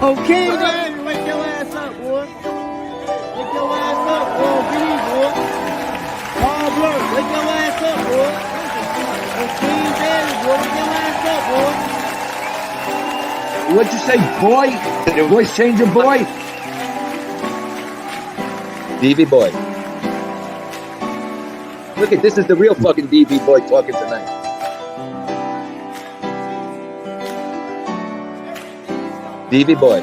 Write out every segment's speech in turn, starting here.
Okay, then. Wake your ass up, boy. Wake your ass up, boy. Be, boy. Pablo, wake your ass up, boy. Okay, then, boy. Wake your ass up, boy. What'd you say, boy? Voice changer, boy? DV boy. Look at this is the real fucking DV boy talking tonight. DV boy.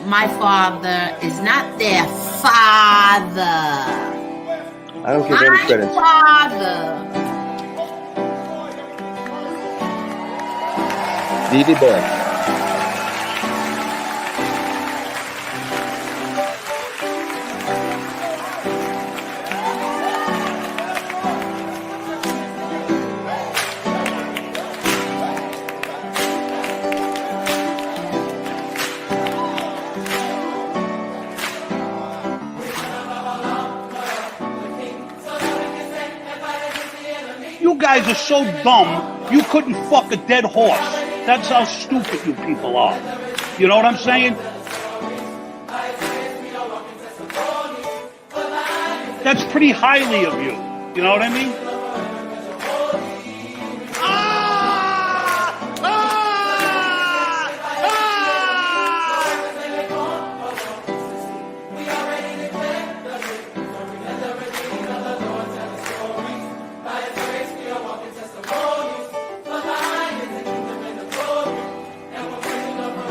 My father is not their father. I don't give any credit. My father. DV boy. You guys are so dumb, you couldn't fuck a dead horse. That's how stupid you people are. You know what I'm saying? That's pretty highly of you. You know what I mean?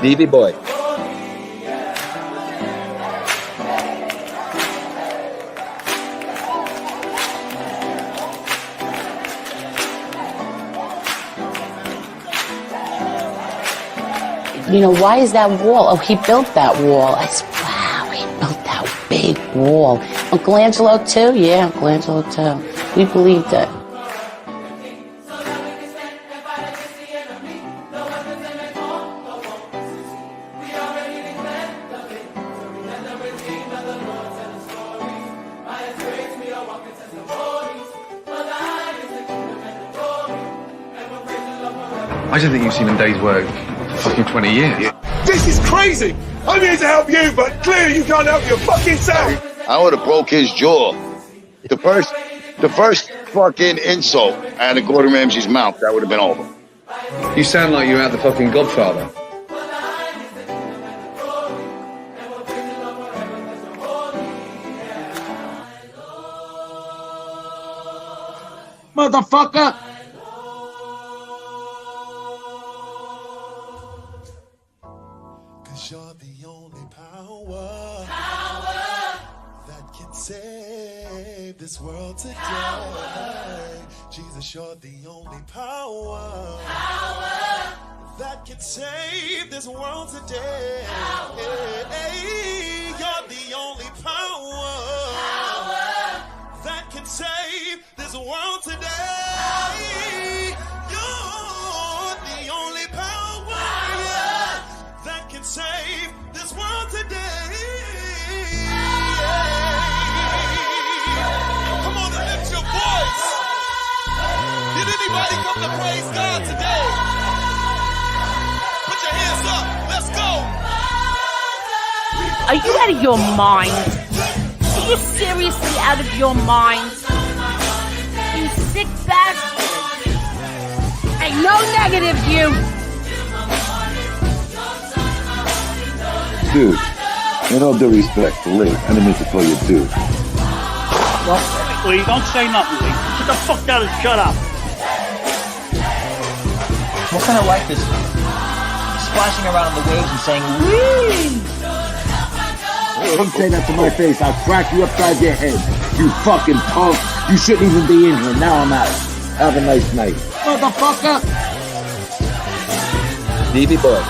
DV boy. You know, why is that wall? Oh, he built that wall. I said, wow, he built that big wall. Uncle Angelo too? Yeah, Uncle Angelo too. We believed it. I don't think you've seen a day's work for fucking 20 years. This is crazy! I'm here to help you, but clearly you can't help your fucking self! I would have broke his jaw. The first fucking insult out of Gordon Ramsay's mouth, that would have been over. You sound like you're out the fucking Godfather. Motherfucker! You're the only power that can save this world today. Jesus, you're the only power that can save this world today. You're the only power that can save this world today. You're the only power that can save this world today. Come on and lift your voice. Did anybody come to praise God today? Put your hands up. Let's go. Are you out of your mind? Are you seriously out of your mind? You sick bastard. Ain't no negative, you. Dude, in all due respect to Lee, I didn't mean to call you dude. Well, Lee, don't say nothing, Lee. Get the fuck down and shut up. What kind of life is splashing around in the waves and saying, wee? Don't say that to my face. I'll crack you upside your head. You fucking punk. You shouldn't even be in here. Now I'm out. Have a nice night. Motherfucker! DV boy.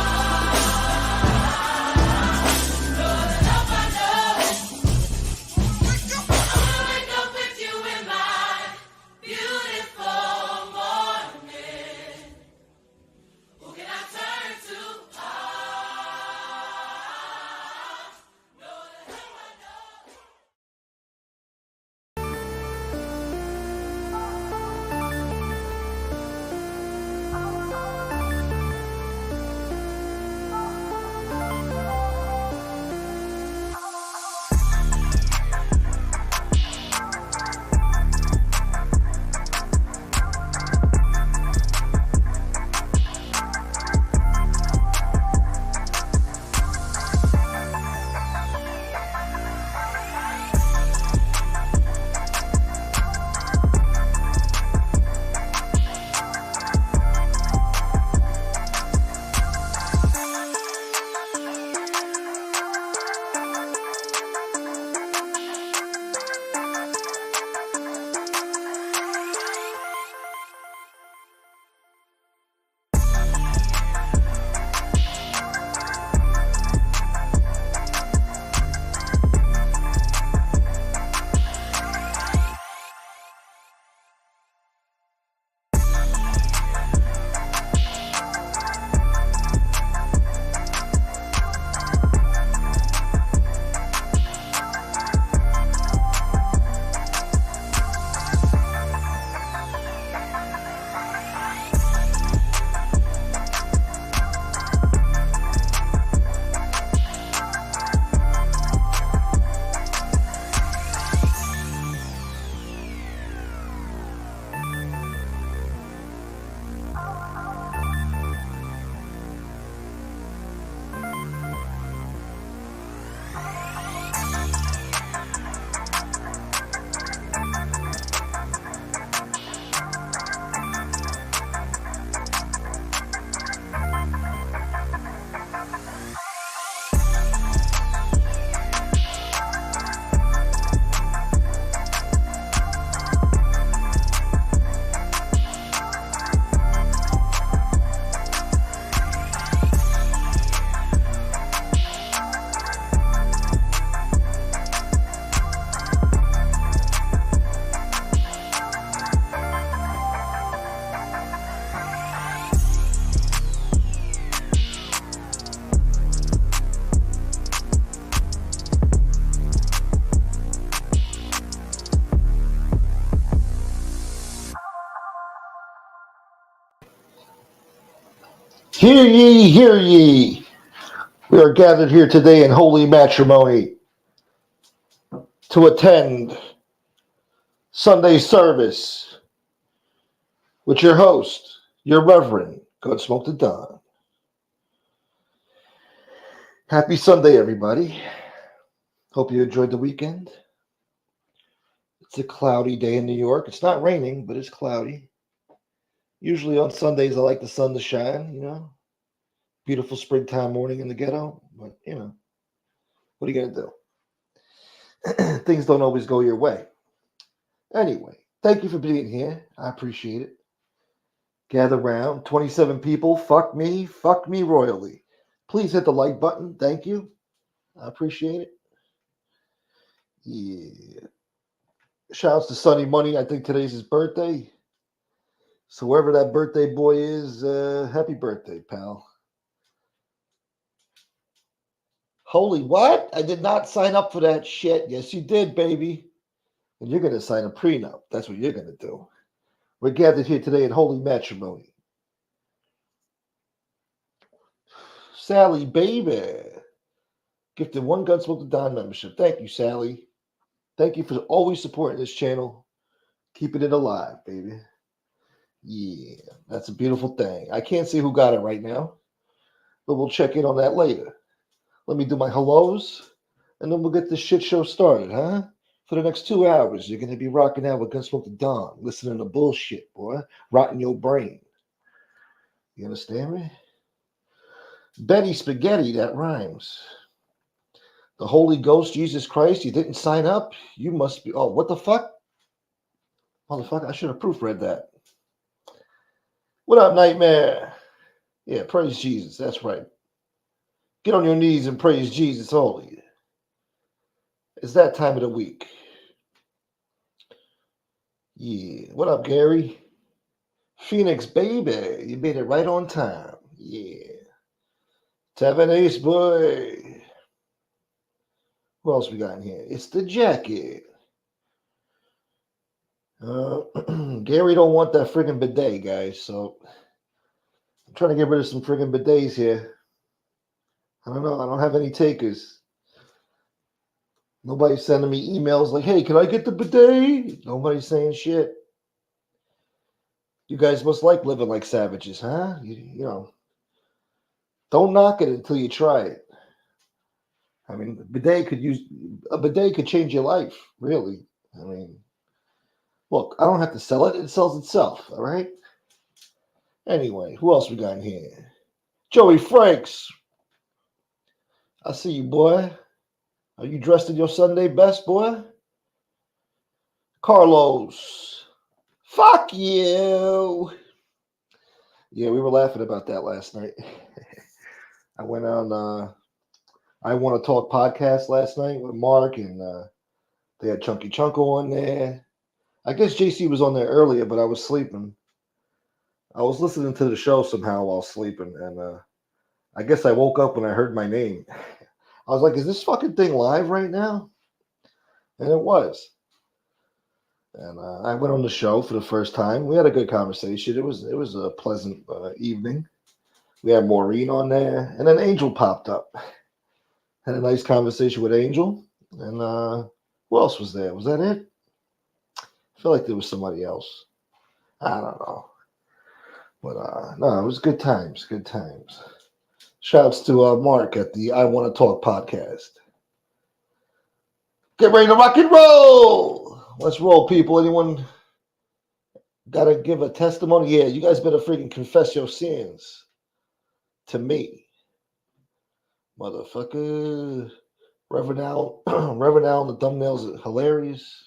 Hear ye, hear ye. We are gathered here today in holy matrimony to attend Sunday service with your host, your Reverend, Gunsmoke the Don. Happy Sunday, everybody. Hope you enjoyed the weekend. It's a cloudy day in New York. It's not raining, but it's cloudy. Usually on Sundays, I like the sun to shine, you know. Beautiful springtime morning in the ghetto. But, you know, what are you going to do? Things don't always go your way. Anyway, thank you for being here. I appreciate it. Gather round. 27 people. Fuck me royally. Please hit the like button. Thank you. I appreciate it. Yeah. Shouts to Sonny Money. I think today's his birthday. So wherever that birthday boy is, happy birthday, pal. Holy what? I did not sign up for that shit. Yes, you did, baby. And you're going to sign a prenup. That's what you're going to do. We're gathered here today in holy matrimony. Sally, baby. Gifted one Gunsmoke the Don membership. Thank you, Sally. Thank you for always supporting this channel. Keeping it alive, baby. Yeah, that's a beautiful thing. I can't see who got it right now, but we'll check in on that later. Let me do my hellos, and then we'll get this shit show started, huh? For the next 2 hours, you're going to be rocking out with Gunsmoke the Don, listening to bullshit, boy. Rotting your brain. You understand me? Betty Spaghetti, that rhymes. The Holy Ghost, Jesus Christ, you didn't sign up? You must be... Oh, what the fuck? Motherfucker, I should have proofread that. What up, Nightmare? Yeah, praise Jesus. That's right. Get on your knees and praise Jesus holy. It's that time of the week. Yeah. What up, Gary? Phoenix, baby. You made it right on time. Yeah. Tavern Ace, boy. Who else we got in here? It's the jacket. Gary don't want that friggin' bidet, guys, so I'm trying to get rid of some friggin' bidets here. I don't know. I don't have any takers. Nobody's sending me emails like, hey, can I get the bidet? Nobody's saying shit. You guys must like living like savages, huh? You know, don't knock it until you try it. I mean, a bidet could change your life, really. I mean, look, I don't have to sell it. It sells itself, all right? Anyway, who else we got in here? Joey Franks. I see you, boy. Are you dressed in your Sunday best, boy? Carlos. Fuck you. Yeah, we were laughing about that last night. I went on I Want to Talk podcast last night with Mark, and they had Chunky Chunko on there. I guess JC was on there earlier, but I was sleeping. I was listening to the show somehow while sleeping, and I guess I woke up when I heard my name. I was like, is this fucking thing live right now? And it was. And I went on the show for the first time. We had a good conversation. It was a pleasant evening. We had Maureen on there, and then Angel popped up. Had a nice conversation with Angel. And who else was there? Was that it? I feel like there was somebody else. I don't know. But no, it was good times. Good times. Shouts to Mark at the I Want to Talk podcast. Get ready to rock and roll. Let's roll, people. Anyone got to give a testimony? Yeah, you guys better freaking confess your sins to me. Motherfucker. Reverend Al, Reverend Al and the thumbnails are hilarious.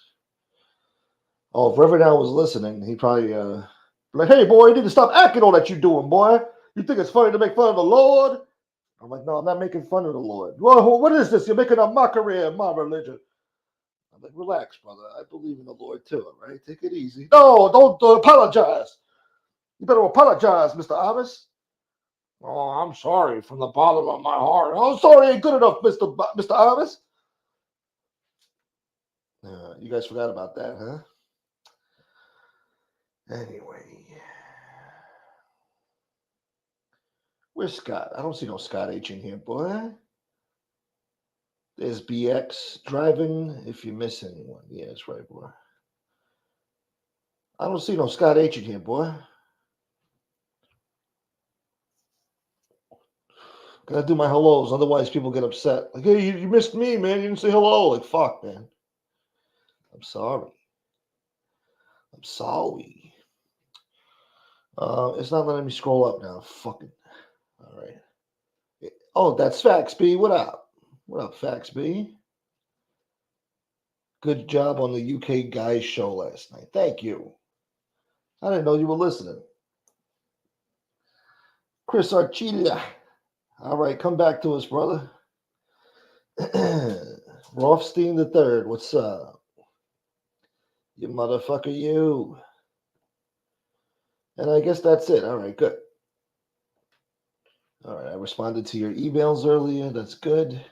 Oh, if Reverend Al was listening, he'd probably be like, hey, boy, you need to stop acting all that you doing, boy. You think it's funny to make fun of the Lord? I'm like, no, I'm not making fun of the Lord. Well, what is this? You're making a mockery of my religion. I'm like, relax, brother. I believe in the Lord too, all right? Take it easy. No, don't apologize. You better apologize, Mr. Abbas. Oh, I'm sorry from the bottom of my heart. Oh, sorry ain't good enough, Mr. Abbas. You guys forgot about that, huh? Anyway. Where's Scott? I don't see no Scott H in here, boy. There's BX driving. If you miss anyone, yeah, that's right, boy. I don't see no Scott H in here, boy. Gotta do my hellos, otherwise people get upset. Like, hey, you missed me, man. You didn't say hello. Like, fuck, man. I'm sorry. I'm sorry. It's not letting me scroll up now. Fucking. All right. Oh, that's Fax B. What up? What up, Fax B? Good job on the UK Guys show last night. Thank you. I didn't know you were listening. Chris Archilla. All right, come back to us, brother. Rothstein the Third. What's up? You motherfucker, you. And I guess that's it. All right, good. All right, I responded to your emails earlier. That's good.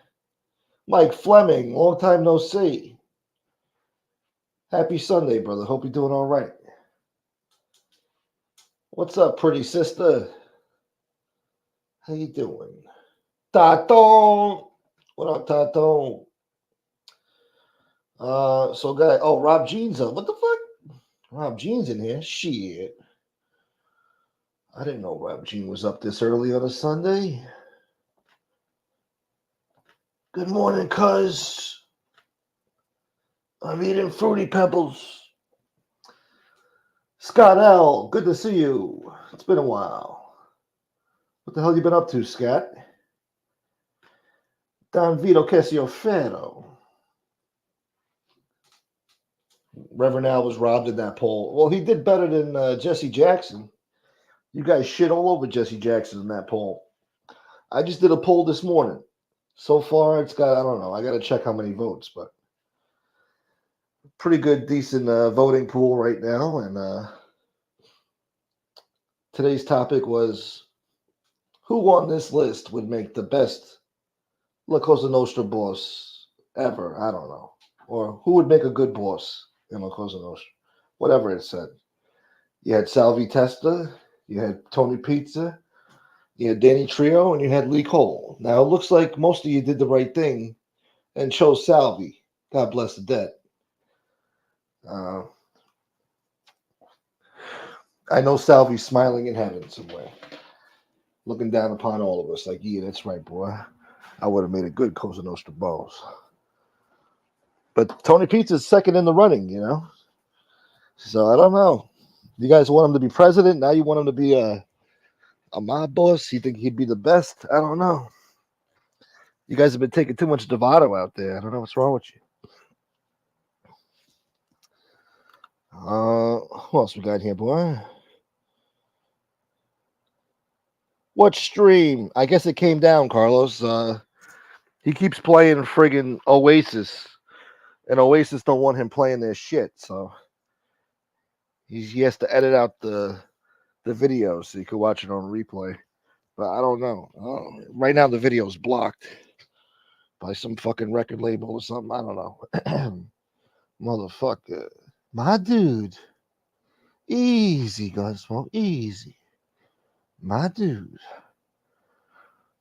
Mike Fleming, long time no see. Happy Sunday, brother. Hope you're doing all right. What's up, pretty sister? How you doing? Tato. What up, Tato? Guy. Oh, Rob Jean's up. What the fuck? Rob Jean's in here. Shit. I didn't know Rob Jean was up this early on a Sunday. Good morning, cuz. I'm eating Fruity Pebbles. Scott L., good to see you. It's been a while. What the hell you been up to, Scott? Don Vito Cassiofero. Reverend Al was robbed in that poll. Well, he did better than Jesse Jackson. You guys shit all over Jesse Jackson in that poll. I just did a poll this morning. So far, it's got, I don't know, I got to check how many votes, but pretty good, decent voting pool right now. And today's topic was who on this list would make the best La Cosa Nostra boss ever? I don't know. Or who would make a good boss in La Cosa Nostra? Whatever it said. You had Salvi Testa, you had Tony Pizza, you had Danny Trio, and you had Lee Cole. Now, it looks like most of you did the right thing and chose Salvi. God bless the dead. I know Salvi's smiling in heaven somewhere, looking down upon all of us like, yeah, that's right, boy. I would have made a good Cosa Nostra boss. But Tony Pizza's second in the running, you know? So I don't know. You guys want him to be president? Now you want him to be a mob boss? You think he'd be the best? I don't know. You guys have been taking too much Dovato out there. I don't know what's wrong with you. Who else we got here, boy? What stream? I guess it came down, Carlos. He keeps playing friggin' Oasis, and Oasis don't want him playing their shit, so he has to edit out the video so you can watch it on replay. But I don't know. Right now the video's blocked by some fucking record label or something. I don't know. Motherfucker. My dude. Easy, Gunsmoke. Easy. My dude.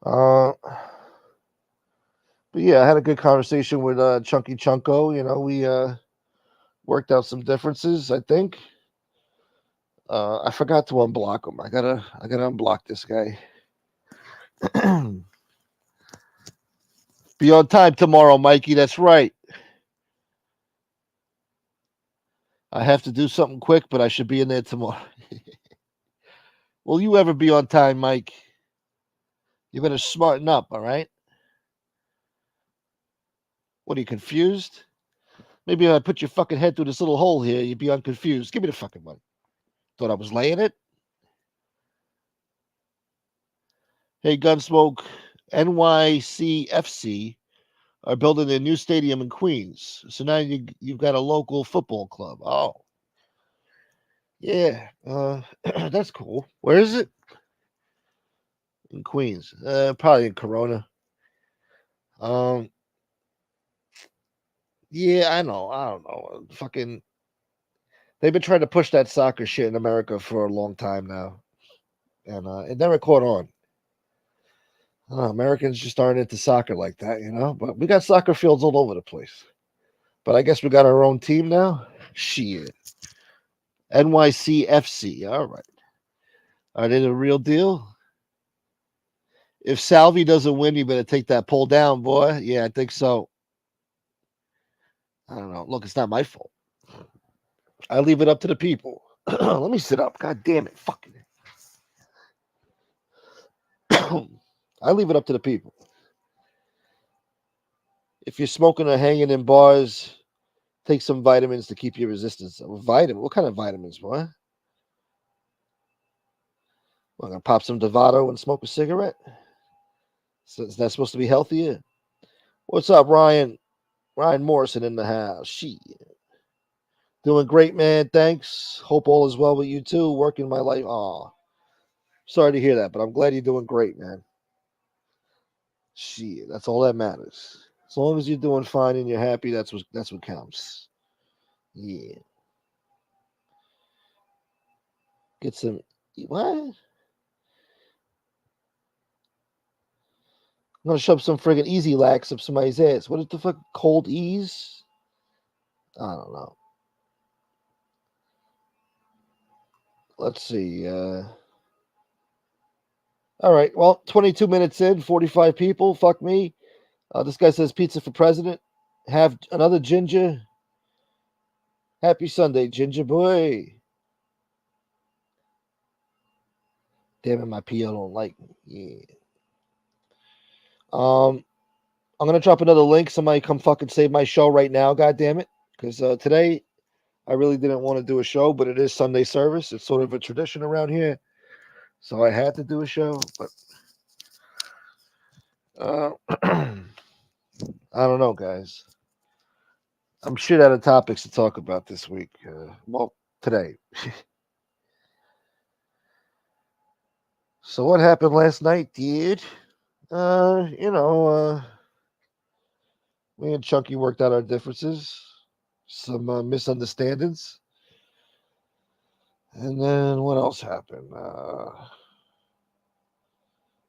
But yeah, I had a good conversation with Chunky Chunko. You know, we worked out some differences, I think. I forgot to unblock him. I gotta unblock this guy. Be on time tomorrow, Mikey. That's right. I have to do something quick, but I should be in there tomorrow. Will you ever be on time, Mike? You better smarten up, all right? What, are you confused? Maybe if I put your fucking head through this little hole here, you'd be unconfused. Give me the fucking money. Thought I was laying it? Hey, Gunsmoke, NYCFC are building their new stadium in Queens. So now you've got a local football club. Oh. Yeah. That's cool. Where is it? In Queens. Probably in Corona. Yeah, I know. I don't know. Fucking they've been trying to push that soccer shit in America for a long time now. And it never caught on. I don't know, Americans just aren't into soccer like that, But we got soccer fields all over the place. But I guess we got our own team now. Shit. NYCFC. All right. Are they the real deal? If Salvi doesn't win, you better take that poll down, boy. Yeah, I think so. I don't know. Look, it's not my fault. I leave it up to the people. Let me sit up. God damn it. Fucking. I leave it up to the people. If you're smoking or hanging in bars, take some vitamins to keep your resistance. Vitamin? What kind of vitamins, boy? I'm gonna pop some Dovato and smoke a cigarette. So is that supposed to be healthier? What's up, Ryan? Ryan Morrison in the house. She doing great, man. Thanks. Hope all is well with you too. Working my life. Aw. Sorry to hear that, but I'm glad you're doing great, man. Shit, that's all that matters. As long as you're doing fine and you're happy, that's what counts. Yeah. Get some what? I'm gonna shove some friggin' Easy Lax up somebody's ass. What is the fuck? Cold Ease? I don't know. Let's see. All right. Well, 22 minutes in, 45 people. Fuck me. This guy says pizza for president. Have another ginger. Happy Sunday, ginger boy. Damn it, my PO don't like me. Yeah. I'm gonna drop another link. Somebody come fucking save my show right now. God damn it. Because today I really didn't want to do a show, but it is Sunday service. It's sort of a tradition around here, so I had to do a show. But I don't know, guys. I'm shit out of topics to talk about this week. Well, today. So what happened last night, dude? Me and Chunky worked out our differences, some misunderstandings, and then what else happened?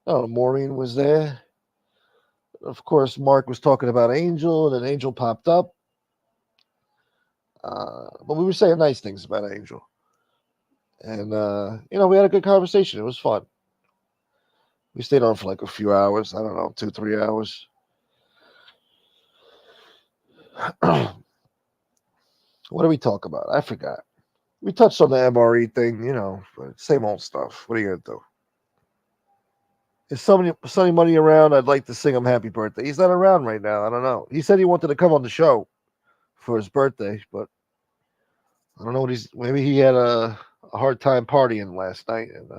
Oh, Maureen was there. Of course, Mark was talking about Angel, and then Angel popped up. But we were saying nice things about Angel. And, we had a good conversation. It was fun. We stayed on for like a few hours. I don't know, 2-3 hours. What did we talk about? I forgot. We touched on the MRE thing, but same old stuff. What are you going to do? If Sonny Money around, I'd like to sing him happy birthday. He's not around right now. I don't know. He said he wanted to come on the show for his birthday, but I don't know maybe he had a hard time partying last night and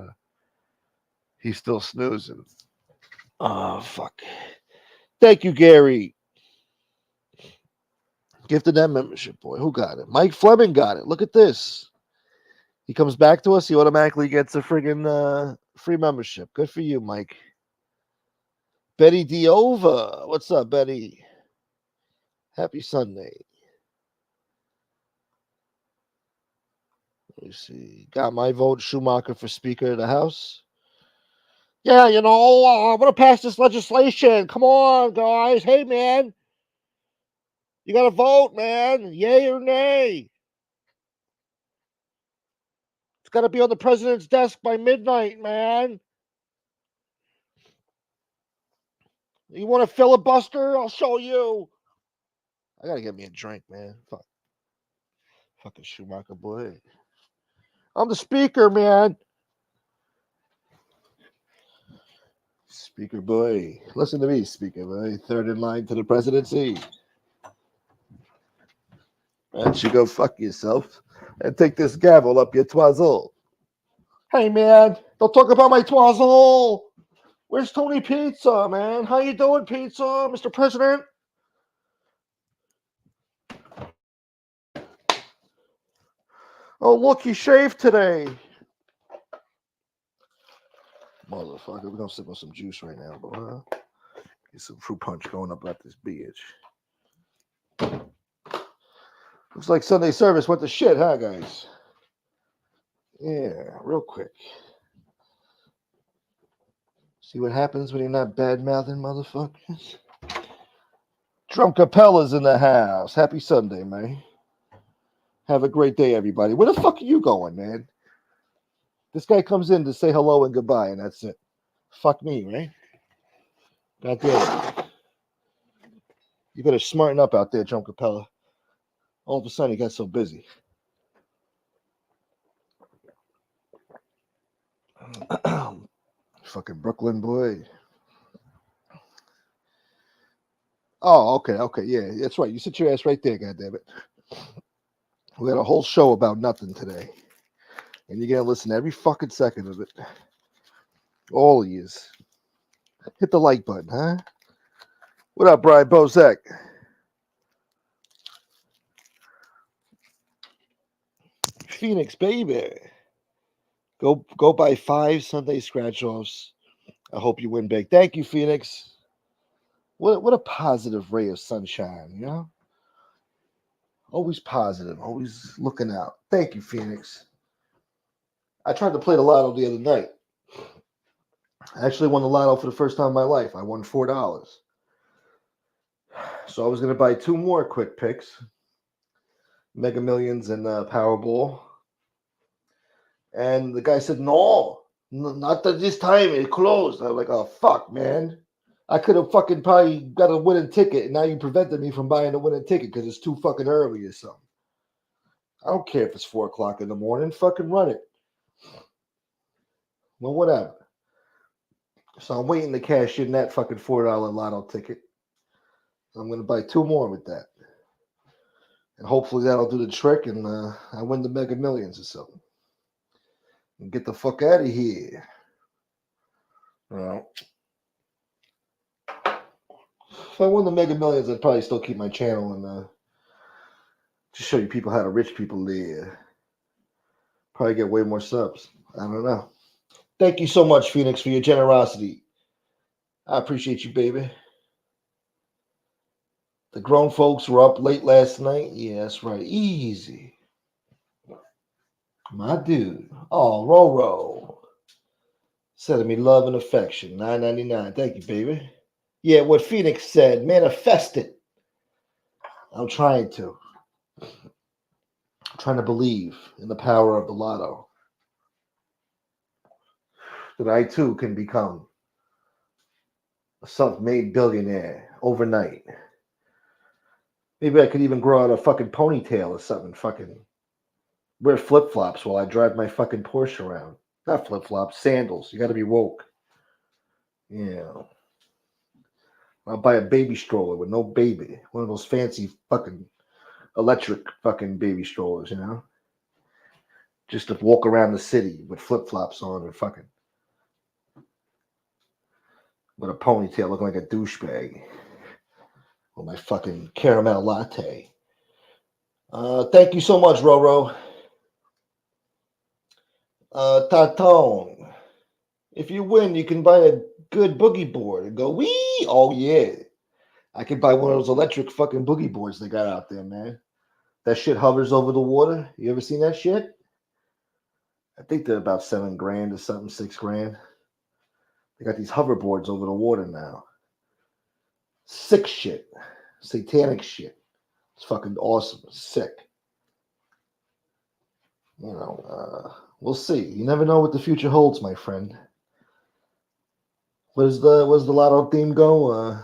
he's still snoozing. Oh, fuck. Thank you, Gary. Gifted that membership, boy. Who got it? Mike Fleming got it. Look at this. He comes back to us. He automatically gets a friggin' free membership. Good for you, Mike. Betty Diova. What's up, Betty? Happy Sunday. Let me see. Got my vote, Schumacher, for Speaker of the House. Yeah, I'm going to pass this legislation. Come on, guys. Hey, man. You got to vote, man. Yay or nay. It's got to be on the president's desk by midnight, man. You want to filibuster? I'll show you. I got to get me a drink, man. Fuck. Fucking Schumacher, boy. I'm the speaker, man. Speaker boy. Listen to me, speaker boy. Third in line to the presidency. Why don't you go fuck yourself and take this gavel up your twazzle? Hey, man, don't talk about my twazzle. Where's Tony Pizza, man? How you doing, Pizza, Mr. President? Oh, look, he shaved today. Motherfucker, we're going to sip on some juice right now, bro. Get some fruit punch going up at this bitch. Looks like Sunday service went to shit, huh, guys? Yeah, real quick. See what happens when you're not bad-mouthing motherfuckers? Trump Capella's in the house. Happy Sunday, man. Have a great day, everybody. Where the fuck are you going, man? This guy comes in to say hello and goodbye, and that's it. Fuck me, right? God damn it. You better smarten up out there, Trump Capella. All of a sudden, he got so busy. Fucking Brooklyn boy. Oh, okay, yeah, that's right. You sit your ass right there, goddammit. We had a whole show about nothing today, and you're gonna listen to every fucking second of it. All of yous. Hit the like button, huh? What up, Brian Bozek? Phoenix, baby. Go buy 5 Sunday scratch offs. I hope you win big. Thank you, Phoenix. What a positive ray of sunshine, you know? Always positive, always looking out. Thank you, Phoenix. I tried to play the lotto the other night. I actually won the lotto for the first time in my life. I won $4. So I was going to buy 2 more quick picks, Mega Millions and Powerball. And the guy said, no, not at this time. It closed. I was like, oh, fuck, man. I could have fucking probably got a winning ticket, and now you prevented me from buying a winning ticket because it's too fucking early or something. I don't care if it's 4 o'clock in the morning. Fucking run it. Well, whatever. So I'm waiting to cash in that fucking $4 lotto ticket. I'm going to buy 2 more with that. And hopefully that'll do the trick, and I win the Mega Millions or something. And get the fuck out of here. Well, if I won the Mega Millions, I'd probably still keep my channel and just show you people how the rich people live. Probably get way more subs. I don't know. Thank you so much, Phoenix, for your generosity. I appreciate you, baby. The grown folks were up late last night. Yeah, that's right. Easy. My dude. Oh, Roro. Sending me love and affection. $9.99. Thank you, baby. Yeah, what Phoenix said. Manifest it. I'm trying to. I'm trying to believe in the power of the lotto. That I, too, can become a self-made billionaire overnight. Maybe I could even grow out a fucking ponytail or something. Fucking wear flip-flops while I drive my fucking Porsche around. Not flip-flops, sandals. You got to be woke. Yeah. I'll buy a baby stroller with no baby. One of those fancy fucking electric fucking baby strollers, you know? Just to walk around the city with flip-flops on and fucking with a ponytail looking like a douchebag. With my fucking caramel latte. Thank you so much, Roro. Tatone. If you win, you can buy a good boogie board and go, wee! Oh, yeah. I could buy one of those electric fucking boogie boards they got out there, man. That shit hovers over the water. You ever seen that shit? I think they're about $7,000 or something, $6,000. They got these hoverboards over the water now. Sick shit. Satanic shit. It's fucking awesome. Sick. You know, we'll see. You never know what the future holds, my friend. Where's the lotto theme go?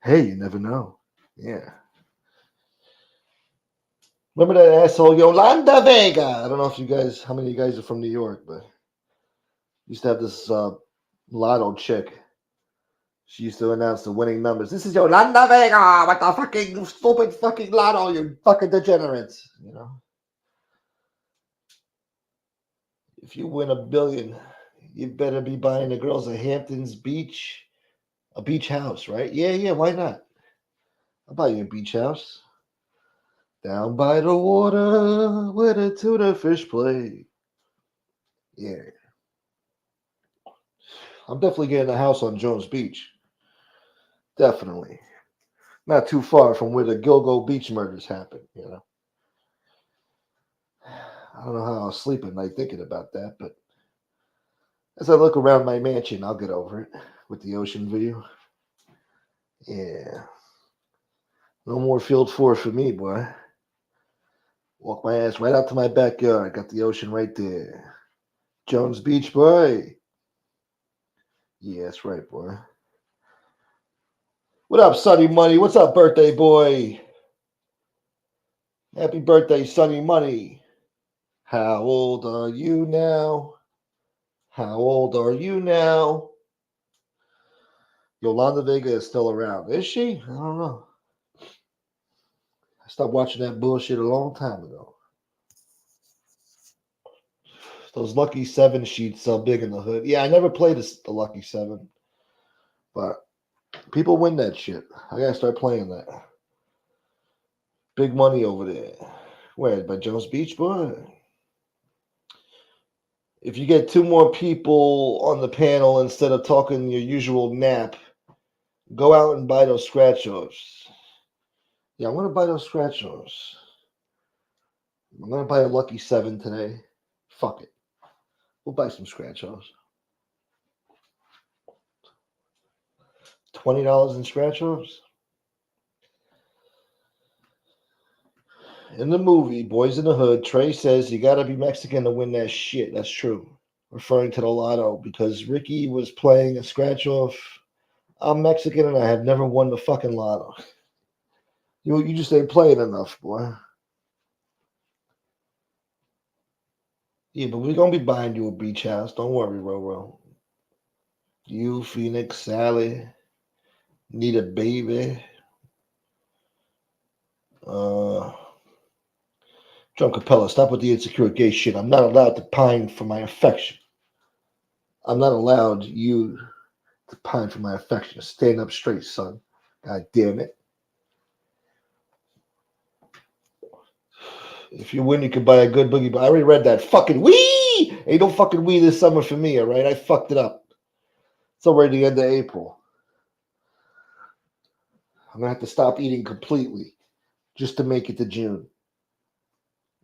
Hey, you never know. Yeah. Remember that asshole Yolanda Vega? I don't know if you guys, how many of you guys are from New York, but used to have this lotto chick. She used to announce the winning numbers. This is Yolanda Vega with the fucking stupid fucking lotto, you fucking degenerates. You know? If you win $1 billion, you better be buying the girls a Hamptons beach, a beach house, right? Yeah, why not? I'll buy you a beach house. Down by the water where the tuna fish play. Yeah. I'm definitely getting a house on Jones Beach. Definitely. Not too far from where the Gilgo Beach murders happened, you know. I don't know how I was sleeping at night thinking about that, but As I look around my mansion, I'll get over it with the ocean view. Yeah. No more field 4 for me, boy. Walk my ass right out to my backyard. Got the ocean right there. Jones Beach, boy. Yeah, that's right, boy. What up, Sunny Money? What's up, birthday boy? Happy birthday, Sunny Money. How old are you now? How old are you now? Yolanda Vega is still around. Is she? I don't know. I stopped watching that bullshit a long time ago. Those Lucky 7 sheets so big in the hood. Yeah, I never played the Lucky 7. But people win that shit. I gotta start playing that. Big money over there. Where? By Jones Beach, boy? If you get 2 more people on the panel instead of talking your usual nap, go out and buy those scratch-offs. Yeah, I'm going to buy those scratch-offs. I'm going to buy a Lucky 7 today. Fuck it. We'll buy some scratch-offs. $20 in scratch-offs? In the movie, Boys in the Hood, Trey says you got to be Mexican to win that shit. That's true. Referring to the lotto, because Ricky was playing a scratch-off. I'm Mexican and I have never won the fucking lotto. You just ain't playing enough, boy. Yeah, but we're going to be buying you a beach house. Don't worry, Roro. You, Phoenix, Sally, need a baby. John Capella, stop with the insecure gay shit. I'm not allowed to pine for my affection. I'm not allowed you to pine for my affection. Stand up straight, son. God damn it. If you win, you can buy a good boogie. But I already read that. Fucking wee! Ain't no fucking wee this summer for me, all right? I fucked it up. It's already the end of April. I'm going to have to stop eating completely just to make it to June.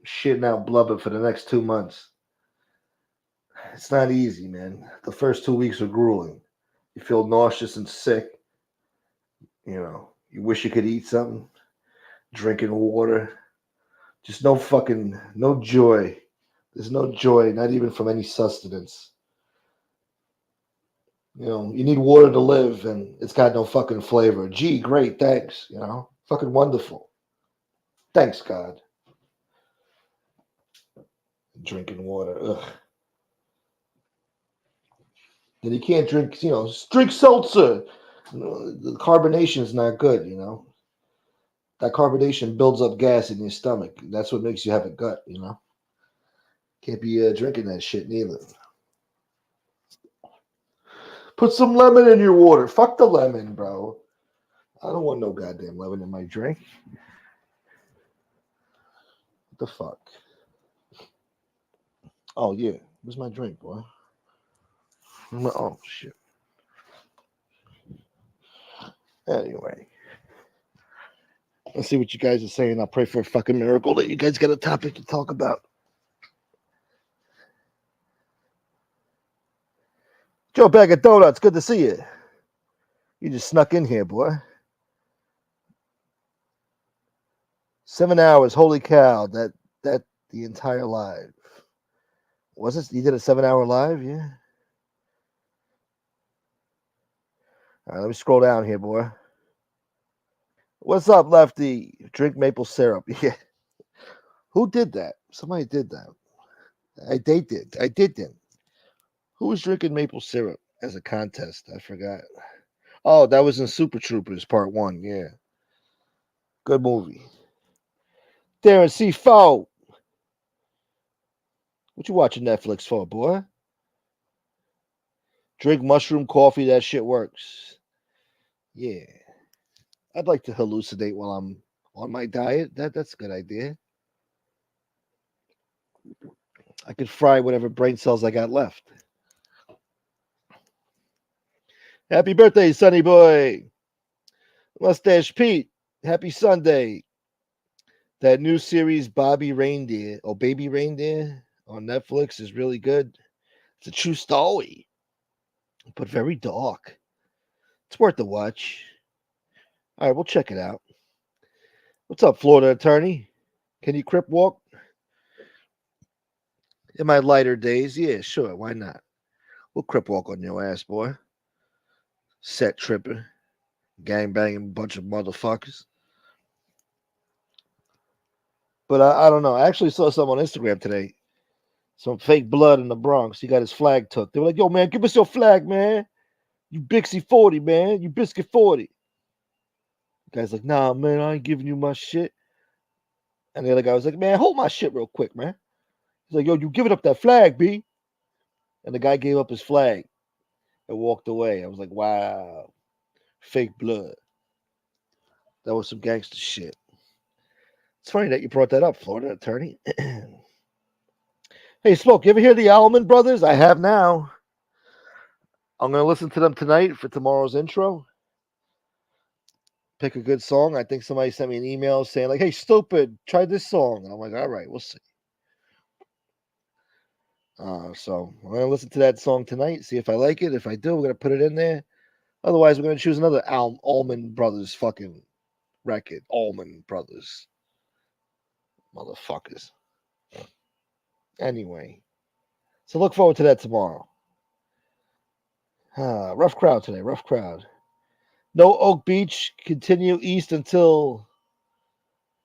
Shitting out blubber for the next 2 months. It's not easy, man. The first 2 weeks are grueling. You feel nauseous and sick. You know, you wish you could eat something. Drinking water. Just no joy. There's no joy, not even from any sustenance. You know, you need water to live, and it's got no fucking flavor. Gee, great, thanks. You know, fucking wonderful. Thanks, God. Drinking water, ugh. Then you can't drink, drink seltzer. The carbonation is not good, That carbonation builds up gas in your stomach. That's what makes you have a gut, Can't be drinking that shit neither. Put some lemon in your water. Fuck the lemon, bro. I don't want no goddamn lemon in my drink. What the fuck? Oh, yeah. Where's my drink, boy? Oh, shit. Anyway. Let's see what you guys are saying. I'll pray for a fucking miracle that you guys got a topic to talk about. Joe Bag of Donuts, good to see you. You just snuck in here, boy. 7 hours, holy cow. That the entire live. Was it? You did a 7-hour live? Yeah. All right, let me scroll down here, boy. What's up, Lefty? Drink maple syrup. Yeah. Who did that? Somebody did that. I did them. Who was drinking maple syrup as a contest? I forgot. Oh, that was in Super Troopers Part 1. Yeah. Good movie. Darren C4. What you watching Netflix for, boy? Drink mushroom coffee. That shit works. Yeah. I'd like to hallucinate while I'm on my diet. That's a good idea. I could fry whatever brain cells I got left. Happy birthday, Sonny boy. Mustache Pete. Happy Sunday. That new series, Baby Reindeer, on Netflix is really good. It's a true story. but very dark. It's worth the watch. All right, we'll check it out. What's up, Florida attorney? Can you crip walk? In my lighter days, yeah, sure, why not? We'll crip walk on your ass, boy. Set tripping, gang banging bunch of motherfuckers. But I don't know. I actually saw some on Instagram today. Some fake blood in the Bronx. He got his flag took. They were like, yo, man, give us your flag, man. You Bixie 40, man. You Biscuit 40. The guy's like, nah, man, I ain't giving you my shit. And the other guy was like, man, hold my shit real quick, man. He's like, yo, you giving up that flag, B. And the guy gave up his flag and walked away. I was like, wow, fake blood. That was some gangster shit. It's funny that you brought that up, Florida attorney. Hey, Smoke, you ever hear the Allman Brothers? I have now. I'm going to listen to them tonight for tomorrow's intro. Pick a good song. I think somebody sent me an email saying, like, hey, stupid, try this song. And I'm like, all right, we'll see. So I'm going to listen to that song tonight, see if I like it. If I do, we're going to put it in there. Otherwise, we're going to choose another Allman Brothers fucking record. Allman Brothers. Motherfuckers. Anyway. So look forward to that tomorrow. Rough crowd today. Rough crowd. No Oak Beach. Continue east until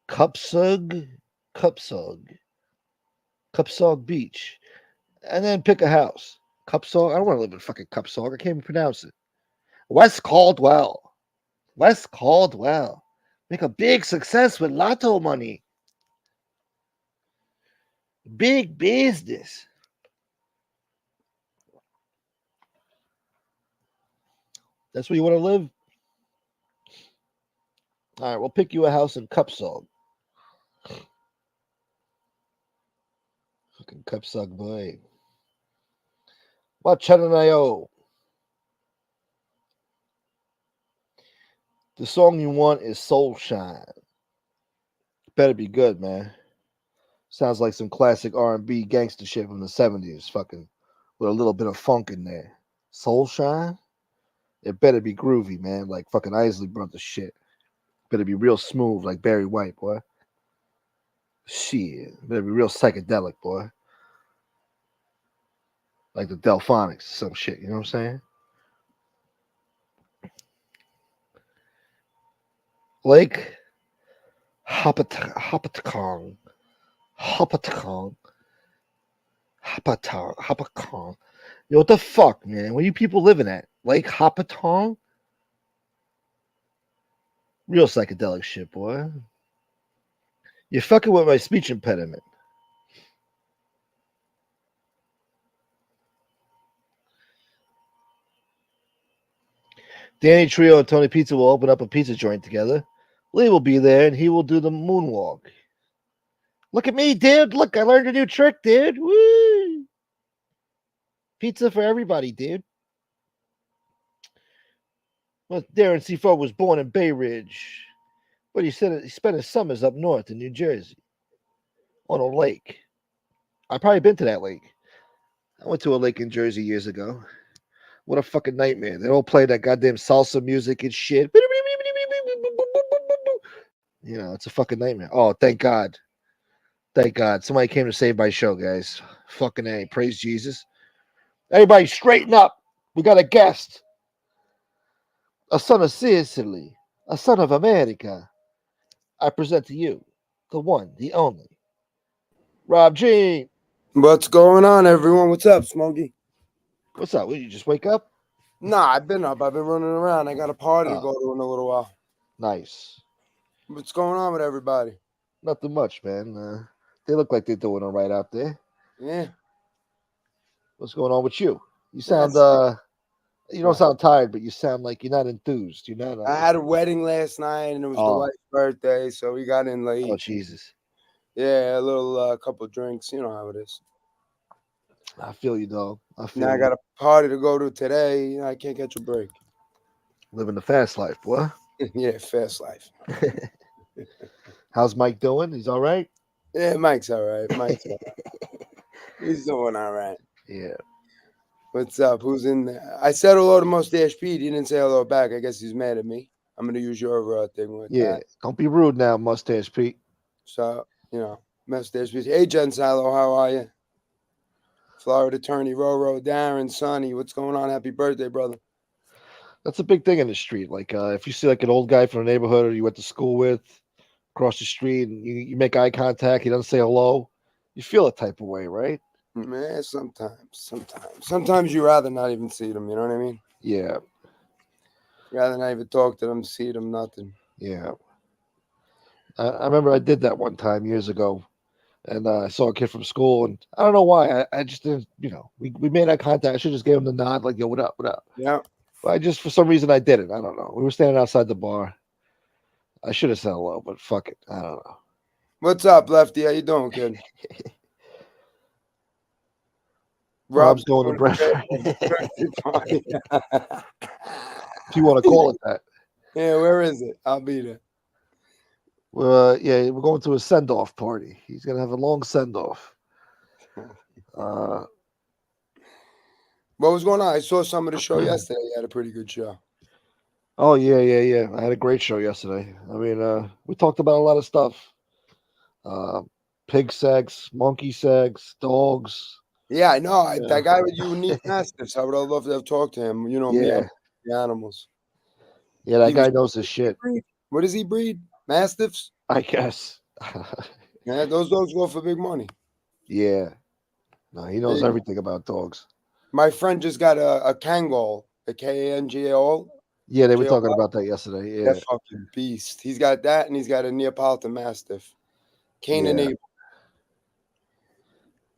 Cupsug Beach. And then pick a house. Cupsog. I don't want to live in fucking Cupsog. I can't even pronounce it. West Caldwell. Make a big success with lotto money. Big business. That's where you want to live? All right, we'll pick you a house in Cupsog. Fucking Cupsog boy. What Chananayo? The song you want is Soul Shine. Better be good, man. Sounds like some classic R&B gangster shit from the 70s, fucking with a little bit of funk in there. Soul Shine? It better be groovy, man, like fucking Isley Brothers shit. Better be real smooth like Barry White, boy. Shit. Better be real psychedelic, boy. Like the Delphonics, some shit, you know what I'm saying? Lake Hopatcong. Yo, what the fuck, man? Where you people living at? Lake Hopatcong? Real psychedelic shit, boy. You're fucking with my speech impediment. Danny Trio and Tony Pizza will open up a pizza joint together. Lee will be there, and he will do the moonwalk. Look at me, dude. Look, I learned a new trick, dude. Woo! Pizza for everybody, dude. Well, Darren C4 was born in Bay Ridge, but he said he spent his summers up north in New Jersey on a lake. I've probably been to that lake. I went to a lake in Jersey years ago. What a fucking nightmare. They all play that goddamn salsa music and shit. You know, it's a fucking nightmare. Oh, thank God. Thank God. Somebody came to save my show, guys. Fucking A. Praise Jesus. Everybody straighten up. We got a guest. A son of Sicily. A son of America. I present to you the one, the only, Rob G. What's going on, everyone? What's up, Smokey? What's up? Will you just wake up? Nah, I've been up. I've been running around. I got a party to Oh. go to in a little while. Nice. What's going on with everybody? Nothing much, man. They look like they're doing all right out there. Yeah. What's going on with you? You sound you don't What? sound tired, but you sound like you're not enthused. You're not. I had a wedding last night, and it was the wife's birthday, so we got in late. Oh, Jesus. Yeah, a little couple drinks. You know how it is. I feel you, dog. I feel Now I you. got a party to go to today. I can't catch a break. Living the fast life, boy. Yeah, fast life. How's Mike doing? He's all right? Yeah, Mike's all right. Mike's all right. He's doing all right. Yeah. What's up? Who's in there? I said hello to Mustache Pete. He didn't say hello back. I guess he's mad at me. I'm gonna use your thing with Yeah, that. don't be rude now, Mustache Pete. So Mustache Pete. Hey, Jen Silo, how are you? Florida attorney Roro, Darren, Sonny, what's going on? Happy birthday, brother. That's a big thing in the street. Like if you see like an old guy from the neighborhood or you went to school with across the street and you make eye contact, he doesn't say hello, you feel a type of way, right? Man, sometimes you rather not even see them. You know what I mean? Yeah, Rather not even talk to them, see them, nothing. yeah. I remember I did that one time years ago, and I saw a kid from school, and I don't know why. I just didn't, we made eye contact. I should just gave him the nod, like, yo, what up, what up? Yeah. But I just, for some reason, I didn't. I don't know. We were standing outside the bar. I should have said hello, but fuck it. I don't know. What's up, Lefty? How you doing, kid? Rob's going to Brentford. If you want to call it that. Yeah, where is it? I'll be there. Yeah, we're going to a send-off party. He's gonna have a long send-off. What was going on? I saw some of the show yesterday. You had a pretty good show. Oh yeah. I had a great show yesterday. I mean, we talked about a lot of stuff. Pig sex, monkey sex, dogs. Yeah, I know. Yeah. That guy with unique mastiffs. I would have loved to have talked to him. You know me, I Yeah. love the animals. Yeah, that guy knows his shit. What does he breed? Mastiffs? I guess. Yeah, those dogs go for big money. Yeah. No, he knows everything about dogs. My friend just got a Kangol, a Kangol. Yeah, they were talking about that yesterday. Yeah. That fucking beast. He's got that, and he's got a Neapolitan Mastiff. Cain and Yeah. Abel.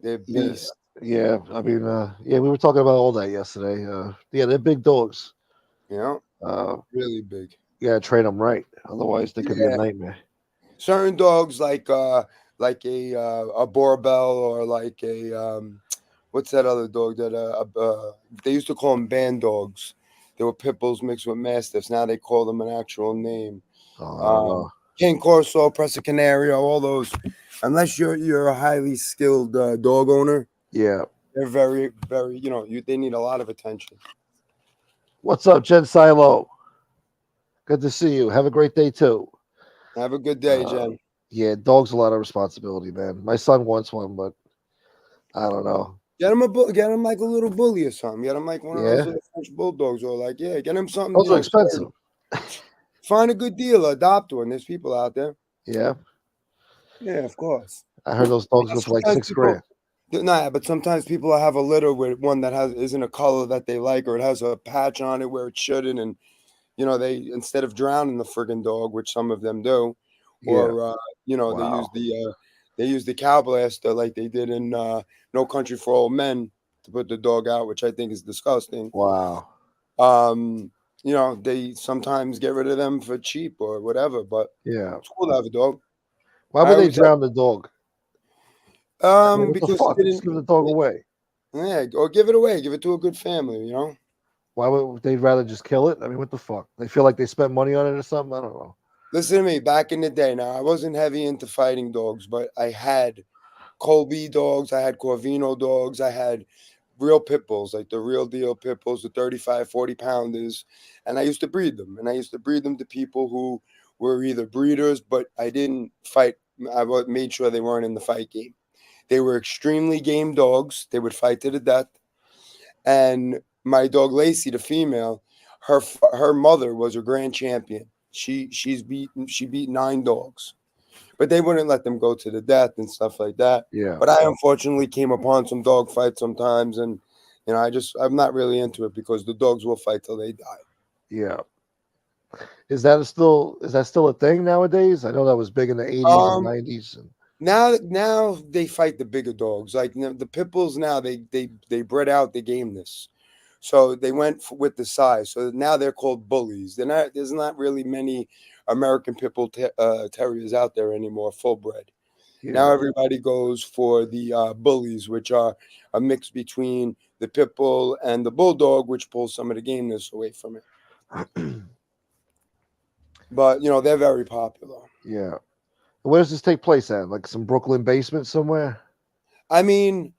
They're beasts. Yeah. I mean, yeah, we were talking about all that yesterday. Yeah, they're big dogs. Yeah. Really big. You gotta train them right, otherwise they could be a nightmare. Certain dogs like a Borbell or like a what's that other dog that they used to call them band dogs. They were pit bulls mixed with mastiffs. Now they call them an actual name. King Corso, Presa Canario, all those. Unless you're a highly skilled dog owner, yeah, they're very, very. They need a lot of attention. What's up, Jen Silo? Good to see you. Have a great day too. Have a good day, Jen. Yeah, dogs a lot of responsibility, man. My son wants one, but I don't know. Get him like a little bully or something. Get him like one of those little French bulldogs, or like get him something. Those are expensive. Find a good deal, adopt one. There's people out there. Yeah. Yeah, of course. I heard those dogs go for like $6,000. Nah, but sometimes people have a litter with one that isn't a color that they like, or it has a patch on it where it shouldn't, and they instead of drowning the friggin' dog, which some of them do, or they use the cow blaster like they did in No Country for Old Men to put the dog out, which I think is disgusting. Wow. They sometimes get rid of them for cheap or whatever, but it's cool to have a dog. Why would they drown the dog? Because just give the dog away. Yeah, or give it away. Give it to a good family, Why would they rather just kill it? I mean, what the fuck? They feel like they spent money on it or something? I don't know. Listen to me. Back in the day, now I wasn't heavy into fighting dogs, but I had Colby dogs, I had Corvino dogs, I had real pit bulls, like the real deal pit bulls, the 35, 40 pounders, and I used to breed them. And I used to breed them to people who were either breeders, but I didn't fight. I made sure they weren't in the fight game. They were extremely game dogs. They would fight to the death. And my dog Lacey, the female, her mother was a grand champion. She beat 9 dogs, but they wouldn't let them go to the death and stuff like that. Yeah. But I unfortunately came upon some dog fights sometimes, and I'm not really into it because the dogs will fight till they die. Yeah. Is that still a thing nowadays? I know that was big in the 80s and 90s. Now they fight the bigger dogs. Like the pit bulls now, they bred out the gameness. So they went with the size. So now they're called bullies. There's not really many American pit bull terriers out there anymore, full bred. Yeah. Now everybody goes for the bullies, which are a mix between the pit bull and the bulldog, which pulls some of the gameness away from it. But they're very popular. Yeah. Where does this take place at? Like some Brooklyn basement somewhere? I mean,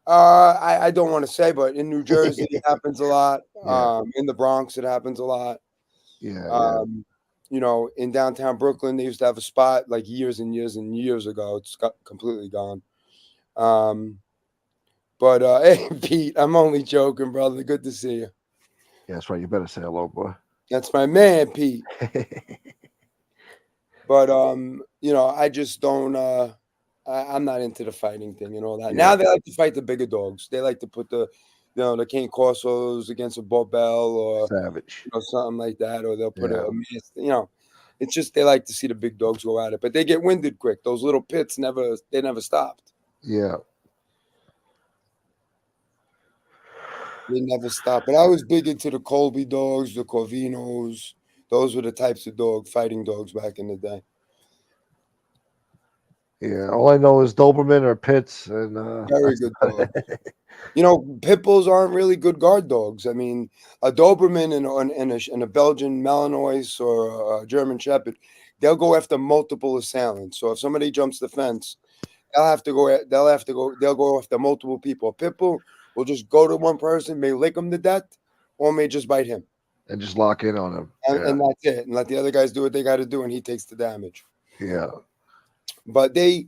I don't want to say, but in New Jersey it happens a lot. Yeah. In the Bronx it happens a lot. Yeah. You know, in downtown Brooklyn they used to have a spot like years and years and years ago. It's got completely gone. Um, but hey, Pete, I'm only joking, brother. Good to see you. Yeah, that's right. You better say hello, boy. That's my man, Pete. But you know, I just don't. I'm not into the fighting thing and all that. Now Yeah. they like to fight the bigger dogs. They like to put the, you know, the Cane Corsos against a Barbell or Savage. you know something like that, or they'll put Yeah. a mask. You know, it's just they like to see the big dogs go at it, but they get winded quick. Those little pits never stopped. Yeah. They never stopped. But I was big into the Colby dogs, the Corvinos. Those were the types of fighting dogs back in the day. Yeah. All I know is Doberman or Pitts, and Very good dog. You know, pit bulls aren't really good guard dogs. I mean, a Doberman and a Belgian Malinois or a German Shepherd, they'll go after multiple assailants. So if somebody jumps the fence, they'll go after multiple people. A pit bull will just go to one person, may lick him to death, or may just bite him, and just lock in on him. and that's it. And let the other guys do what they got to do, and he takes the damage. Yeah. But they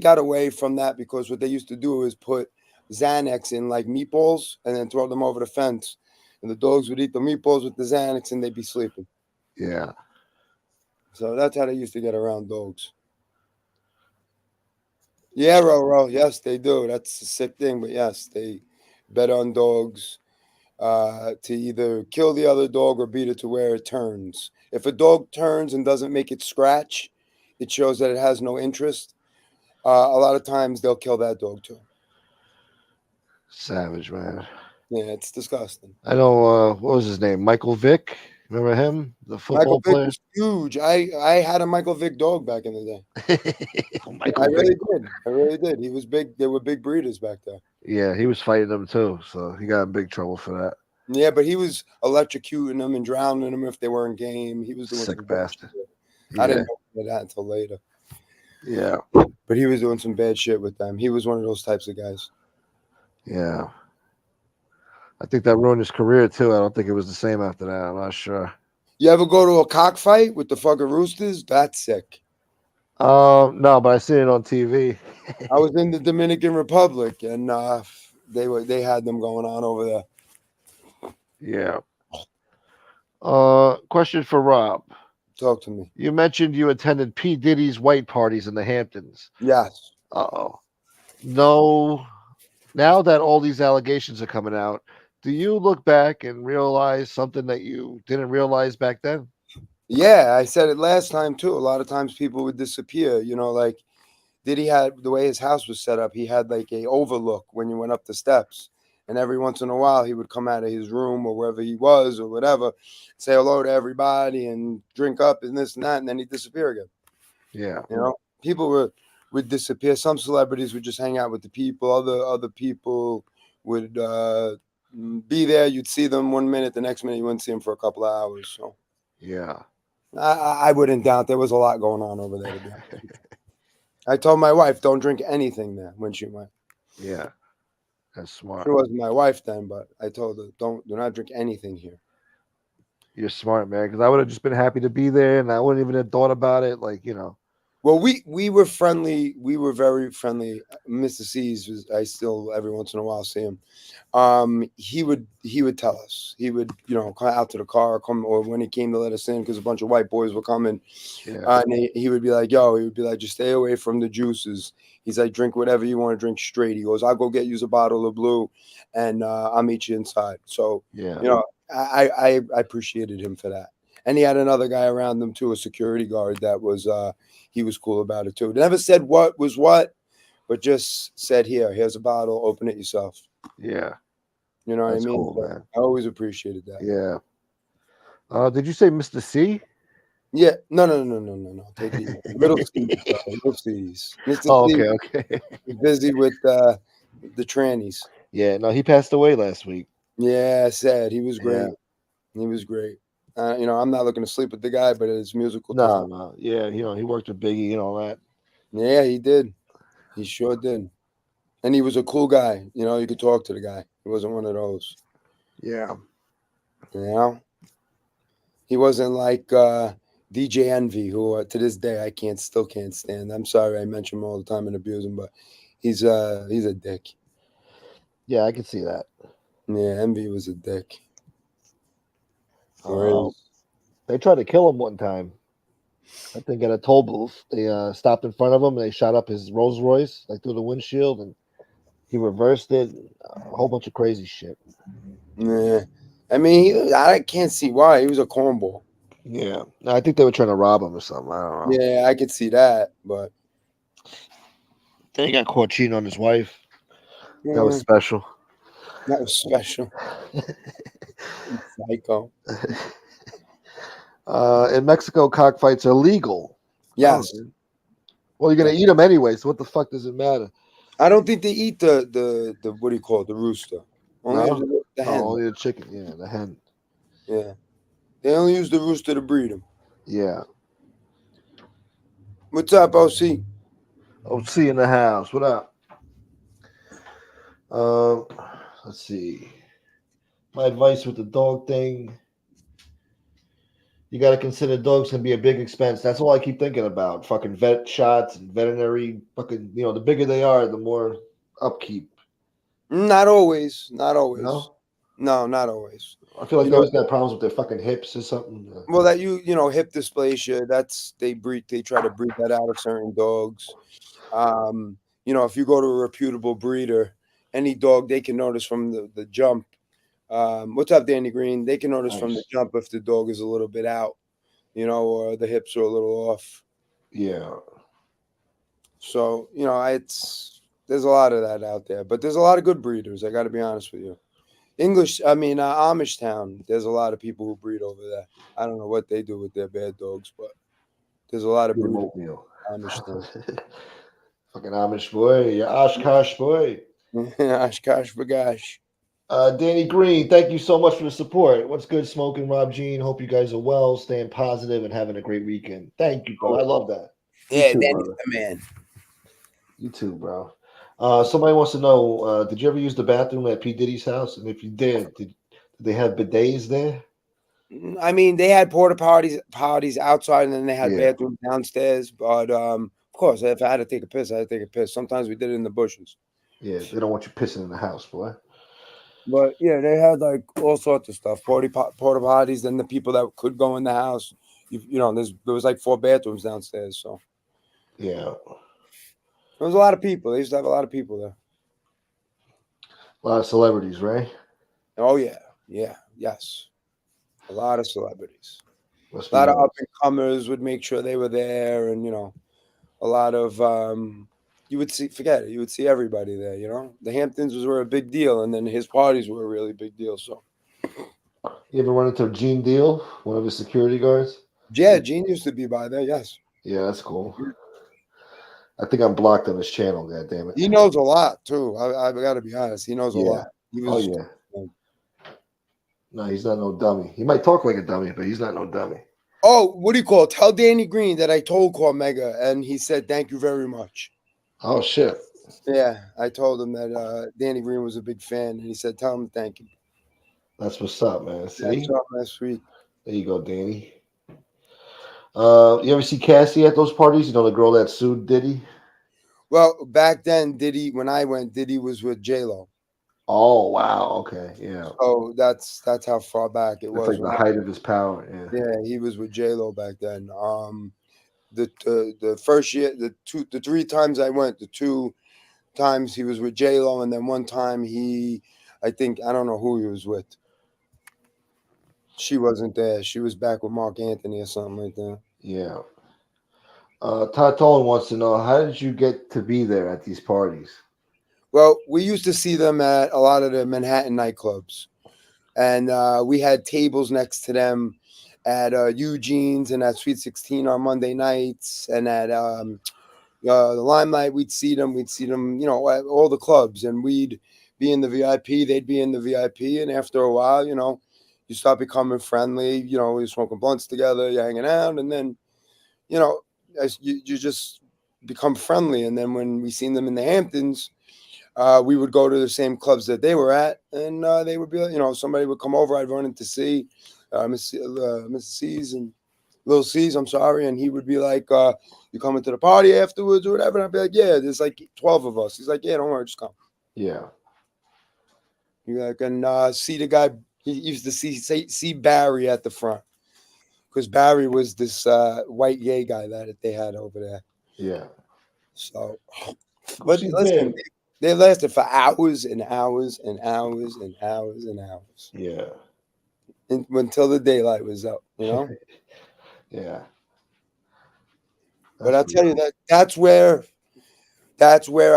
got away from that because what they used to do is put Xanax in like meatballs and then throw them over the fence. And the dogs would eat the meatballs with the Xanax and they'd be sleeping. Yeah. So that's how they used to get around dogs. Yeah, Ro. Yes, they do. That's a sick thing. But yes, they bet on dogs to either kill the other dog or beat it to where it turns. If a dog turns and doesn't make it scratch, it shows that it has no interest. A lot of times they'll kill that dog too. Savage, man. Yeah, it's disgusting. I know. What was his name? Michael Vick. Remember him, the Michael football Vick player? was huge. I had a Michael Vick dog back in the day. Michael I Vick. really did. I really did. He was big. There were big breeders back there. Yeah, he was fighting them too, so he got in big trouble for that. Yeah, but he was electrocuting them and drowning them if they weren't game. He was doing Sick some bad bastard. shit. Yeah. I didn't know that until later. Yeah. But he was doing some bad shit with them. He was one of those types of guys. Yeah. I think that ruined his career too. I don't think it was the same after that. I'm not sure. You ever go to a cockfight with the fucking Roosters? That's sick. No, but I seen it on TV. I was in the Dominican Republic and they had them going on over there. Yeah. Question for Rob. Talk to me. You mentioned you attended P. Diddy's white parties in the Hamptons. Yes. Uh-oh. No. Now that all these allegations are coming out, do you look back and realize something that you didn't realize back then? Yeah, I said it last time too. A lot of times people would disappear. You know, like Diddy had the way his house was set up. He had like a overlook when you went up the steps, and every once in a while he would come out of his room or wherever he was or whatever, say hello to everybody and drink up and this and that, and then he'd disappear again. Yeah. You know, people would disappear. Some celebrities would just hang out with the people. Other people would be there. You'd see them 1 minute, the next minute you wouldn't see them for a couple of hours. So yeah, I wouldn't doubt there was a lot going on over there. To be honest with you. I told my wife, don't drink anything there when she went. Yeah, that's smart. She wasn't my wife then, but I told her, do not drink anything here. You're smart, man, because I would have just been happy to be there, and I wouldn't even have thought about it. Like, you know. Well, we were friendly. We were very friendly. Mr. C's was, I still every once in a while see him. He would tell us. He would, you know, come out to the car, or when he came to let us in because a bunch of white boys were coming. Yeah. And he would be like, just stay away from the juices. He's like, drink whatever you want to drink straight. He goes, I'll go get you a bottle of blue, and I'll meet you inside. So yeah, you know, I appreciated him for that. And he had another guy around him too, a security guard that was he was cool about it too. Never said what was what, but just said, here's a bottle, open it yourself. Yeah. You know what That's I mean? cool, man. I always appreciated that. Yeah. Did you say Mr. C? Yeah. No. Take it easy. Little C's. Little C's. Mr. Oh, C okay. was busy with the trannies. Yeah, no, he passed away last week. Yeah, sad. He was great. Yeah. He was great. You know, I'm not looking to sleep with the guy, but his musical. No. Yeah, you know, he worked with Biggie and all that. Yeah, he did. He sure did. And he was a cool guy. You know, you could talk to the guy. He wasn't one of those. Yeah. You know, he wasn't like DJ Envy, who to this day I still can't stand. I'm sorry I mention him all the time and abuse him, but he's a dick. Yeah, I can see that. Yeah, Envy was a dick. Uh, they tried to kill him one time. I think at a toll booth. They stopped in front of him and they shot up his Rolls Royce like through the windshield, and he reversed it. A whole bunch of crazy shit. Yeah, I mean, I can't see why he was a cornball. Yeah, I think they were trying to rob him or something. I don't know. Yeah, I could see that, but Then he got caught cheating on his wife. yeah, That was special. that was special. Psycho. In Mexico, cockfights are legal. Yes. Oh, well, you're gonna eat them anyway, so what the fuck does it matter? I don't think they eat the what do you call it, the rooster. Only No? the hen. Only the chicken. Yeah, the hen. Yeah, they only use the rooster to breed them. Yeah. What's up, OC? OC in the house. What up? Let's see. My advice with the dog thing. You got to consider dogs can be a big expense. That's all I keep thinking about. Fucking vet shots and veterinary. Fucking, the bigger they are, the more upkeep. Not always. Not always. No? No, not always. I feel like they always got problems with their fucking hips or something. Well, that hip dysplasia. That's they try to breed that out of certain dogs. If you go to a reputable breeder, any dog they can notice from the jump. What's up, Danny Green? They can notice from the jump if the dog is a little bit out, or the hips are a little off. Yeah. So, there's a lot of that out there, but there's a lot of good breeders. I got to be honest with you. Amish Town, there's a lot of people who breed over there. I don't know what they do with their bad dogs, but there's a lot of breeders. Amish Town. Fucking Amish boy. You're Oshkosh boy. Oshkosh bagosh. Danny Green, thank you so much for the support. What's good, Smoking Rob Jean? Hope you guys are well, staying positive, and having a great weekend. Thank you, bro. I love that. Yeah, Danny's the man. You too, bro. Somebody wants to know, did you ever use the bathroom at P. Diddy's house? And if you did they have bidets there? I mean, they had porta potties outside, and then they had bathrooms downstairs. But of course, if I had to take a piss, I had to take a piss. Sometimes we did it in the bushes. Yeah, they don't want you pissing in the house, boy. But yeah, they had like all sorts of stuff, porta potties. Then the people that could go in the house, there was like 4 bathrooms downstairs. So yeah, there was a lot of people. They used to have a lot of people there. A lot of celebrities, right? Oh yeah, yes, a lot of celebrities. A Must lot be of nice. up and comers would make sure they were there, and a lot of you would see everybody there. The Hamptons were a big deal, and then his parties were a really big deal. So, you ever run into Gene Deal, one of his security guards? Yeah, Gene used to be by there. Yes. Yeah, that's cool. I think I'm blocked on his channel. God damn it. He knows a lot too. I got to be honest. He knows a lot. No, he's not no dummy. He might talk like a dummy, but he's not no dummy. Oh, what do you call it? Tell Danny Green that I told Cormega, and he said thank you very much. Oh shit. Yeah, I told him that Danny Green was a big fan, and he said tell him thank you. That's what's up, man. See? That's all last week. There you go, Danny. You ever see Cassie at those parties? The girl that sued Diddy? Well, back then, when I went, Diddy was with J-Lo. Oh, wow. Okay, yeah. So that's how far back it was. That's like the height of his power. Yeah, he was with J-Lo back then. The first year, the 3 times I went, the 2 times he was with J-Lo, and then one time I don't know who he was with. She wasn't there. She was back with Mark Anthony or something like that. Yeah. Todd Tolan wants to know, how did you get to be there at these parties? Well, we used to see them at a lot of the Manhattan nightclubs. And we had tables next to them at Eugene's and at Sweet 16 on Monday nights. And at the Limelight, we'd see them, at all the clubs. And we'd be in the VIP. They'd be in the VIP. And after a while, you start becoming friendly. You're smoking blunts together, you're hanging out. And then, as you just become friendly. And then when we seen them in the Hamptons, we would go to the same clubs that they were at, and they would be, somebody would come over. I'd run into C, Mr. C's and Little C's. I'm sorry, and he would be like, "You coming to the party afterwards or whatever?" And I'd be like, "Yeah, there's like 12 of us." He's like, "Yeah, don't worry, just come." Yeah. You like and see the guy. He used to see Barry at the front because Barry was this white gay guy that they had over there. Yeah. So, but See listen, Barry. they lasted for hours and hours and hours and hours and hours. Yeah. Until the daylight was up, Yeah. But I'll tell you that's where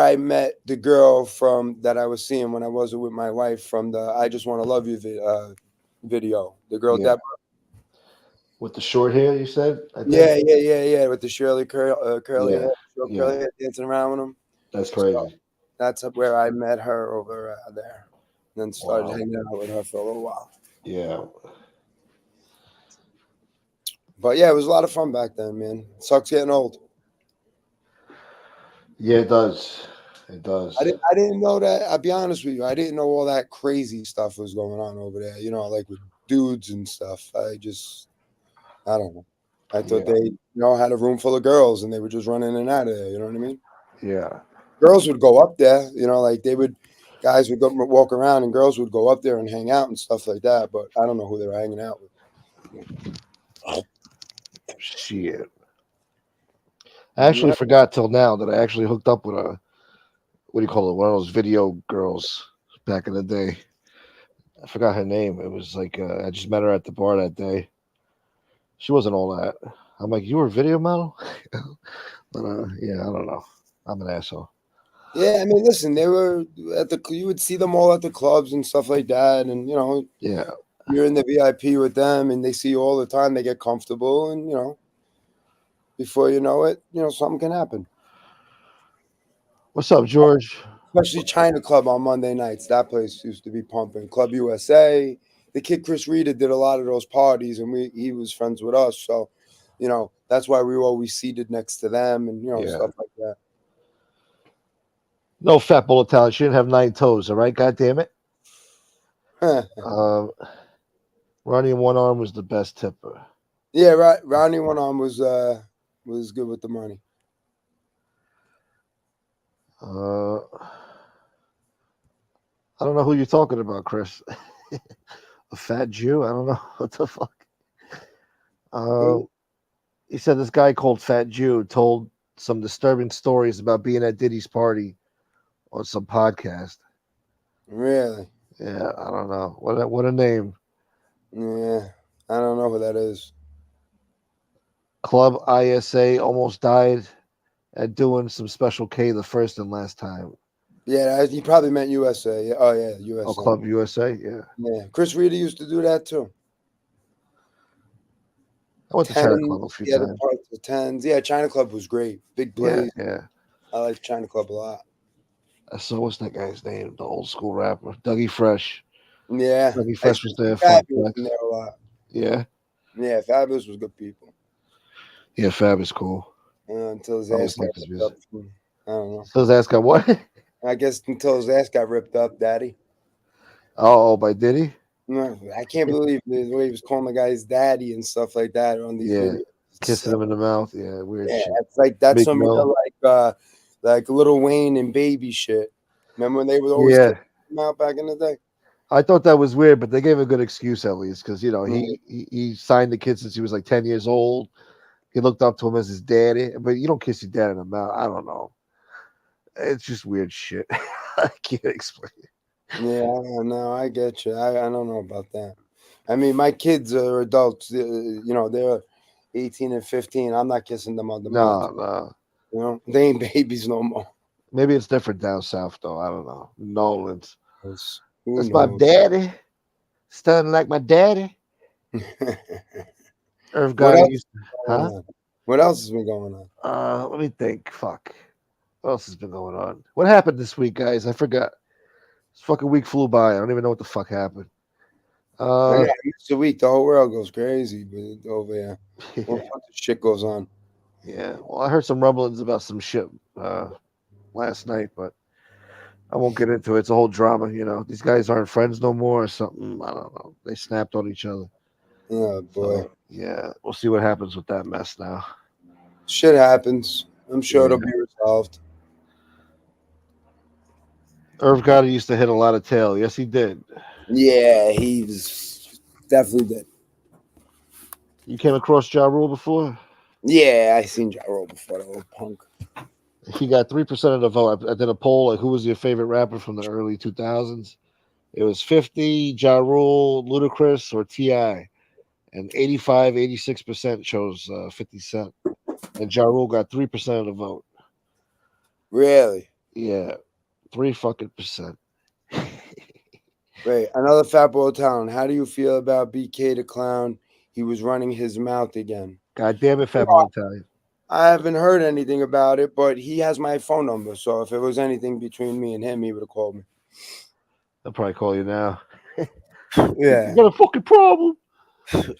I met the girl from that I was seeing when I wasn't with my wife from the "I Just Want to Love You" video. The girl Yeah. Deborah. With the short hair, you said? I think? Yeah. With the curly Yeah. hair, short Yeah. curly hair, dancing around with him. That's crazy. So that's where I met her over there, and then started Wow. hanging out with her for a little while. Yeah. But yeah, it was a lot of fun back then, man. Sucks getting old. Yeah, it does. It does. I didn't know that. I'll be honest with you. I didn't know all that crazy stuff was going on over there. Like with dudes and stuff. I don't know. I thought they, had a room full of girls and they would just run in and out of there. You know what I mean? Yeah. Girls would go up there. Like guys would go walk around and girls would go up there and hang out and stuff like that. But I don't know who they were hanging out with. Shit. I actually forgot till now that I actually hooked up with a, what do you call it? One of those video girls back in the day. I forgot her name. It was like, I just met her at the bar that day. She wasn't all that. I'm like, you were a video model? But yeah, I don't know. I'm an asshole. Yeah, I mean, listen, they were you would see them all at the clubs and stuff like that. And, yeah, you're in the VIP with them and they see you all the time. They get comfortable and, before you know it, something can happen. What's up, George? Especially China Club on Monday nights. That place used to be pumping. Club USA. The kid Chris Rita did a lot of those parties, and he was friends with us. So, that's why we were always seated next to them and, stuff like that. No fat bullet talent. She didn't have 9 toes, all right? God damn it. Ronnie in one arm was the best tipper. Yeah, right. Ronnie one arm was good with the money. I don't know who you're talking about, Chris. A fat Jew? I don't know. What the fuck? He said this guy called Fat Jew told some disturbing stories about being at Diddy's party on some podcast. Really? Yeah, I don't know. What a name. Yeah, I don't know who that is. Club ISA almost died at doing some Special K the first and last time. Yeah, he probably meant USA. Oh, yeah, USA. Oh, Club USA? Yeah. Yeah, Chris Rita used to do that too. I went to China Club a few times. The tens. Yeah, China Club was great. Big place. Yeah. I like China Club a lot. So what's that guy's name? The old school rapper, Dougie Fresh. Yeah, Dougie Fresh was there. Fabulous in there a lot. Yeah. Yeah, Fabulous was good people. Yeah, Fab is cool. Until his ass got ripped up. I don't know. So his ass got what? I guess until his ass got ripped up, Daddy. Oh, by Diddy? No, I can't believe the way he was calling the guy's daddy and stuff like that on these videos. Kissing him in the mouth. Yeah, weird shit. It's like that's Big some Mo. like Lil Wayne and Baby shit. Remember when they would always kiss him out back in the day? I thought that was weird, but they gave a good excuse at least because he signed the kid since he was like 10 years old. He looked up to him as his daddy, but you don't kiss your dad in the mouth. I don't know. It's just weird shit. I can't explain it. Yeah, no, I get you. I don't know about that. I mean, my kids are adults. They're 18 and 15. I'm not kissing them on the mouth. No. They ain't babies no more. Maybe it's different down south, though. I don't know. Nolan's. That's my daddy. Stunning like my daddy. Irv Gotti used to, What else has been going on? Let me think. Fuck. What else has been going on? What happened this week, guys? I forgot. This fucking week flew by. I don't even know what the fuck happened. It's a week. The whole world goes crazy over here. What shit goes on? Yeah. Well, I heard some rumblings about some shit last night, but I won't get into it. It's a whole drama, you know. These guys aren't friends no more or something. I don't know. They snapped on each other. Oh boy, So yeah, we'll see what happens with that mess now. shit happens. I'm sure Yeah. it'll be resolved. Irv Gotti used to hit a lot of tail. Yes, he did. Yeah, he was definitely did. You came across Ja Rule before? Yeah, I seen Ja Rule before, that little punk. He got 3% of the vote. I did a poll like who was your favorite rapper from the early 2000s. It was 50, Ja Rule, Ludacris, or T.I. And 85, 86% chose 50 Cent. And Ja Rule got 3% of the vote. Really? Yeah, 3 fucking percent. Wait, another Fat Boy Town. How do you feel about BK the Clown? He was running his mouth again. God damn it, Fat Boy Italian. I haven't heard anything about it, but he has my phone number. So if it was anything between me and him, he would have called me. I'll probably call you now. Yeah. You got a fucking problem.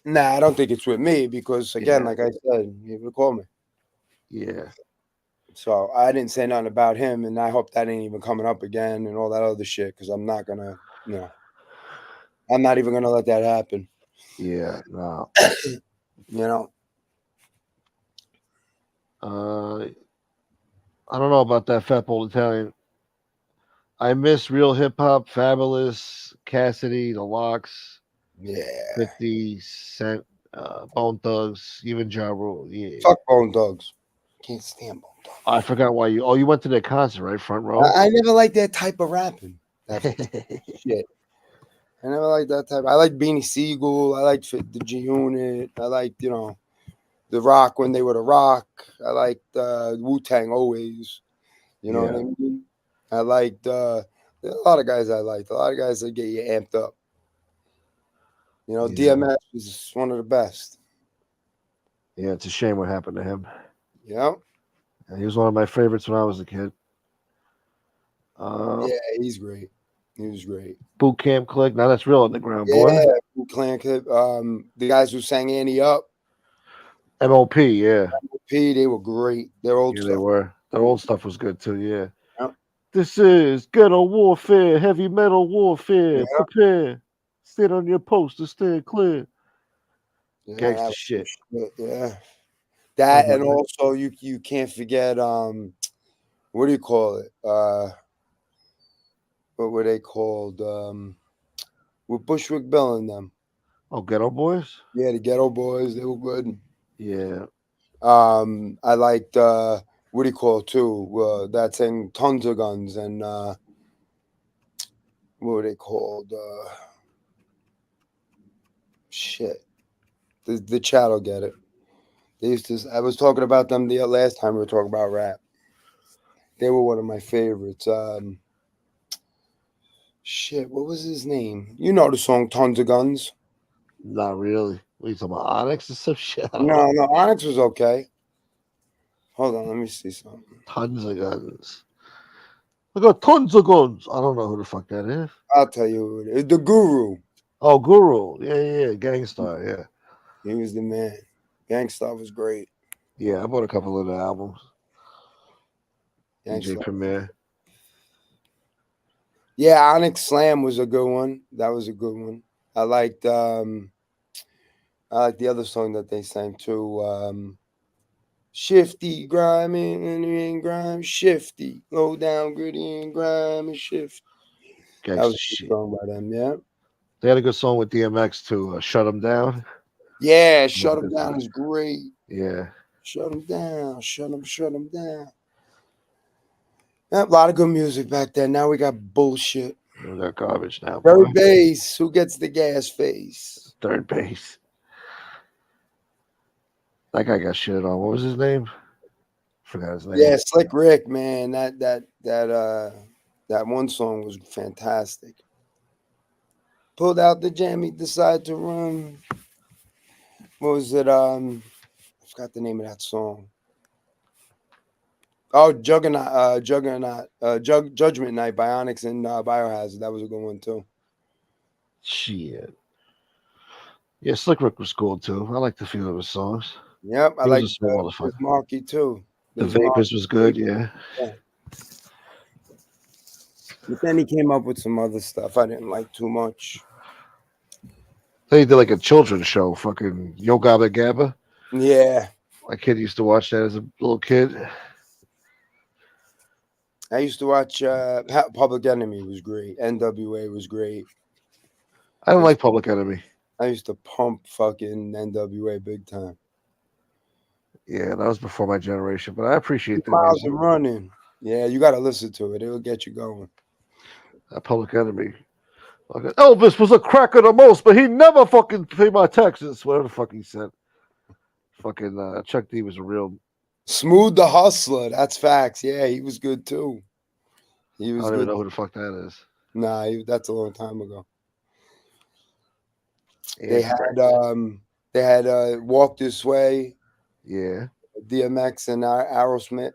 Nah, I don't think it's with me because, again, Yeah. like I said, he would have called me. Yeah. So I didn't say nothing about him, and I hope that ain't even coming up again and all that other shit because I'm not going to, I'm not even going to let that happen. Yeah, no. You know? I don't know about that Fat Boy Italian. I miss real hip hop, Fabulous, Cassidy, The Locks, Yeah. 50 Cent, Bone Thugs, even Ja Rule. Yeah. Fuck Bone Thugs. Can't stand Bone Thugs. I forgot why you. Oh, you went to their concert, right? Front row. I never liked that type of rapping. That shit. I never liked that type. I like Beanie Siegel. I liked the G Unit. I liked, The Rock when they were The Rock. I liked Wu Tang always. You know what I mean? I liked a lot of guys I liked. A lot of guys that get you amped up. DMX was one of the best. Yeah, it's a shame what happened to him. Yeah. He was one of my favorites when I was a kid. Yeah, he's great. He was great. Boot Camp Click. Now that's real underground, boy. Yeah, Boot Clan Clip. The guys who sang Annie Up. MOP, yeah. MOP, they were great. Their old stuff. They were. Their old stuff was good too, yeah. Yep. This is ghetto warfare, heavy metal warfare. Yep. Prepare. Sit on your post and stay clear. Yeah, Gangsta shit. Yeah. That and also you can't forget what do you call it? What were they called? With Bushwick Bill and them. Oh, Ghetto Boys? Yeah, the Ghetto Boys, they were good. Yeah. I liked what do you call it too? That thing Tons of Guns and what were they called? Shit. The chat will get it. They used to. I was talking about them the last time we were talking about rap. They were one of my favorites. Shit, what was his name? You know the song "Tons of Guns." Not really. What are you talking about? Onyx or some shit? No, Onyx was okay. Hold on, let me see something. Tons of guns. I got tons of guns. I don't know who the fuck that is. I'll tell you who it is. The Guru. Oh, Guru. Yeah. Gangstar, yeah. He was the man. Gangstar was great. Yeah, I bought a couple of the albums. DJ Gangstar. Premier. Yeah, Onyx Slam was a good one. That was a good one. I liked the other song that they sang too. Shifty, grimy, and grime, shifty, low down, gritty, and grime, and shift. That was a good song by them, yeah. They had a good song with DMX too. Shut 'em down. Yeah, Shut 'em Down is great. Yeah. Shut 'em down, shut 'em down. Yeah, a lot of good music back then. Now we got bullshit. We got garbage now. Third base. Who gets the gas face? Third base. That guy got shit on. What was his name? Forgot his name. Yeah, Slick Rick, man. That one song was fantastic. Pulled out the jammy, decided to run. What was it? I forgot the name of that song. Oh, Judgment Night by Onyx and Biohazard. That was a good one too. Shit. Yeah, Slick Rick was cool too. I liked a few of his songs. Yep, I He like was a small motherfucker. Marky too. The Vapors was good, yeah. But then he came up with some other stuff I didn't like too much. They did like a children's show, fucking Yo Gabba Gabba. Yeah. My kid used to watch that as a little kid. I used to watch Public Enemy was great. NWA was great. I don't like Public Enemy. I used to pump fucking NWA big time. Yeah, that was before my generation, but I appreciate that Miles music. and Running. Yeah, you got to listen to it. It'll get you going. Public Enemy. Okay. Elvis was a cracker the most, but he never fucking paid my taxes. Whatever the fuck he said. Fucking Chuck D was a real. Smooth the Hustler. That's facts. Yeah, he was good too. He I was don't even good. know who the fuck that is. Nah, that's a long time ago. Yeah, They had Walk This Way. Yeah. DMX and Aerosmith.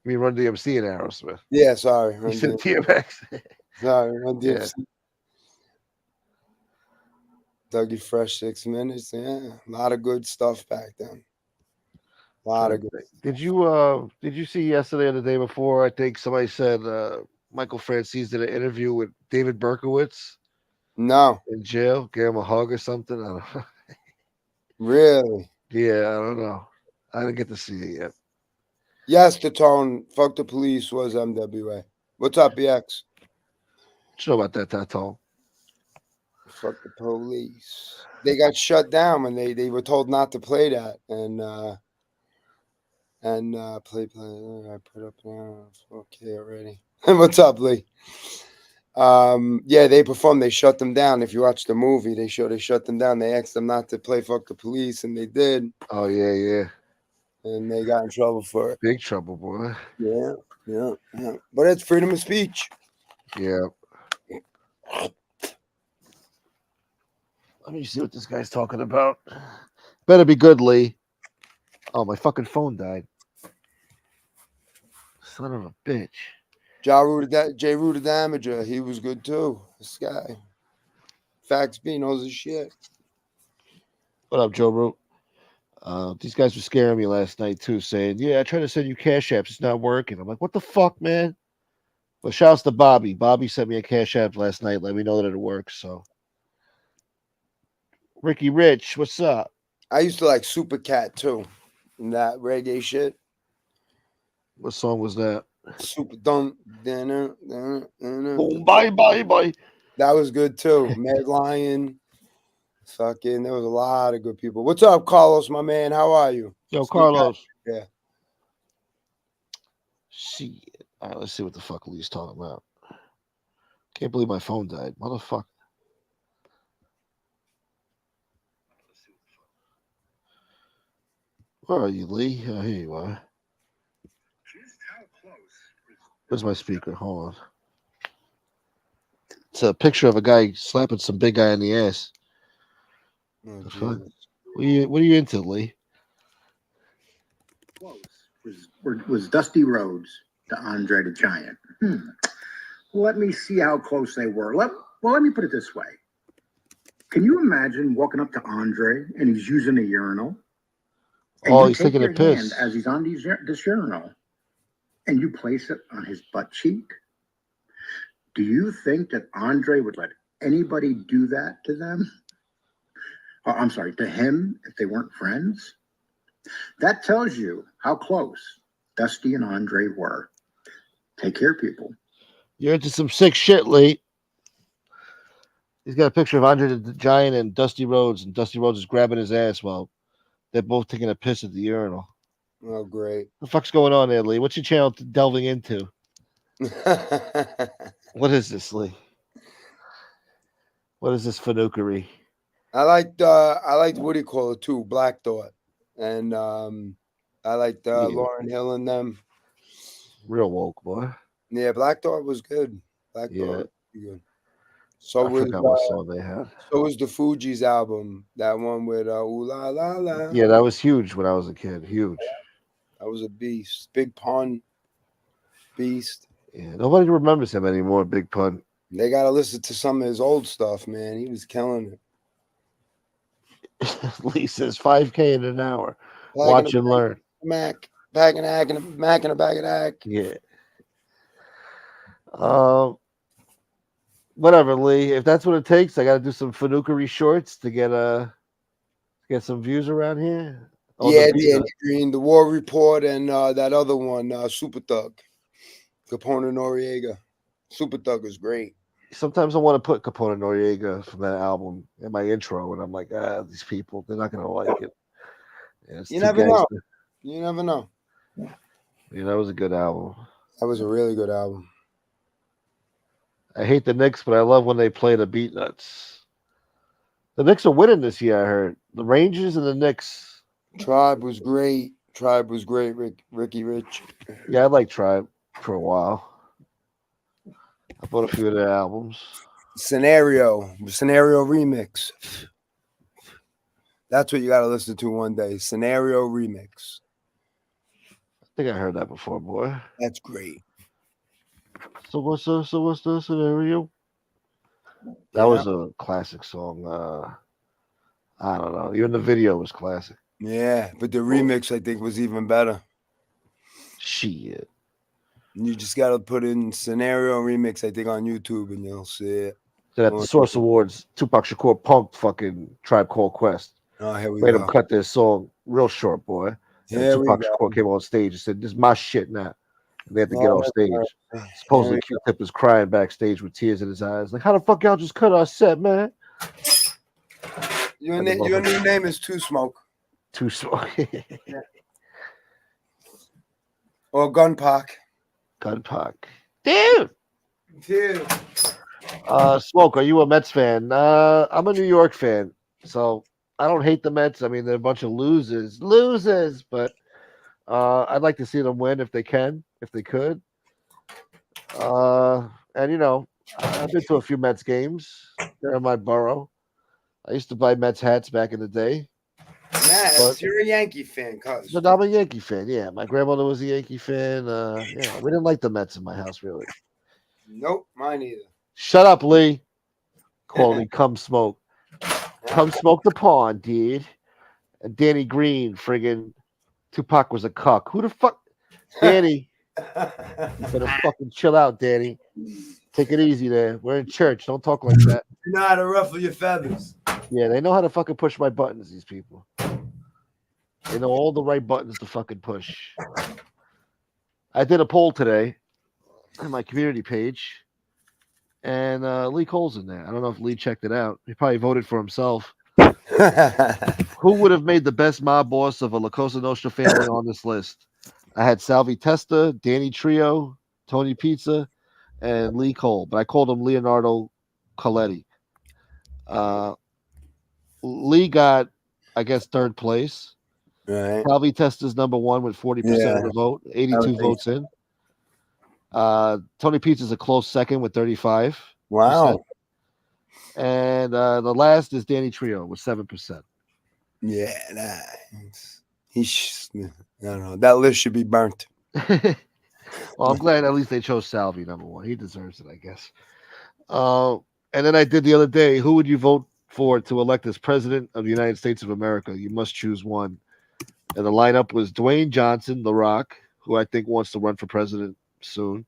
You mean Run DMC and Aerosmith? Yeah, sorry. You said DMX. Sorry, Run DMC. Yeah. Dougie Fresh 6 Minutes. Yeah, a lot of good stuff back then. A lot of good. Did you see yesterday or the day before? I think somebody said Michael Francis did an interview with David Berkowitz. No. In jail, gave him a hug or something. I don't know. Really? Yeah, I don't know. I didn't get to see it yet. Yes, the tone. Fuck the police was MWA. What's up, BX? What you know about that, Tato? Fuck the police. They got shut down when they were told not to play that and play. I put up now. Okay already. What's up, Lee? Yeah, they performed. They shut them down. If you watch the movie, they shut them down. They asked them not to play "Fuck the Police," and they did. Oh yeah. And they got in trouble for it. Big trouble, boy. Yeah. But it's freedom of speech. Yeah. Let me see what this guy's talking about. Better be good, Lee. Oh, my fucking phone died. Son of a bitch. J. Rue the Damager, he was good too. This guy. Facts B knows his shit. What up, Joe Root? These guys were scaring me last night too, saying, "Yeah, I tried to send you cash apps, it's not working." I'm like, "What the fuck, man?" But shouts to Bobby. Bobby sent me a cash app last night. Let me know that it works. So, Ricky Rich, what's up? I used to like Super Cat too, and that reggae shit. What song was that? Super Boom, bye. That was good too. Mad Lion. Fucking, there was a lot of good people. What's up, Carlos, my man? How are you? Yo, Carlos. Yeah. Shit. All right, let's see what the fuck Lee's talking about. Can't believe my phone died. Motherfucker. Where are you, Lee? Oh, here you are. Where's my speaker? Hold on. It's a picture of a guy slapping some big guy in the ass. Oh, what are you into, Lee? Was Dusty Rhodes to Andre the Giant? Let me see how close they were. Let me put it this way. Can you imagine walking up to Andre and he's using a urinal? And He's taking a piss. As he's on this urinal, and you place it on his butt cheek? Do you think that Andre would let anybody do that to them? Oh, I'm sorry, to him, if they weren't friends? That tells you how close Dusty and Andre were. Take care, people. You're into some sick shit, Lee. He's got a picture of Andre the Giant and Dusty Rhodes, and Dusty Rhodes is grabbing his ass while they're both taking a piss at the urinal. Oh, great. What the fuck's going on there, Lee? What's your channel delving into? What is this, Lee? What is this fanukery? I liked what do you call it too, Black Thought. And I liked Lauryn Hill and them. Real woke, boy. Yeah, Black Thought was good. Black Thought was good. So I forgot what song they had. So was the Fugees album. That one with Ooh La La La. Yeah, that was huge when I was a kid. Huge. That was a beast. Big Pun. Beast. Yeah, nobody remembers him anymore, Big Pun. They got to listen to some of his old stuff, man. He was killing it. Lee says 5K in an hour. Watch and learn. Mac. Bag and ack and a bag of ack. Yeah. Whatever, Lee. If that's what it takes, I got to do some Finuckery shorts to get some views around here. Oh, the Yeah, beat. Danny Green, the War Report, and that other one, Super Thug, Capone Noriega. Super Thug is great. Sometimes I want to put Capone Noriega from that album in my intro, and I'm like, these people, they're not gonna like it. Yeah, it's You too never know. gangster. You never know. You know, it was a good album. That was a really good album. I hate the Knicks, but I love when they play the Beat Nuts. The Knicks are winning this year, I heard. The Rangers and the Knicks. Tribe was great. Tribe was great, Ricky Rich. Yeah, I like Tribe for a while. I bought a few of their albums. Scenario remix. That's what you got to listen to one day. Scenario remix. I think I heard that before, boy. That's great. So what's the scenario? That was a classic song. I don't know. Even the video was classic. Yeah, but the remix I think was even better. Shit. You just got to put in Scenario remix, I think, on YouTube, and you'll see it. Then at the Source Awards, Tupac Shakur punked fucking Tribe Called Quest. Oh, here we Made go. them cut their song real short, boy. And Here we Tupac go. Shakur came on stage and said, "This is my shit now." And they had to get Oh, off stage. here Supposedly, we Q-Tip was crying backstage with tears in his eyes. Like, how the fuck y'all just cut our set, man? Your new name is Two Smoke. Too Smoke. Or Gun Park. Gun Park. Dude! Dude. Smoke, are you a Mets fan? I'm a New York fan. So I don't hate the Mets. I mean, they're a bunch of losers. But I'd like to see them win if they can, if they could. And, you know, I've been to a few Mets games. They're in my borough. I used to buy Mets hats back in the day. Matt, you're a Yankee fan, cuz. But I'm a Yankee fan, yeah. My grandmother was a Yankee fan. Yeah, we didn't like the Mets in my house, really. Nope, mine either. Shut up, Lee. Calling come smoke. Come smoke the pond, dude. And Danny Green, friggin' Tupac was a cuck. Who the fuck? Danny. You better fucking chill out, Danny. Take it easy there. We're in church. Don't talk like that. You know how to ruffle your feathers. Yeah, they know how to fucking push my buttons, these people. They know all the right buttons to fucking push. I did a poll today on my community page, and Lee Cole's in there. I don't know if Lee checked it out. He probably voted for himself. Who would have made the best mob boss of a La Cosa Nostra family on this list? I had Salvi Testa, Danny Trio, Tony Pizza, and Lee Cole, but I called him Leonardo Coletti. Lee got, I guess, third place. Right. Salvi Testa's number one with 40% of the vote, 82 votes in. Tony Pizza's a close second with 35%. Wow. And the last is Danny Trio with 7%. Yeah, I don't know. That list should be burnt. Well, I'm glad at least they chose Salvi number one. He deserves it, I guess. And then I did the other day, who would you vote for to elect as president of the United States of America? You must choose one. And the lineup was Dwayne Johnson, The Rock, who I think wants to run for president soon.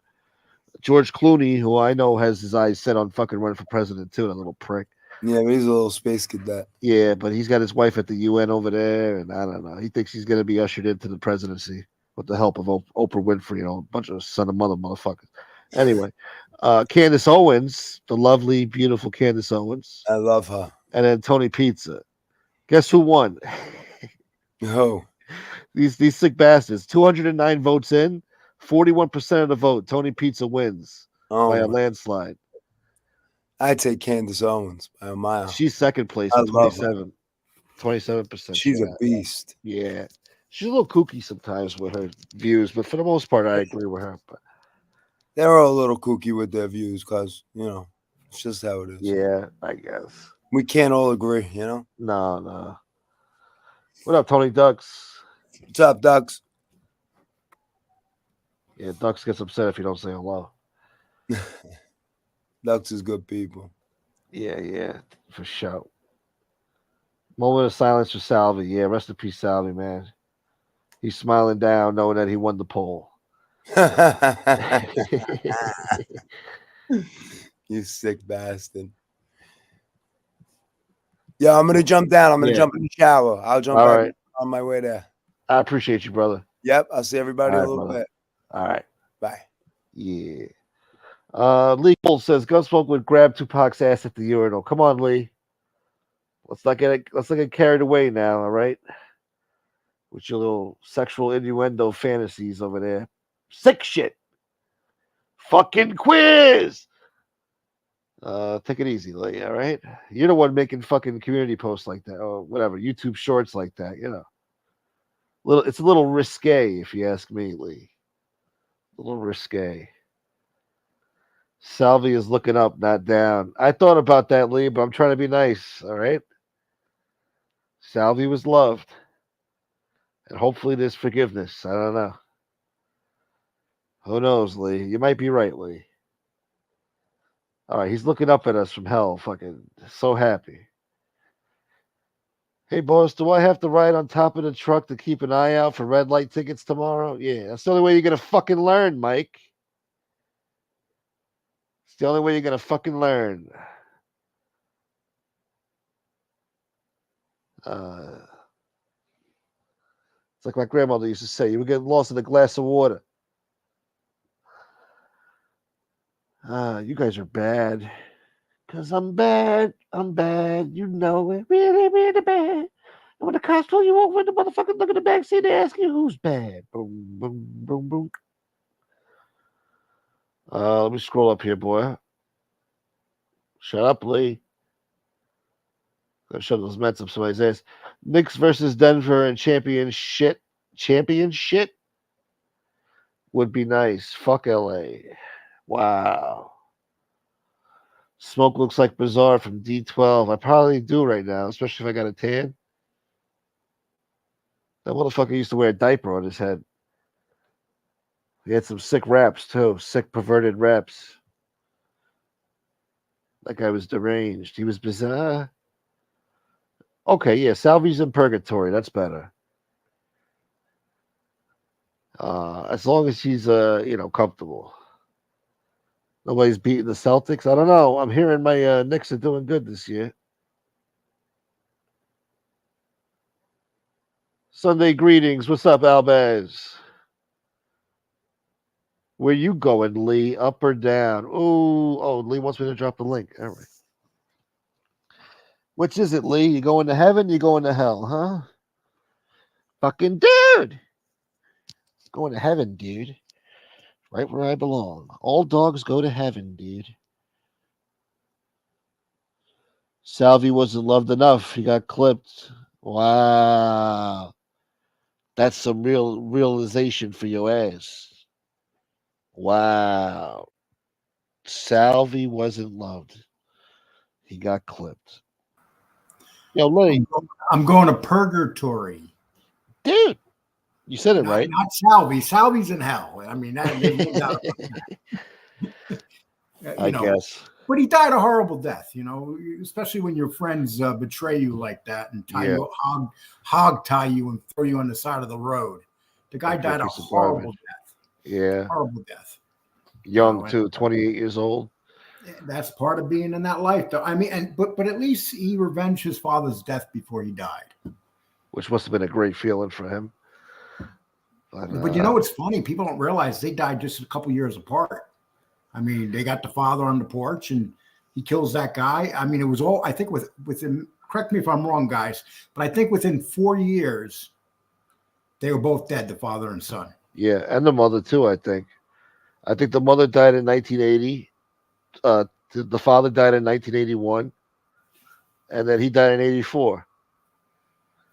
George Clooney, who I know has his eyes set on fucking running for president too, that little prick. Yeah, but he's a little space cadet. Yeah, but he's got his wife at the UN over there, and I don't know. He thinks he's going to be ushered into the presidency with the help of Oprah Winfrey, you know, a bunch of son of mother motherfuckers. Anyway, Candace Owens, the lovely, beautiful Candace Owens. I love her. And then Tony Pizza. Guess who won? Who? These sick bastards. 209 votes in, 41% of the vote. Tony Pizza wins by a landslide. I'd take Candace Owens by a mile. She's second place I at love her. 27%. She's a beast. Yeah. She's a little kooky sometimes with her views, but for the most part, I agree with her. But they're all a little kooky with their views because, you know, it's just how it is. Yeah, I guess. We can't all agree, you know? No. What up, Tony Ducks? What's up, Ducks? Yeah, Ducks gets upset if you don't say hello. Ducks is good people. Yeah, for sure. Moment of silence for Salvi. Yeah, rest in peace, Salvi, man. He's smiling down, knowing that he won the poll. You sick bastard. Yeah, I'm gonna jump down. I'm gonna Yeah. jump in the shower. I'll jump All back right. on my way there. I appreciate you, brother. Yep, I'll see everybody All in right, a little brother. bit. All right. Bye. Yeah. Lee Cole says Gunsmoke would grab Tupac's ass at the urinal. Come on, Lee. Let's not get carried away now, all right? With your little sexual innuendo fantasies over there. Sick shit. Fucking quiz. Take it easy, Lee, all right? You're the one making fucking community posts like that, or whatever, YouTube shorts like that, you know. It's a little risque, if you ask me, Lee. A little risque. Salvi is looking up, not down. I thought about that, Lee, but I'm trying to be nice, all right? Salvi was loved. And hopefully there's forgiveness. I don't know. Who knows, Lee? You might be right, Lee. All right, he's looking up at us from hell, fucking so happy. Hey, boss, do I have to ride on top of the truck to keep an eye out for red light tickets tomorrow? Yeah, that's the only way you're going to fucking learn, Mike. It's the only way you're going to fucking learn. It's like my grandmother used to say, you would get lost in a glass of water. You guys are bad. Because I'm bad. I'm bad. You know it. Really, really bad. And when the cops pull you over in the motherfucker look at the back seat, they ask you who's bad. Boom, boom, boom, boom. Let me scroll up here, boy. Shut up, Lee. Gotta shove those Mets up somebody's ass. Knicks versus Denver and championship would be nice. Fuck LA. Wow. Smoke looks like Bizarre from D12. I probably do right now, especially if I got a tan. That motherfucker used to wear a diaper on his head. He had some sick raps, too. Sick, perverted raps. That guy was deranged. He was bizarre. Okay, yeah, Salvi's in purgatory. That's better. As long as he's, comfortable. Nobody's beating the Celtics. I don't know. I'm hearing my Knicks are doing good this year. Sunday greetings. What's up, Albaz? Where you going, Lee? Up or down? Oh, Lee wants me to drop the link. All right. Which is it, Lee? You going to heaven? You going to hell, huh? Fucking dude. Going to heaven, dude. Right where I belong. All dogs go to heaven, dude. Salvi wasn't loved enough. He got clipped. Wow. That's some real realization for your ass. Wow. Salvi wasn't loved. He got clipped. Yo, Lee. I'm going to purgatory. Dude, you said it right. Not Salvi. Salvi's in hell. I mean, there's no doubt about that. I guess. But he died a horrible death, especially when your friends betray you like that and tie you, hog tie you and throw you on the side of the road. The guy died a horrible death. Yeah. Horrible death. Young, too, 28 years old. That's part of being in that life, though. I mean, but at least he revenged his father's death before he died. Which must have been a great feeling for him. But you know what's funny? People don't realize they died just a couple years apart. I mean, they got the father on the porch and he kills that guy. I mean, it was all, I think within, correct me if I'm wrong, guys, but I think within 4 years, they were both dead, the father and son. Yeah, and the mother too, I think. I think the mother died in 1980. The father died in 1981. And then he died in 84.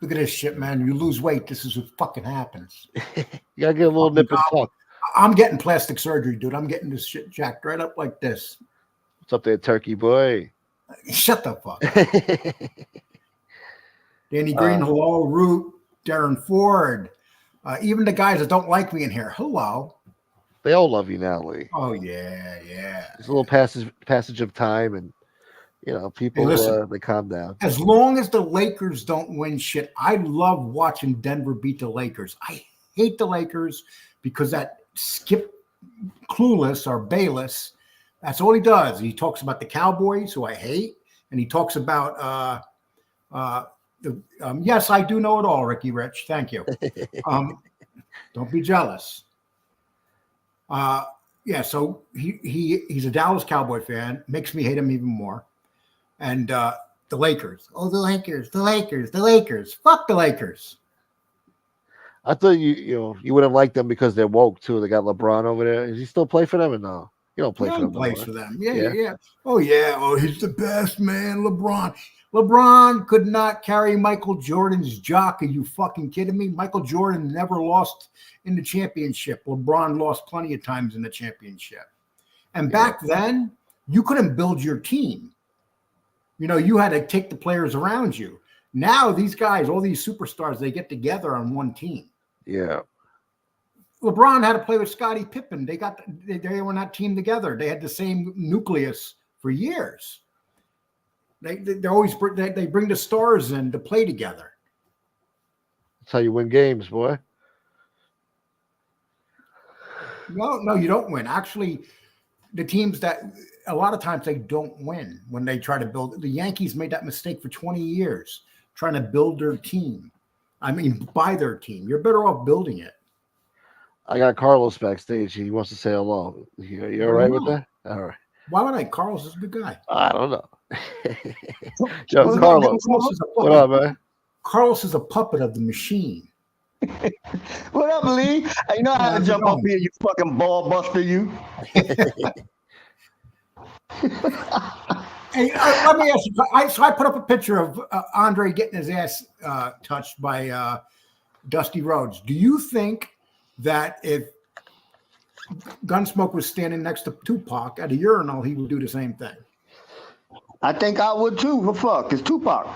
Look at this shit, man. You lose weight. This is what fucking happens. You gotta get a little nip and tuck. I'm getting plastic surgery, dude. I'm getting this shit jacked right up like this. What's up there, turkey boy? Shut the fuck up. Danny Green, hello. Root, Darren Ford. Even the guys that don't like me in here, hello. They all love you now, Lee. Oh, yeah, yeah. It's a little passage of time, and, people, hey, listen, they calm down. As long as the Lakers don't win shit, I love watching Denver beat the Lakers. I hate the Lakers because that Skip Clueless or Bayless. That's all he does. He talks about the Cowboys, who I hate, and he talks about yes, I do know it all, Ricky Rich. Thank you. Don't be jealous. Yeah, so he's a Dallas Cowboy fan. Makes me hate him even more. And the Lakers. Oh, the Lakers. Fuck the Lakers. I thought you wouldn't like them because they're woke too. They got LeBron over there. Does he still play for them or no? You don't play for them. Plays for them. Yeah. Oh yeah. Oh, he's the best man. LeBron could not carry Michael Jordan's jock. Are you fucking kidding me? Michael Jordan never lost in the championship. LeBron lost plenty of times in the championship. And back then, you couldn't build your team. You had to take the players around you. Now these guys, all these superstars, they get together on one team. Yeah. LeBron had to play with Scottie Pippen. They were not teamed together. They had the same nucleus for years. They bring the stars in to play together. That's how you win games, boy. No, you don't win. Actually, the teams that a lot of times they don't win when they try to build. The Yankees made that mistake for 20 years, trying to build their team. I mean, buy their team. You're better off building it. I got Carlos backstage. He wants to say hello. You all right with that? All right. Why would I? Carlos is a good guy. I don't know. Yo, Carlos. What up, man? Carlos is a puppet of the machine. What up, Lee? You know how to jump up here, you fucking ball buster, you. Hey, let me ask you. So I put up a picture of Andre getting his ass touched by Dusty Rhodes. Do you think that if Gunsmoke was standing next to Tupac at a urinal, he would do the same thing? I think I would too. What fuck? It's Tupac.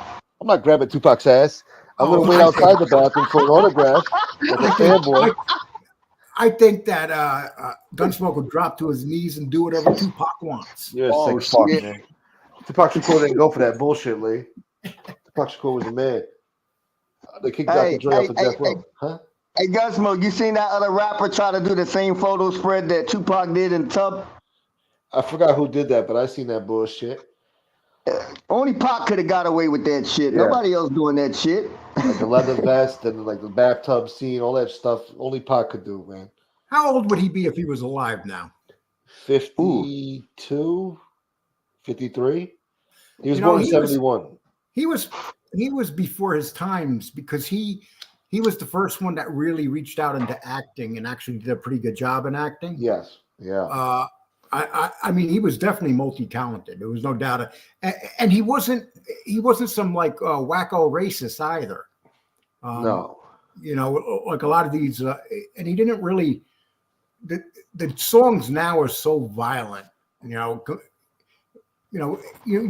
I'm not grabbing Tupac's ass. I'm going to wait outside the bathroom for an autograph like a fanboy. I think that Gunsmoke would drop to his knees and do whatever Tupac wants. You're a sick fuck, man. Tupac Shakur didn't go for that bullshit, Lee. Tupac Shakur was a man. They kicked Dr. Dre off the death row. Huh? Hey, Gunsmoke, you seen that other rapper try to do the same photo spread that Tupac did in the tub? I forgot who did that, but I seen that bullshit. Only Pac could have got away with that shit. Yeah. Nobody else doing that shit. Like the leather vest and like the bathtub scene, all that stuff. Only Pac could do, man. How old would he be if he was alive now? 52, 53. He was born in 71. He was before his times because he was the first one that really reached out into acting and actually did a pretty good job in acting. Yes. Yeah. I mean, he was definitely multi-talented. There was no doubt. And he wasn't some like wacko racist either. No. Like a lot of these, and he didn't really. The songs now are so violent. You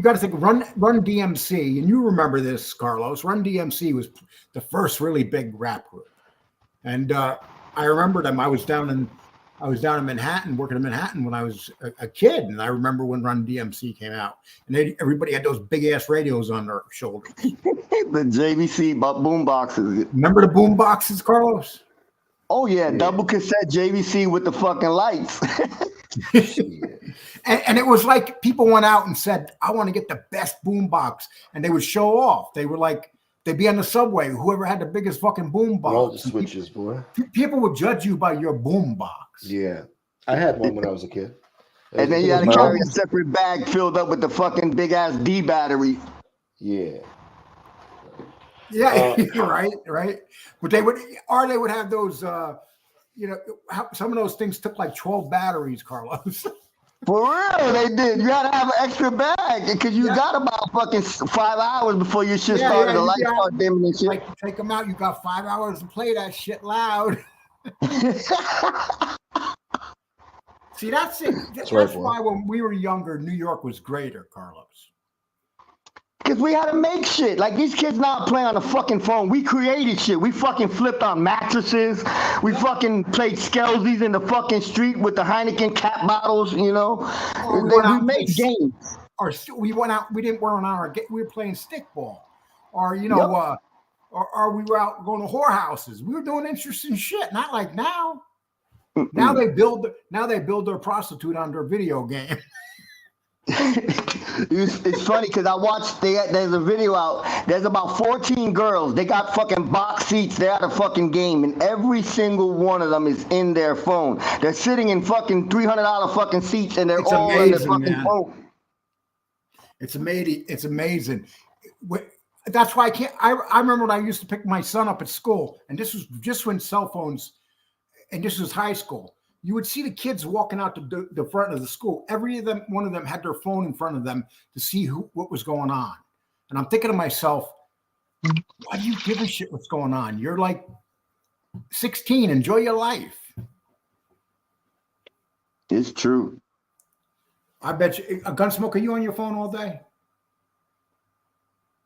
got to think. Run DMC, and you remember this, Carlos. Run DMC was the first really big rap group, and I remember them. I was down in Manhattan, working in Manhattan when I was a kid, and I remember when Run DMC came out, and everybody had those big ass radios on their shoulders. The JVC boom boxes. Remember the boom boxes, Carlos? Oh yeah, double cassette JVC with the fucking lights. and it was like people went out and said, "I want to get the best boom box," and they would show off. They were like. They'd be on the subway. Whoever had the biggest fucking boom box. All the switches, boy. People would judge you by your boom box. Yeah, I had one when I was a kid. And then you had to carry a separate bag filled up with the fucking big ass D battery. Yeah. Yeah, right. But they would have those. Some of those things took like 12 batteries, Carlos. For real, they did. You had to have an extra bag because you got about fucking 5 hours before your shit started. The lights start dimming and shit. Like take them out. You got 5 hours to play that shit loud. See, that's it. That's why when we were younger, New York was greater, Carlos. Because we had to make shit. Like these kids not playing on the fucking phone. We created shit. We fucking flipped on mattresses. We fucking played Skelsies in the fucking street with the Heineken cap bottles, we made games. Or we went out, we didn't wear on we were playing stickball. Or, or we were out going to whorehouses. We were doing interesting shit. Not like now. Now they build their prostitute on their video game. It's funny because I watched. There's a video out. There's about 14 girls. They got fucking box seats. They're at a fucking game, and every single one of them is in their phone. They're sitting in fucking $300 fucking seats, and they're all in their fucking phone. It's amazing. It's amazing. That's why I can't. I remember when I used to pick my son up at school, and this was just when cell phones, and this was high school. You would see the kids walking out the front of the school. One of them had their phone in front of them to see what was going on. And I'm thinking to myself, why do you give a shit what's going on? You're like 16. Enjoy your life. It's true. I bet you, a Gunsmoke, are you on your phone all day?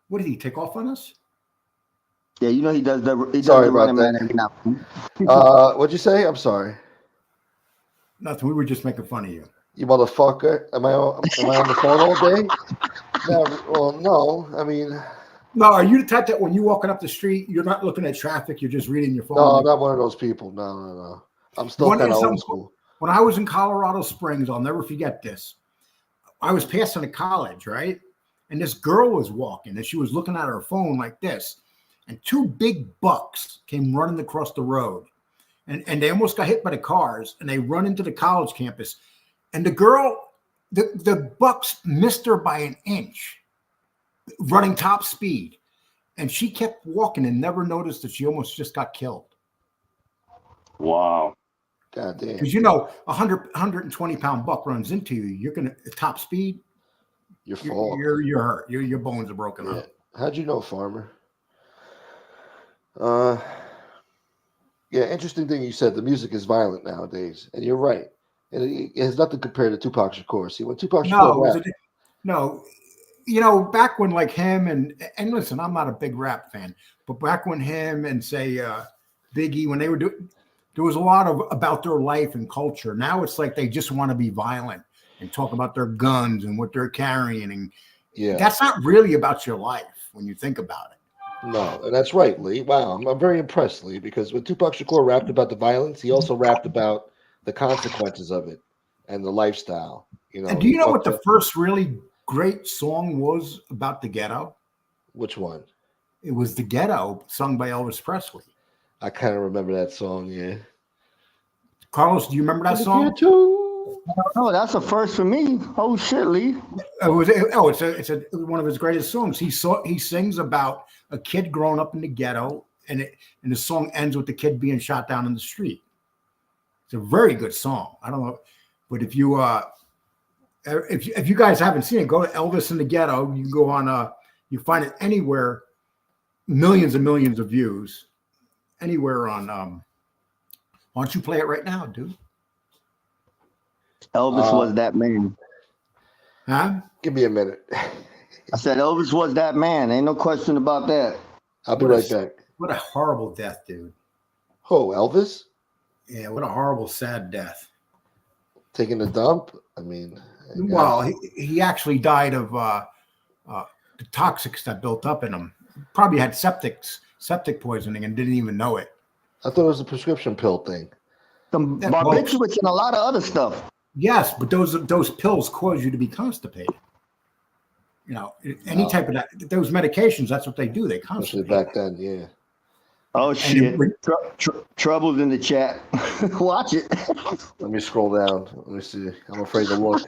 What did he take off on us? Yeah, you know he does the Running Man every now. What'd you say? I'm sorry. Nothing. We were just making fun of you. You motherfucker. Am I on the phone all day? No, well, no. I mean, no. Are you the type that when you're walking up the street, you're not looking at traffic, you're just reading your phone? No, I'm not one of those people. No. I'm still kind of old school. When I was in Colorado Springs, I'll never forget this. I was passing a college, right? And this girl was walking, and she was looking at her phone like this. And two big bucks came running across the road. And they almost got hit by the cars, and they run into the college campus. And the girl, the bucks missed her by an inch, running top speed. And she kept walking and never noticed that she almost just got killed. Wow. God damn. Because, you know, 120-pound buck runs into you. You're going to top speed. You're full. You're hurt. Your bones are broken up. How'd you know, Farmer? Yeah, interesting thing you said. The music is violent nowadays, and you're right. And it has nothing compared to Tupac Shakur. See, when Tupac Shakur no, you know, back when like him and listen, I'm not a big rap fan, but back when him and say Biggie, when they were doing, there was a lot of about their life and culture. Now it's like they just want to be violent and talk about their guns and what they're carrying, and that's not really about your life when you think about it. No, and that's right, Lee. Wow, I'm very impressed, Lee, because when Tupac Shakur rapped about the violence, he also rapped about the consequences of it and the lifestyle. You know. And do you know what the first really great song was about the ghetto? Which one? It was The Ghetto, sung by Elvis Presley. I kind of remember that song, yeah. Carlos, do you remember that song? No, that's a first for me. Oh shit, Lee. It's one of his greatest songs. He sings about a kid growing up in the ghetto, and the song ends with the kid being shot down in the street. It's a very good song. I don't know, but if you guys haven't seen it, go to Elvis in the Ghetto. You can go on you find it anywhere, millions and millions of views, anywhere on. Why don't you play it right now, dude? Elvis was that man. Huh? Give me a minute. I said Elvis was that man. Ain't no question about that. I'll be right back. What a horrible death, dude. Oh, Elvis? Yeah, what a horrible, sad death. Taking a dump? I mean... Well, he actually died of the toxics that built up in him. Probably had septic poisoning and didn't even know it. I thought it was a prescription pill thing. Some barbiturates and a lot of other stuff. Yes, but those pills cause you to be constipated. You know, any type of that. Those medications, that's what they do. They constipate. Especially back then, yeah. Oh shit! Trouble's in the chat. Watch it. Let me scroll down. Let me see. I'm afraid to look.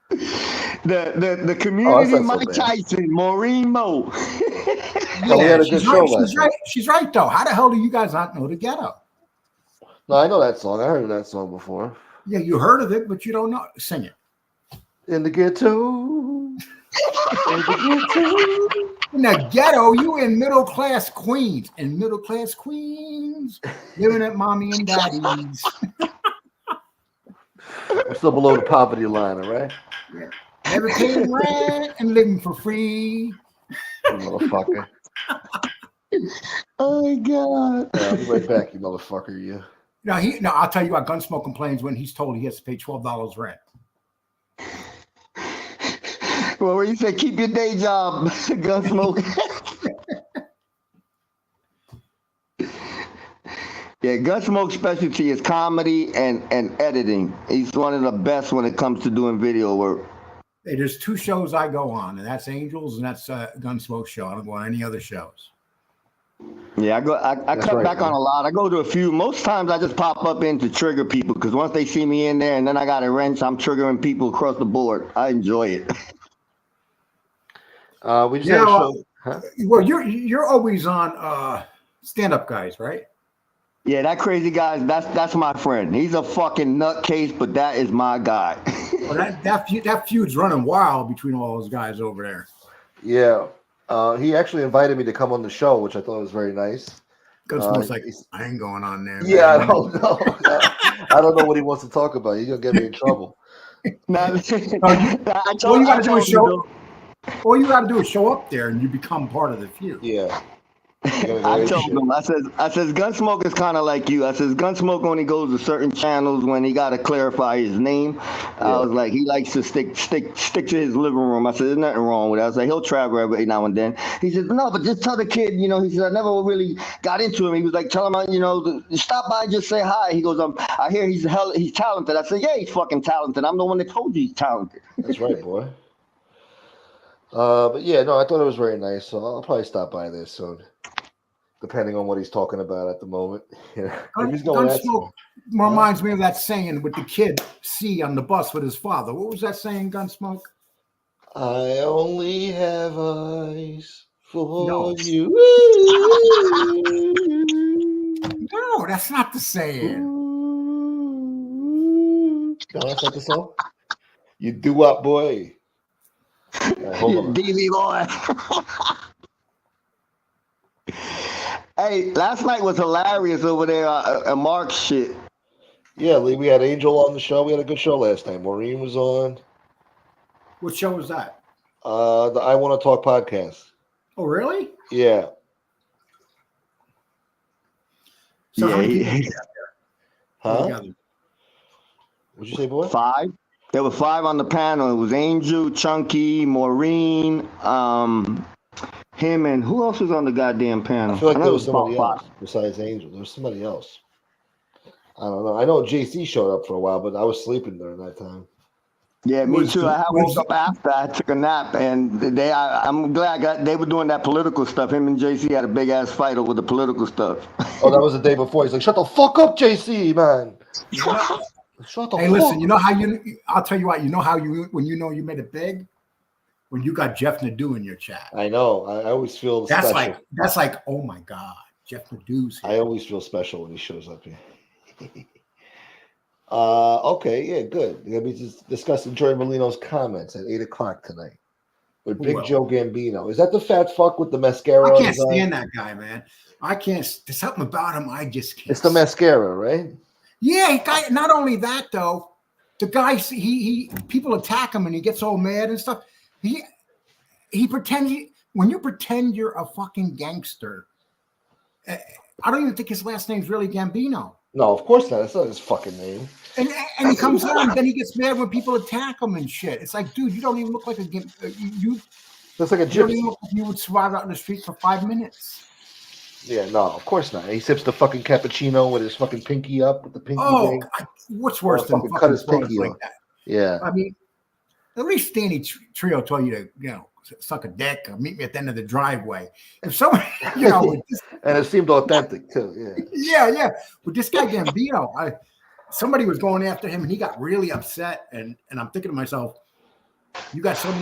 The community Mike Tyson, Maureen Mo. We had a good show last night. She's right though. How the hell do you guys not know The Ghetto? No, I know that song. I heard that song before. Yeah, you heard of it, but you don't know. Sing it. In the ghetto. In the ghetto, you in middle class Queens. In middle class Queens, living at mommy and daddy's. I'm still below the poverty line, all right? Yeah. Never paying rent and living for free. You motherfucker. Oh my God. Yeah, I'll be right back, you motherfucker, you. No, I'll tell you what, Gunsmoke complains when he's told he has to pay $12 rent. Well, when you say keep your day job, Gunsmoke. Yeah, Gunsmoke's specialty is comedy and editing. He's one of the best when it comes to doing video work. Hey, there's 2 shows I go on, and that's Angels and that's Gunsmoke show. I don't go on any other shows. Yeah, I cut back on a lot. I go to a few. Most times I just pop up in to trigger people because once they see me in there and then I got a wrench, I'm triggering people across the board. I enjoy it. We just had a show. Huh? Well, you're always on stand-up guys, right? Yeah, that crazy guy. That's my friend. He's a fucking nutcase, but that is my guy. Well, that feud's running wild between all those guys over there. Yeah. He actually invited me to come on the show, which I thought was very nice. Gunsmoke's like, I ain't going on there. Yeah, man. I don't know. I don't know what he wants to talk about. He's gonna get me in trouble. All you gotta do is show. All you gotta do is show up there, and you become part of the feud. Yeah. I told him, I says, Gunsmoke is kind of like you. I says, Gunsmoke only goes to certain channels when he got to clarify his name. I was like, he likes to stick to his living room. I said, there's nothing wrong with that. I was like, he'll travel every now and then. He said, no, but just tell the kid, he said, I never really got into him. He was like, tell him, stop by and just say hi. He goes, I hear he's talented. I said, yeah, he's fucking talented. I'm the one that told you he's talented. That's right, boy. But yeah, no, I thought it was very nice. So I'll probably stop by there soon. Depending on what he's talking about at the moment. Yeah. Gunsmoke reminds me of that saying with the kid C on the bus with his father. What was that saying, Gunsmoke? I only have eyes for you. No, that's not the saying. No, that's not the song? You do what, boy? Right, hold on. DV boy. Hey, last night was hilarious over there at Mark's shit. Yeah, Lee, we had Angel on the show. We had a good show last night. Maureen was on. What show was that? The I Want to Talk podcast. Oh, really? Yeah. So how many people out there? Huh? What'd you say, boy? 5. There were 5 on the panel. It was Angel, Chunky, Maureen, him, and who else was on the goddamn panel? I feel like there was somebody else besides Angel. There was somebody else. I don't know. I know JC showed up for a while, but I was sleeping during that time. Yeah, me too. I woke up after I took a nap, and I'm glad they were doing that political stuff. Him and JC had a big ass fight over the political stuff. Oh, that was the day before. He's like, "Shut the fuck up, JC, man." Shut the fuck. Hey, listen. You know how I'll tell you what. You know how when you made it big. When you got Jeff Nadeau in your chat. I know. I always feel that's special. That's like, oh my God, Jeff Nadeau's here. I always feel special when he shows up here. Okay, yeah, good. We're gonna be just discussing Jordan Molino's comments at 8:00 tonight with Big Joe Gambino. Is that the fat fuck with the mascara? I can't stand that guy, man. I can't. There's something about him I just can't. It's the mascara, right? Yeah, not only that though, the guy he people attack him and he gets all mad and stuff. He pretends when you pretend you're a fucking gangster. I don't even think his last name's really Gambino. No, of course not. That's not his fucking name. And he comes on, and then he gets mad when people attack him and shit. It's like, dude, you don't even look like a you. That's like a gypsy. You don't even look like you would survive out in the street for 5 minutes. Yeah, no, of course not. He sips the fucking cappuccino with his fucking pinky up with the pinky. Oh, what's worse than fucking cut his pinky like off. that? Yeah, I mean, at least Danny Trio told you to, suck a dick or meet me at the end of the driveway. If someone, and it seemed authentic too. Yeah. Yeah. But this guy Gambino, somebody was going after him, and he got really upset. And I'm thinking to myself, you got so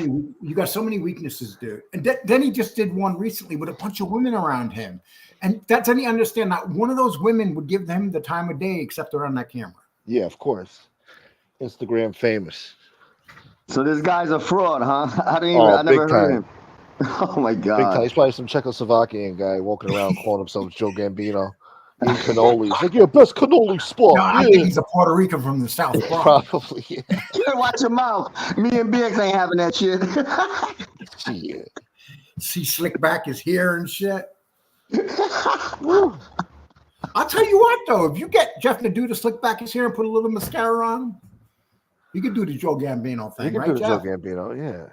many weaknesses, dude. And then he just did one recently with a bunch of women around him, and doesn't he understand that one of those women would give him the time of day, except they're on that camera? Yeah, of course. Instagram famous. So this guy's a fraud, huh? I never heard him. Oh my God. Big time. He's probably some Czechoslovakian guy walking around calling himself Joe Gambino. Eating cannolis. Like, yeah, best cannoli spot. No, I think he's a Puerto Rican from the South Bronx. Probably, yeah. Watch your mouth. Me and BX ain't having that shit. Shit. See slick back his hair and shit. I'll tell you what, though. If you get Jeff Nadeau to slick back his hair and put a little mascara on, you could do the Joe Gambino thing, right, do the Jeff? Joe Gambino, yeah.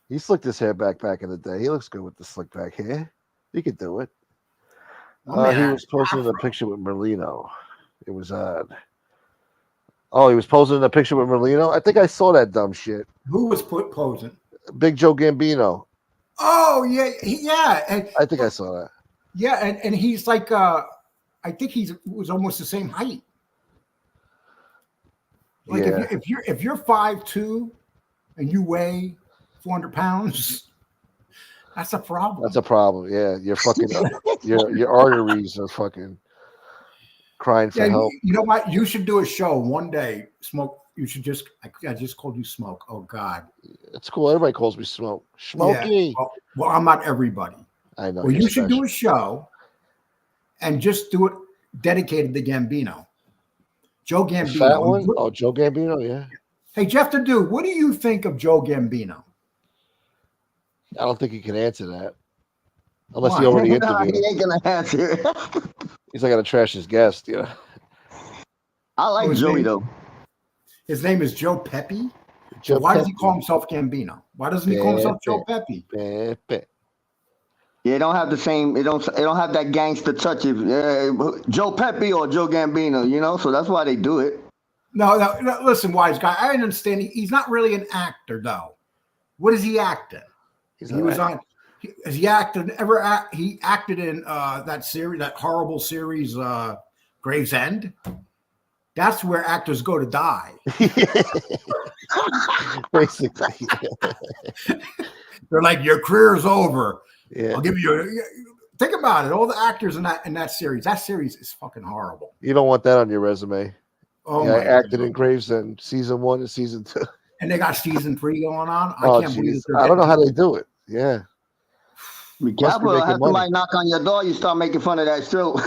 He slicked his hair back in the day. He looks good with the slick back hair. He could do it. He was posting in a picture with Merlino. It was odd. Oh, he was posing in a picture with Merlino? I think I saw that dumb shit. Who was posing? Big Joe Gambino. Oh, yeah. Yeah. And, I think I saw that. Yeah, and he's like, I think was almost the same height. Like if you're 5'2" and you weigh 400 pounds, that's a problem. That's a problem. Yeah, you're fucking your arteries are fucking crying for help. You know what? You should do a show one day. Smoke. You should just. I just called you Smoke. Oh God. It's cool. Everybody calls me Smoke. Smokey. Yeah. Well, I'm not everybody. I know. Well, you should do a show, and just do it dedicated to Gambino. Joe Gambino. The fat one? Oh, Joe Gambino. Yeah. Hey, Jeff the Dude, what do you think of Joe Gambino? I don't think he can answer that. Unless he already interviewed him. He ain't gonna answer. He's not gonna trash his guest, you know. I like Joey though. His name is Joe Pepe. Joe Why does Pepe. he call himself Gambino? Why doesn't he call himself Joe Pepe? Pepe. Yeah, it don't have the same. It don't have that gangster touch. If Joe Pepe or Joe Gambino, you know, so that's why they do it. No, listen, wise guy. I understand. He's not really an actor, though. What is he acting? He was on. Has he acted ever? He acted in that series, that horrible series, Gravesend. That's where actors go to die. Basically, they're like, your career's over. Yeah. I'll give you. Think about it. All the actors in that series. That series is fucking horrible. You don't want that on your resume. Oh, yeah, my I acted in Gravesend season 1 and season 2. And they got season 3 going on. Oh, I can't believe it. I don't know how they do it. Yeah. Be careful. Have somebody knock on your door. You start making fun of that show.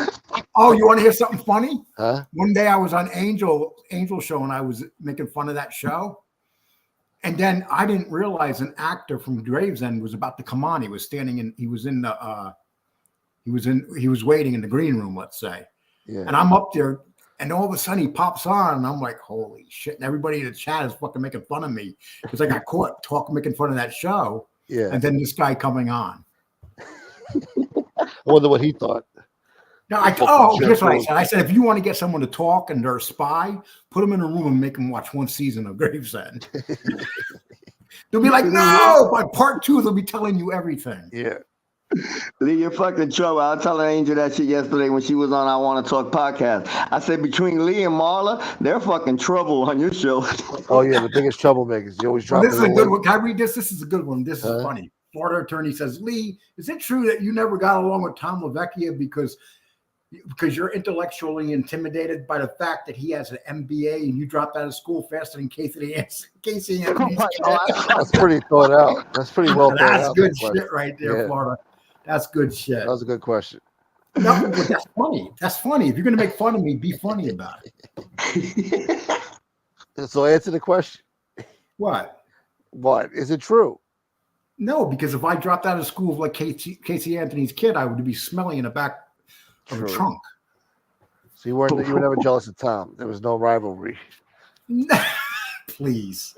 Oh, you want to hear something funny? Huh? One day I was on Angel Show and I was making fun of that show. And then I didn't realize an actor from Gravesend was about to come on. He was standing in, he was waiting in the green room, let's say. Yeah. And I'm up there and all of a sudden he pops on and I'm like, holy shit. And everybody in the chat is fucking making fun of me because I got caught making fun of that show. Yeah. And then this guy coming on. I wonder what he thought. No, here's what I said. I said, if you want to get someone to talk and they're a spy, put them in a room and make them watch one season of Gravesend. They'll be like, no, by part 2, they'll be telling you everything. Yeah. Lee, you're fucking trouble. I was telling Angel that shit yesterday when she was on I Want to Talk podcast. I said, between Lee and Marla, they're fucking trouble on your show. Oh, yeah, the biggest troublemakers. You always drop This is a good one. Can I read this? This is a good one. This is funny. Florida attorney says, Lee, is it true that you never got along with Tom LaVecchia because you're intellectually intimidated by the fact that he has an MBA and you dropped out of school faster than Casey Anthony's That's pretty thought out. That's pretty well thought out. That's good shit right there, Florida. That's good shit. That was a good question. No, but that's funny. That's funny. If you're going to make fun of me, be funny about it. So answer the question. What? What? Is it true? No, because if I dropped out of school like Casey Anthony's kid, I would be smelling in the back of a trunk. So you were never jealous of Tom. There was no rivalry. Please.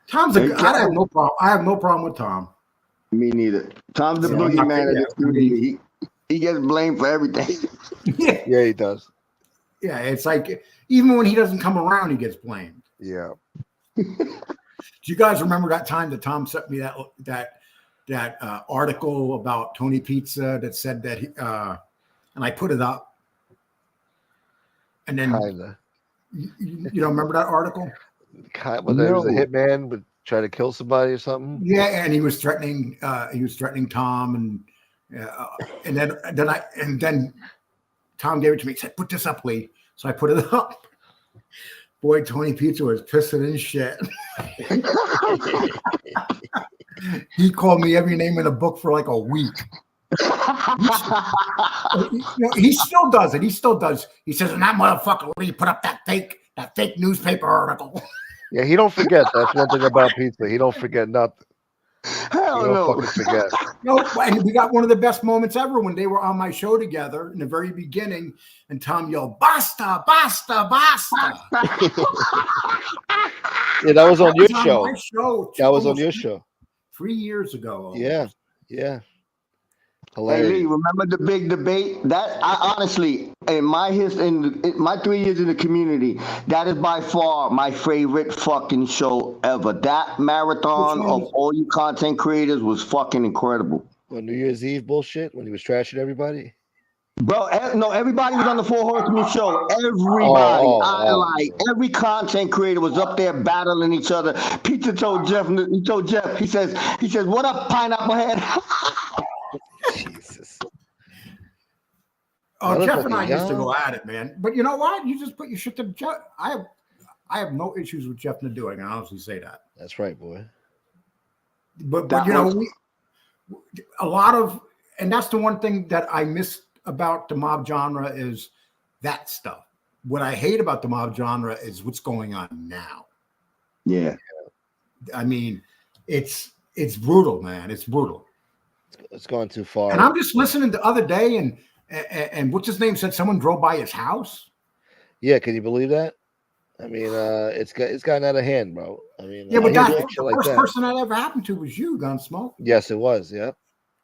Tom's a good. I have no problem. I have no problem with Tom. Me neither. Tom's the boogeyman of this community. He gets blamed for everything. Yeah, he does. Yeah, it's like even when he doesn't come around, he gets blamed. Yeah. Do you guys remember that time that Tom sent me that article about Tony Pizza that said that and I put it up, and then you don't remember that artitle? When there was a hitman would try to kill somebody or something. Yeah, and he was threatening Tom, and then Tom gave it to me. He said, "Put this up, Lee." So I put it up. Boy, Tony Pizza was pissing in shit. He called me every name in the book for like a week. He still does it. He still does. He says, "And that motherfucker, Lee, put up that fake newspaper article." Yeah, he don't forget. That's one thing about Pizza. He don't forget nothing. Hell no. Fucking forget. No, and we got one of the best moments ever when they were on my show together in the very beginning, and Tom yelled, "Basta, basta, basta!" Yeah, that was on your on show. my show. That was on your show 3 years ago. Yeah, yeah. Hey Lee, remember the big debate? That I honestly, in my in my 3 years in the community, that is by far my favorite fucking show ever. That marathon of all you content creators was fucking incredible. Well, New Year's Eve bullshit when he was trashing everybody. Bro, no, everybody was on the Four Horsemen show. Everybody, every content creator was up there battling each other. Peter told Jeff, he says, "What up, Pineapple Head?" Jesus. Oh, Jeff and I used to go at it, man. But you know what? You just put your shit to Jeff. I have no issues with Jeff Nadeau. I can honestly say that. That's right, boy. But you know, a lot of, and that's the one thing that I miss about the mob genre is that stuff. What I hate about the mob genre is what's going on now. Yeah. I mean, it's brutal, man. It's brutal. It's gone too far. And I'm just listening the other day, and what's his name said someone drove by his house. Yeah, can you believe that? I mean, it's gotten out of hand, bro. I mean, yeah, but the first person that ever happened to was you, Gunsmoke. Yes, it was. Yeah.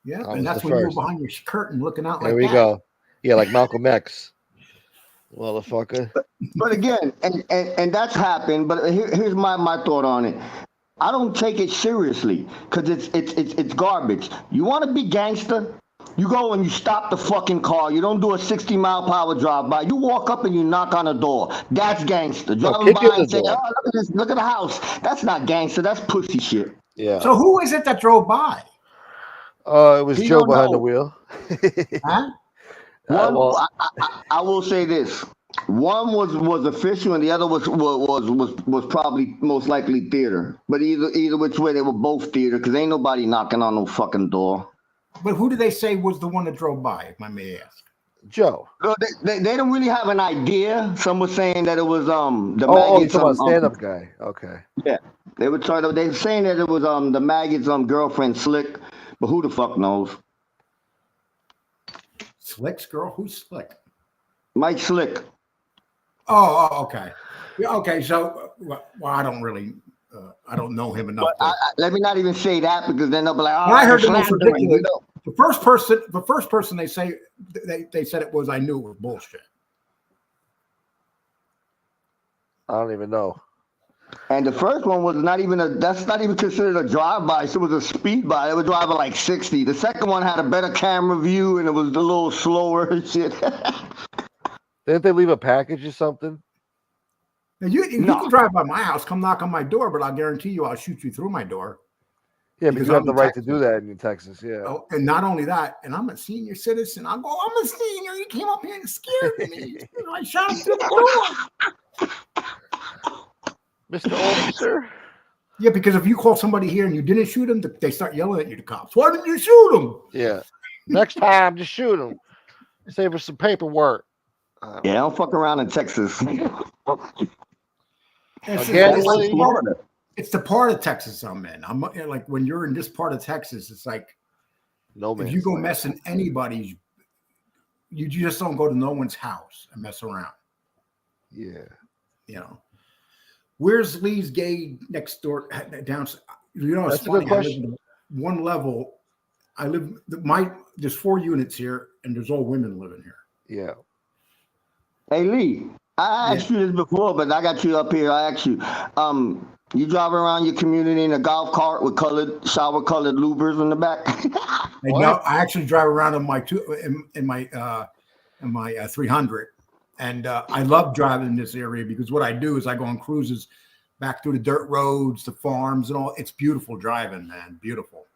Yeah, and that's when you were behind your curtain looking out like that. There we go. Yeah, like Malcolm X. Motherfucker. But again, and that's happened. But here's my thought on it. I don't take it seriously because it's garbage. You want to be gangster? You go and you stop the fucking car. You don't do a 60-mile-per-hour drive-by. You walk up and you knock on the door. That's gangster. Driving by and say, "Oh, look at this! Look at the house." That's not gangster. That's pussy shit. Yeah. So who is it that drove by? It was Joe behind the wheel. Huh? I will say this. One was official, and the other was probably most likely theater. But either which way, they were both theater because ain't nobody knocking on no fucking door. But who do they say was the one that drove by, if I may ask? Joe. No, they don't really have an idea. Some were saying that it was the Maggots. Oh, stand-up guy. Okay. Yeah, they were saying that it was the Maggots' girlfriend Slick, but who the fuck knows? Slick's girl? Who's Slick? Mike Slick. Oh, okay. Okay, so well, I don't really, I don't know him enough. Let me not even say that because then they'll be like, "Oh, I heard the most ridiculous." The first person they say they said it was, I knew it was bullshit. I don't even know. And the first one was that's not even considered a drive-by. So it was a speed by. They were driving like 60. The second one had a better camera view and it was a little slower and shit. Didn't they leave a package or something? Now you can drive by my house, come knock on my door, but I'll guarantee you I'll shoot you through my door. Yeah, because you have the right to do that in Texas. Yeah. Oh, and not only that, and I'm a senior citizen. I'll go, I'm a senior. You came up here and scared me. I shot him through the door. Mr. Officer? Yeah, because if you call somebody here and you didn't shoot him, they start yelling at you, the cops. Why didn't you shoot him? Yeah. Next time, just shoot him. Save us some paperwork. Yeah, don't fuck around in Texas. It's the part of Texas I'm in. I'm like, when you're in this part of Texas, it's like, if you go messing anybody's, you just don't go to no one's house and mess around. Yeah. You know, where's Lee's gay next door down? You know, it's That's funny. I live in one level. There's 4 units here, and there's all women living here. Yeah. Hey Lee, I asked you this before, but I got you up here. I asked you, you drive around your community in a golf cart with shower-colored louvers in the back? No, I actually drive around in my 300, and I love driving in this area because what I do is I go on cruises back through the dirt roads, the farms, and all. It's beautiful driving, man. Beautiful.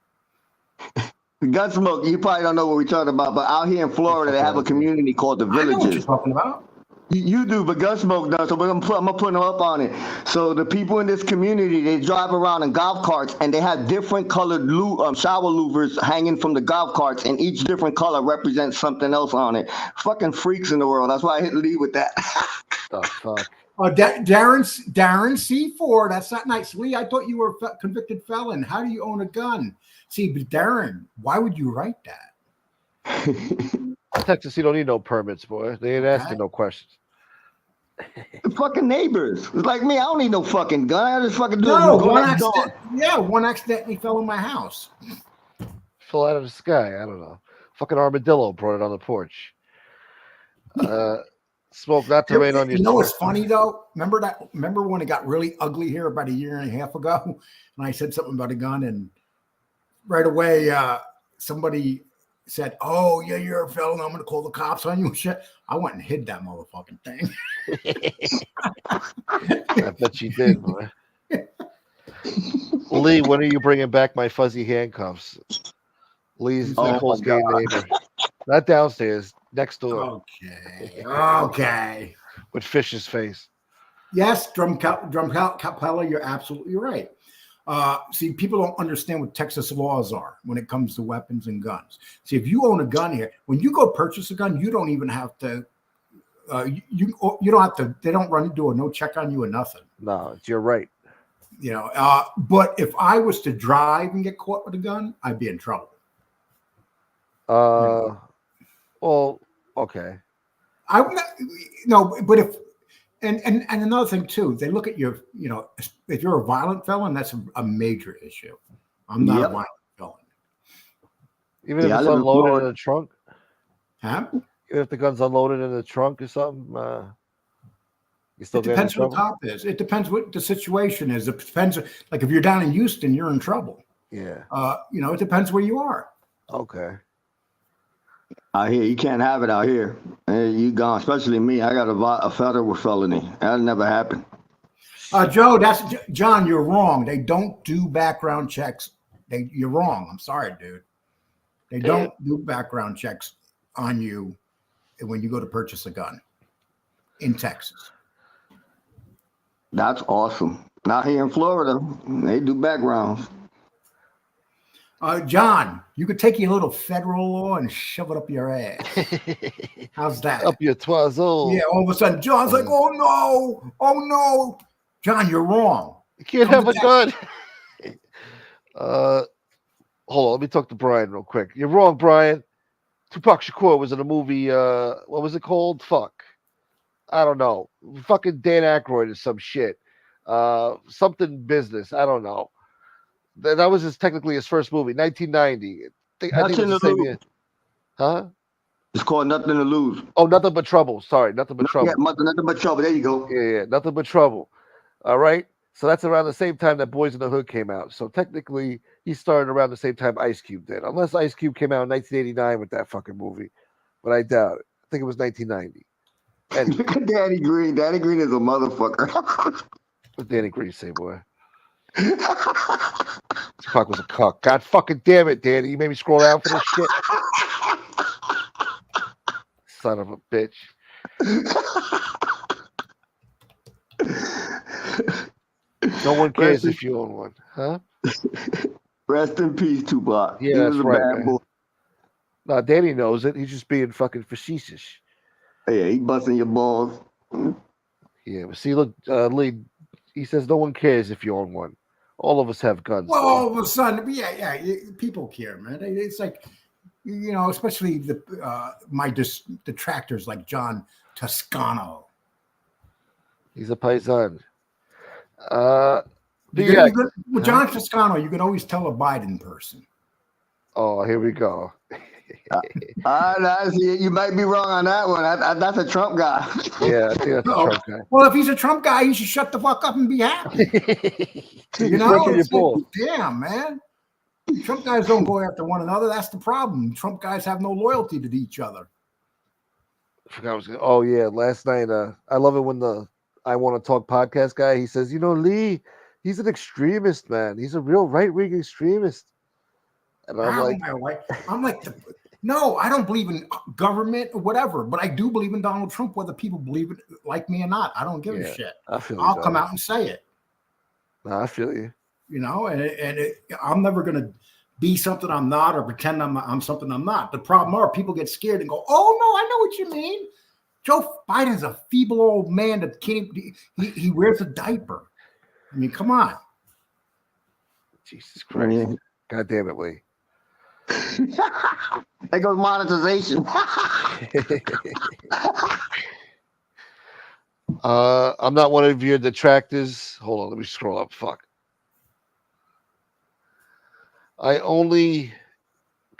Gunsmoke, you probably don't know what we're talking about, but out here in Florida, they have a community called the Villages. I know what you're talking about. You do, but Gunsmoke does, so I'm gonna put them up on it. So the people in this community, they drive around in golf carts, and they have different colored shower louvers hanging from the golf carts, and each different color represents something else on it. Fucking freaks in the world. That's why I hit Lee with that. The fuck? Darren C4. That's not nice. Lee, I thought you were a convicted felon. How do you own a gun? See, but Darren, why would you write that? Texas, you don't need no permits, boy. They ain't asking no questions. The fucking neighbors. It's like me. I don't need no fucking gun. I just fucking do one accidentally fell in my house. Fell out of the sky. I don't know. Fucking armadillo brought it on the porch. Smoke not to rain on your. You know what's funny though? Remember when it got really ugly here about a year and a half ago, and I said something about a gun, and right away somebody said, "Oh yeah, you're a felon. I'm going to call the cops on you." And shit. I went and hid that motherfucking thing. I bet you did, boy. Lee, when are you bringing back my fuzzy handcuffs? Lee's Nicole's gay neighbor. Not downstairs, next door. Okay. With Fish's face. Yes, Drum Capella, you're absolutely right. See, people don't understand what Texas laws are when it comes to weapons and guns. See, if you own a gun here, when you go purchase a gun, you don't even have to. You don't have to. They don't do a no check on you or nothing. No, you're right. You know, but if I was to drive and get caught with a gun, I'd be in trouble. Well, okay. I'm not, no, but if and another thing too, they look at your, you know, if you're a violent felon, that's a major issue. I'm not a violent felon. Even if it's unloaded in the trunk? Huh? Even if the gun's unloaded in the trunk or something, you still it depends what the cop is. It depends what the situation is. It depends. Like if you're down in Houston, you're in trouble. Yeah. You know, it depends where you are. Okay. Out here, you can't have it out here. You gone, especially me. I got a federal felony. That'll never happen. Joe, John. You're wrong. They don't do background checks. You're wrong. I'm sorry, dude. They don't do background checks on you when you go to purchase a gun in Texas. That's awesome. Not here in Florida. They do backgrounds. John, you could take your little federal law and shove it up your ass. How's that? Up your twizzle. Yeah, all of a sudden, John's like, oh no. John, you're wrong. You can't have a gun. Hold on, let me talk to Brian real quick. You're wrong, Brian. Tupac Shakur was in a movie, what was it called? Fuck. I don't know. Fucking Dan Aykroyd or some shit. Something business. I don't know. That was technically his first movie, 1990. I think it was the same year. Huh? It's called Nothing to Lose. Oh, Nothing But Trouble. Sorry, Nothing But Trouble. Yeah, Nothing But Trouble. There you go. Yeah, Nothing But Trouble. All right. So that's around the same time that Boys in the Hood came out. So technically, he started around the same time Ice Cube did. Unless Ice Cube came out in 1989 with that fucking movie. But I doubt it. I think it was 1990. And look at Danny Green. Danny Green is a motherfucker. What Danny Green say, boy? Tupac was a cuck. God fucking damn it, Danny. You made me scroll down for this shit. Son of a bitch. No one cares if you own one, huh? Rest in peace, Tupac. Yeah, that's right. No, Danny knows it. He's just being fucking facetious. Yeah, he busting your balls. Yeah, but see, look, Lee, he says no one cares if you own one. All of us have guns. Well, all of a sudden, yeah, people care, man. It's like, you know, especially my detractors like John Toscano. He's a paisan. With John Toscano, you can always tell a Biden person. Oh, here we go. You might be wrong on that one. That's a Trump guy. Yeah, I think that's a Trump guy. Well, if he's a Trump guy, he should shut the fuck up and be happy. You know, it's like, damn, man. Trump guys don't go after one another. That's the problem. Trump guys have no loyalty to each other. Oh yeah, last night. I love it when the I Want to Talk podcast guy. He says, you know, Lee, he's an extremist, man. He's a real right-wing extremist. And I'm like, no, I don't believe in government or whatever, but I do believe in Donald Trump, whether people believe it like me or not. I don't give a shit. I'll come out and say it. No, I feel you. You know, I'm never gonna be something I'm not or pretend I'm something I'm not. The problem are people get scared and go, "Oh no, I know what you mean." Joe Biden's a feeble old man that can't. He wears a diaper. I mean, come on. Jesus Christ! God damn it, Lee. There goes monetization. I'm not one of your detractors. Hold on, let me scroll up. Fuck. I only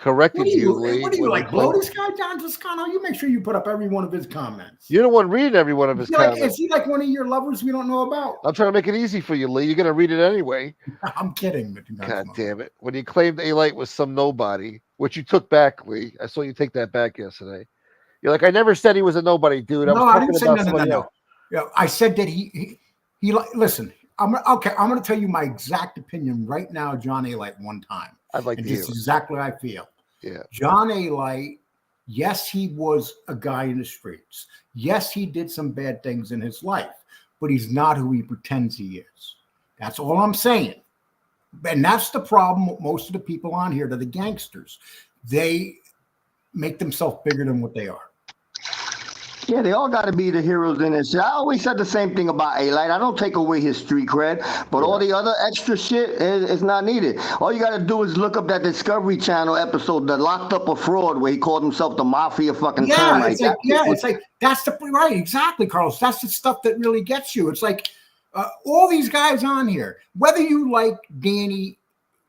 corrected you, Lee. What do you when like? he Blow claimed- this guy, John Toscano? You make sure you put up every one of his comments. You're the one reading every one of his comments. Is he like one of your lovers we don't know about? I'm trying to make it easy for you, Lee. You're going to read it anyway. I'm kidding. God damn it. When you claimed A-Light was some nobody, which you took back, Lee. I saw you take that back yesterday. You're like, I never said he was a nobody, dude. I didn't say no. Yeah, I said that he listen, I'm going to tell you my exact opinion right now, John A-Light, one time. I'd like to hear it. Exactly how I feel. Yeah. John A-Light, yes, he was a guy in the streets. Yes, he did some bad things in his life, but he's not who he pretends he is. That's all I'm saying. And that's the problem with most of the people on here that are gangsters. They make themselves bigger than what they are. Yeah, they all got to be the heroes in this shit. I always said the same thing about A-Light. I don't take away his street cred, but all the other extra shit is not needed. All you got to do is look up that Discovery Channel episode, the Locked Up a Fraud, where he called himself the Mafia fucking termite. It's like that's the right, exactly, Carlos. That's the stuff that really gets you. It's like all these guys on here, whether you like Danny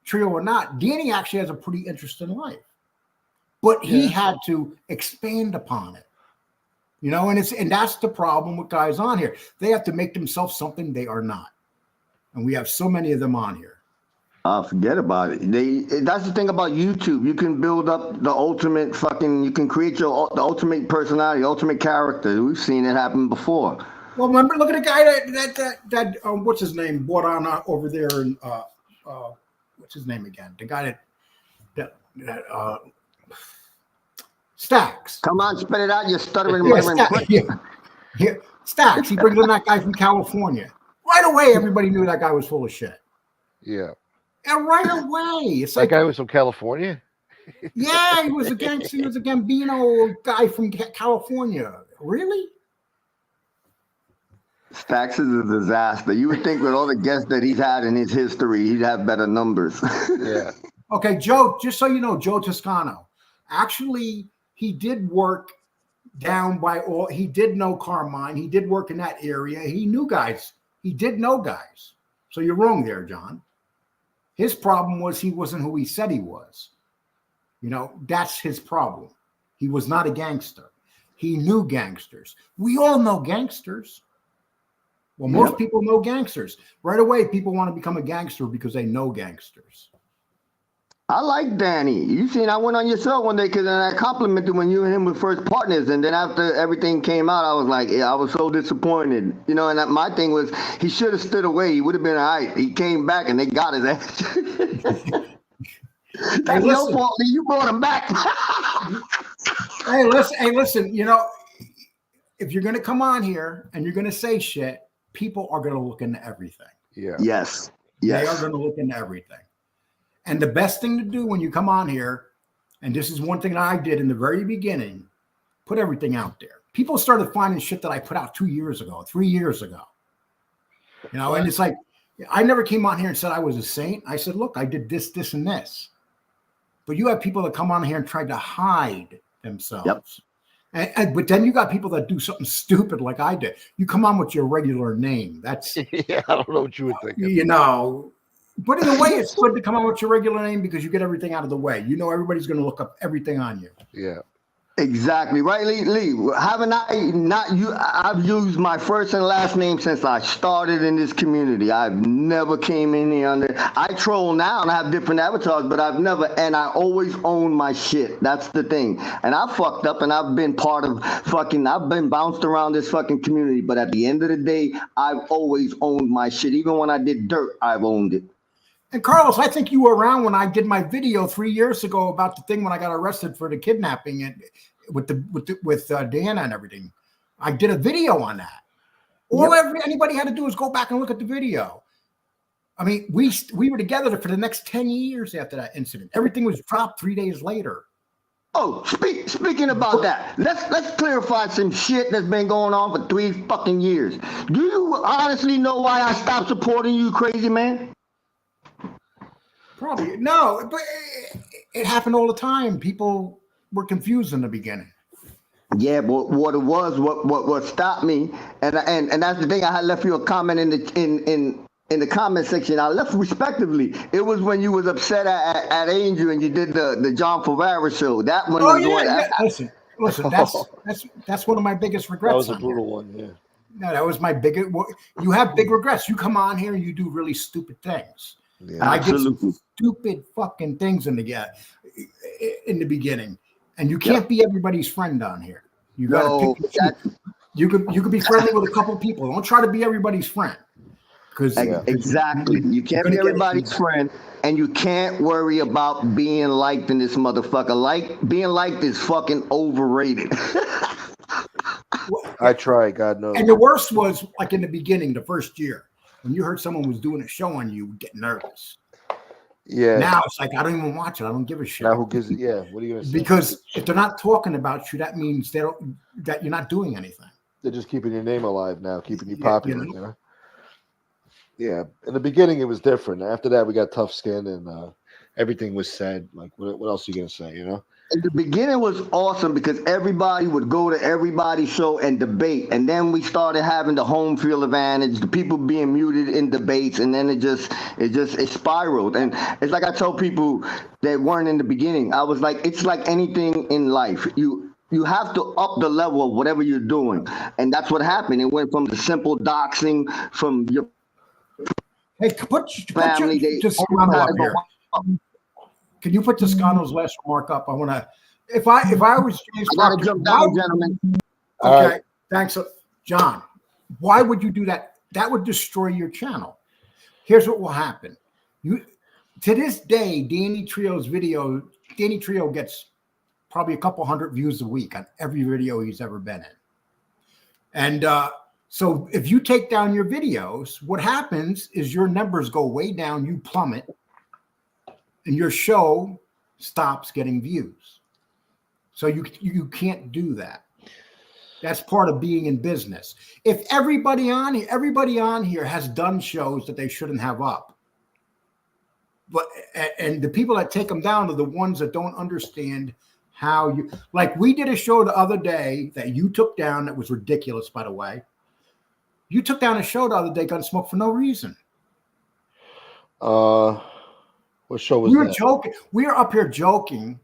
Trio or not, Danny actually has a pretty interesting life, but he had to expand upon it. You know, and that's the problem with guys on here. They have to make themselves something they are not. And we have so many of them on here. Forget about it. That's the thing about YouTube. You can build up the ultimate you can create the ultimate personality, ultimate character. We've seen it happen before. Well, remember, look at the guy that what's his name, bought on over there in, what's his name again? The guy that Stacks. Come on, spit it out. You're stuttering. Stacks. He brings in that guy from California. Right away, everybody knew that guy was full of shit. Yeah. And right away. It's that guy was from California? Yeah, he was a gangster. He was a Gambino guy from California. Really? Stacks is a disaster. You would think with all the guests that he's had in his history, he'd have better numbers. Yeah. Okay, Joe, just so you know, Joe Toscano. Actually, he did work down by all. He did know Carmine. He did work in that area. He knew guys. He did know guys. So you're wrong there, John. His problem was he wasn't who he said he was. You know, that's his problem. He was not a gangster. He knew gangsters. We all know gangsters. Well, most people know gangsters. Right away, people want to become a gangster because they know gangsters. I like Danny. You seen I went on your show one day because I complimented when you and him were first partners, and then after everything came out, I was like, yeah, I was so disappointed. You know, and my thing was he should have stood away. He would have been all right. He came back and they got his ass. That's your fault. You brought him back. Hey, listen. You know, if you're going to come on here and you're going to say shit, people are going to look into everything. Yeah. Yes. They are going to look into everything. And the best thing to do when you come on here, and this is one thing that I did in the very beginning, put everything out there. People started finding shit that I put out 2 years ago, 3 years ago. You know, and it's like, I never came on here and said I was a saint. I said, look, I did this, this, and this. But you have people that come on here and try to hide themselves. Yep. But then you got people that do something stupid like I did. You come on with your regular name. That's yeah, I don't know what you would think. You know. But in a way, it's good to come on with your regular name because you get everything out of the way. You know, everybody's going to look up everything on you. Yeah. Exactly. Right, Lee? Haven't I not you? I've used my first and last name since I started in this community. I've never came in here under. I troll now and I have different avatars, but I've never, and I always own my shit. That's the thing. And I fucked up and I've been part of I've been bounced around this fucking community. But at the end of the day, I've always owned my shit. Even when I did dirt, I've owned it. And Carlos, I think you were around when I did my video 3 years ago about the thing when I got arrested for the kidnapping and with Diana and everything. I did a video on that. All anybody had to do was go back and look at the video. I mean, we were together for the next 10 years after that incident. Everything was dropped 3 days later. Oh, speaking about that, let's clarify some shit that's been going on for 3 fucking years. Do you honestly know why I stopped supporting you, crazy man? Probably no, but it happened all the time. People were confused in the beginning. Yeah, but what it was, what stopped me, and that's the thing. I had left you a comment in in the comment section, I left respectively. It was when you was upset at Angel and you did the John Favara show. That one was the one. Listen. That's one of my biggest regrets. That was a on brutal here. one. Yeah. No, that was my biggest. You have big regrets. You come on here and you do really stupid things. Yeah. And I did some stupid fucking things in the beginning, and you can't be everybody's friend on here. You got to pick. You could be friendly with a couple people. Don't try to be everybody's friend. Exactly. You can't be everybody's friend, and you can't worry about being liked in this motherfucker. Being liked is fucking overrated. I try, God knows. And the worst was like in the beginning, the first year, when you heard someone was doing a show on you, would get nervous. Yeah. Now it's like I don't even watch it. I don't give a shit. Now who gives it? Yeah. What are you gonna say? Because if they're not talking about you, that means that you're not doing anything. They're just keeping your name alive now, keeping you popular. You know? Yeah. In the beginning, it was different. After that, we got tough skin and everything was said. Like, what else are you gonna say? You know. In the beginning was awesome because everybody would go to everybody's show and debate, and then we started having the home field advantage, the people being muted in debates, and then it spiraled. And it's like I tell people that weren't in the beginning, I was like, it's like anything in life. You have to up the level of whatever you're doing, and that's what happened. It went from the simple doxing from your family. Can you put Toscano's last remark up? I want to. If I was James Proctor, jump down, gentlemen. Okay, right. Thanks, John. Why would you do that? That would destroy your channel. Here's what will happen. To this day, Danny Trejo's video. Danny Trejo gets probably a couple hundred views a week on every video he's ever been in. And so, if you take down your videos, what happens is your numbers go way down. You plummet. And your show stops getting views. So you can't do that. That's part of being in business. If everybody on here has done shows that they shouldn't have up, and the people that take them down are the ones that don't understand how you, like we did a show the other day that you took down that was ridiculous, by the way. You took down a show the other day, Gunsmoke, for no reason. What show was we were that? joking. We were up here joking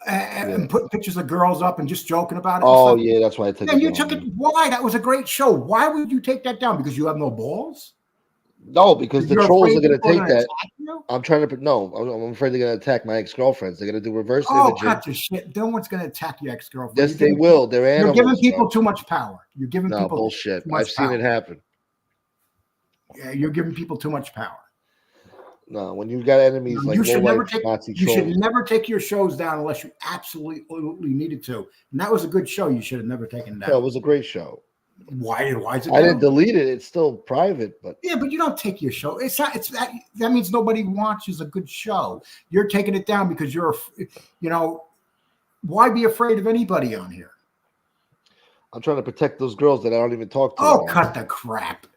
and putting pictures of girls up and just joking about it. Oh, yeah, that's why I took it down. And you took it. Why? That was a great show. Why would you take that down? Because you have no balls? No, because the trolls are going to take that. I'm trying to. No, I'm afraid they're going to attack my ex-girlfriends. They're going to do reverse imaging. Oh, cut your shit. No one's going to attack your ex-girlfriend. Yes, they will. They're animals. You're giving people too much power. You're giving people bullshit. Too much I've seen it happen. Yeah, you're giving people too much power. No, when you've got enemies like you should never take Nazi you trolls. should never take your shows down unless you absolutely needed to. And that was a good show. You should have never taken it down. No, it was a great show. Why is it? I didn't delete it. It's still private, but yeah, but you don't take your show. It's not. It's that means nobody watches a good show. You're taking it down because you're, why be afraid of anybody on here? I'm trying to protect those girls that I don't even talk to. Oh, cut the crap.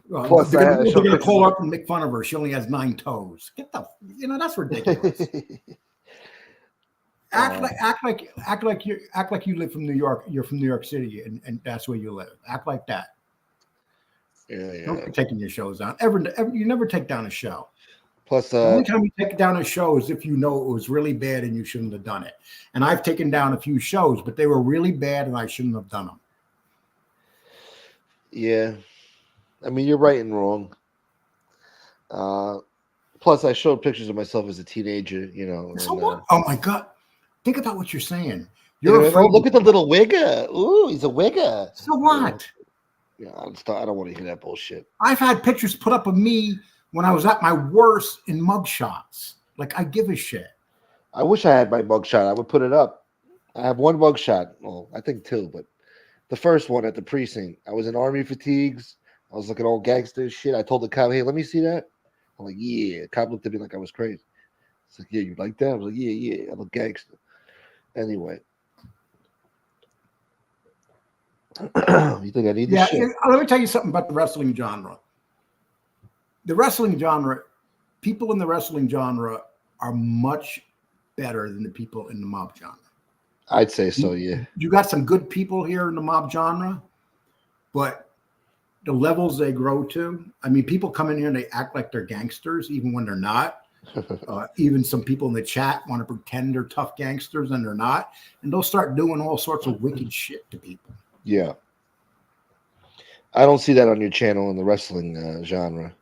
Plus, they're going to call her up and make fun of her. She only has 9 toes. Get the, that's ridiculous. Act like you live from New York. You're from New York City, and that's where you live. Act like that. Yeah. Don't be taking your shows down. You never take down a show. Plus, the only time you take down a show is if you know it was really bad and you shouldn't have done it. And I've taken down a few shows, but they were really bad and I shouldn't have done them. Yeah. I mean, you're right and wrong. Plus, I showed pictures of myself as a teenager, So what? Oh, my God. Think about what you're saying. You're afraid. Look at the little wigger. Ooh, he's a wigger. So what? Yeah, I don't want to hear that bullshit. I've had pictures put up of me when I was at my worst in mugshots. Like, I give a shit. I wish I had my mugshot. I would put it up. I have one mugshot. Well, I think 2, but the first one at the precinct. I was in army fatigues. I was looking all gangster shit. I told the cop, hey, let me see that. I'm like, yeah. The cop looked at me like I was crazy. It's like, yeah, you like that? I was like, yeah. I'm a gangster. Anyway. You think I need this shit? Let me tell you something about the wrestling genre. The wrestling genre, people in the wrestling genre are much better than the people in the mob genre. I'd say so, yeah. You got some good people here in the mob genre, but the levels they grow to. I mean, people come in here and they act like they're gangsters, even when they're not. Even some people in the chat want to pretend they're tough gangsters and they're not. And they'll start doing all sorts of wicked shit to people. Yeah. I don't see that on your channel in the wrestling genre.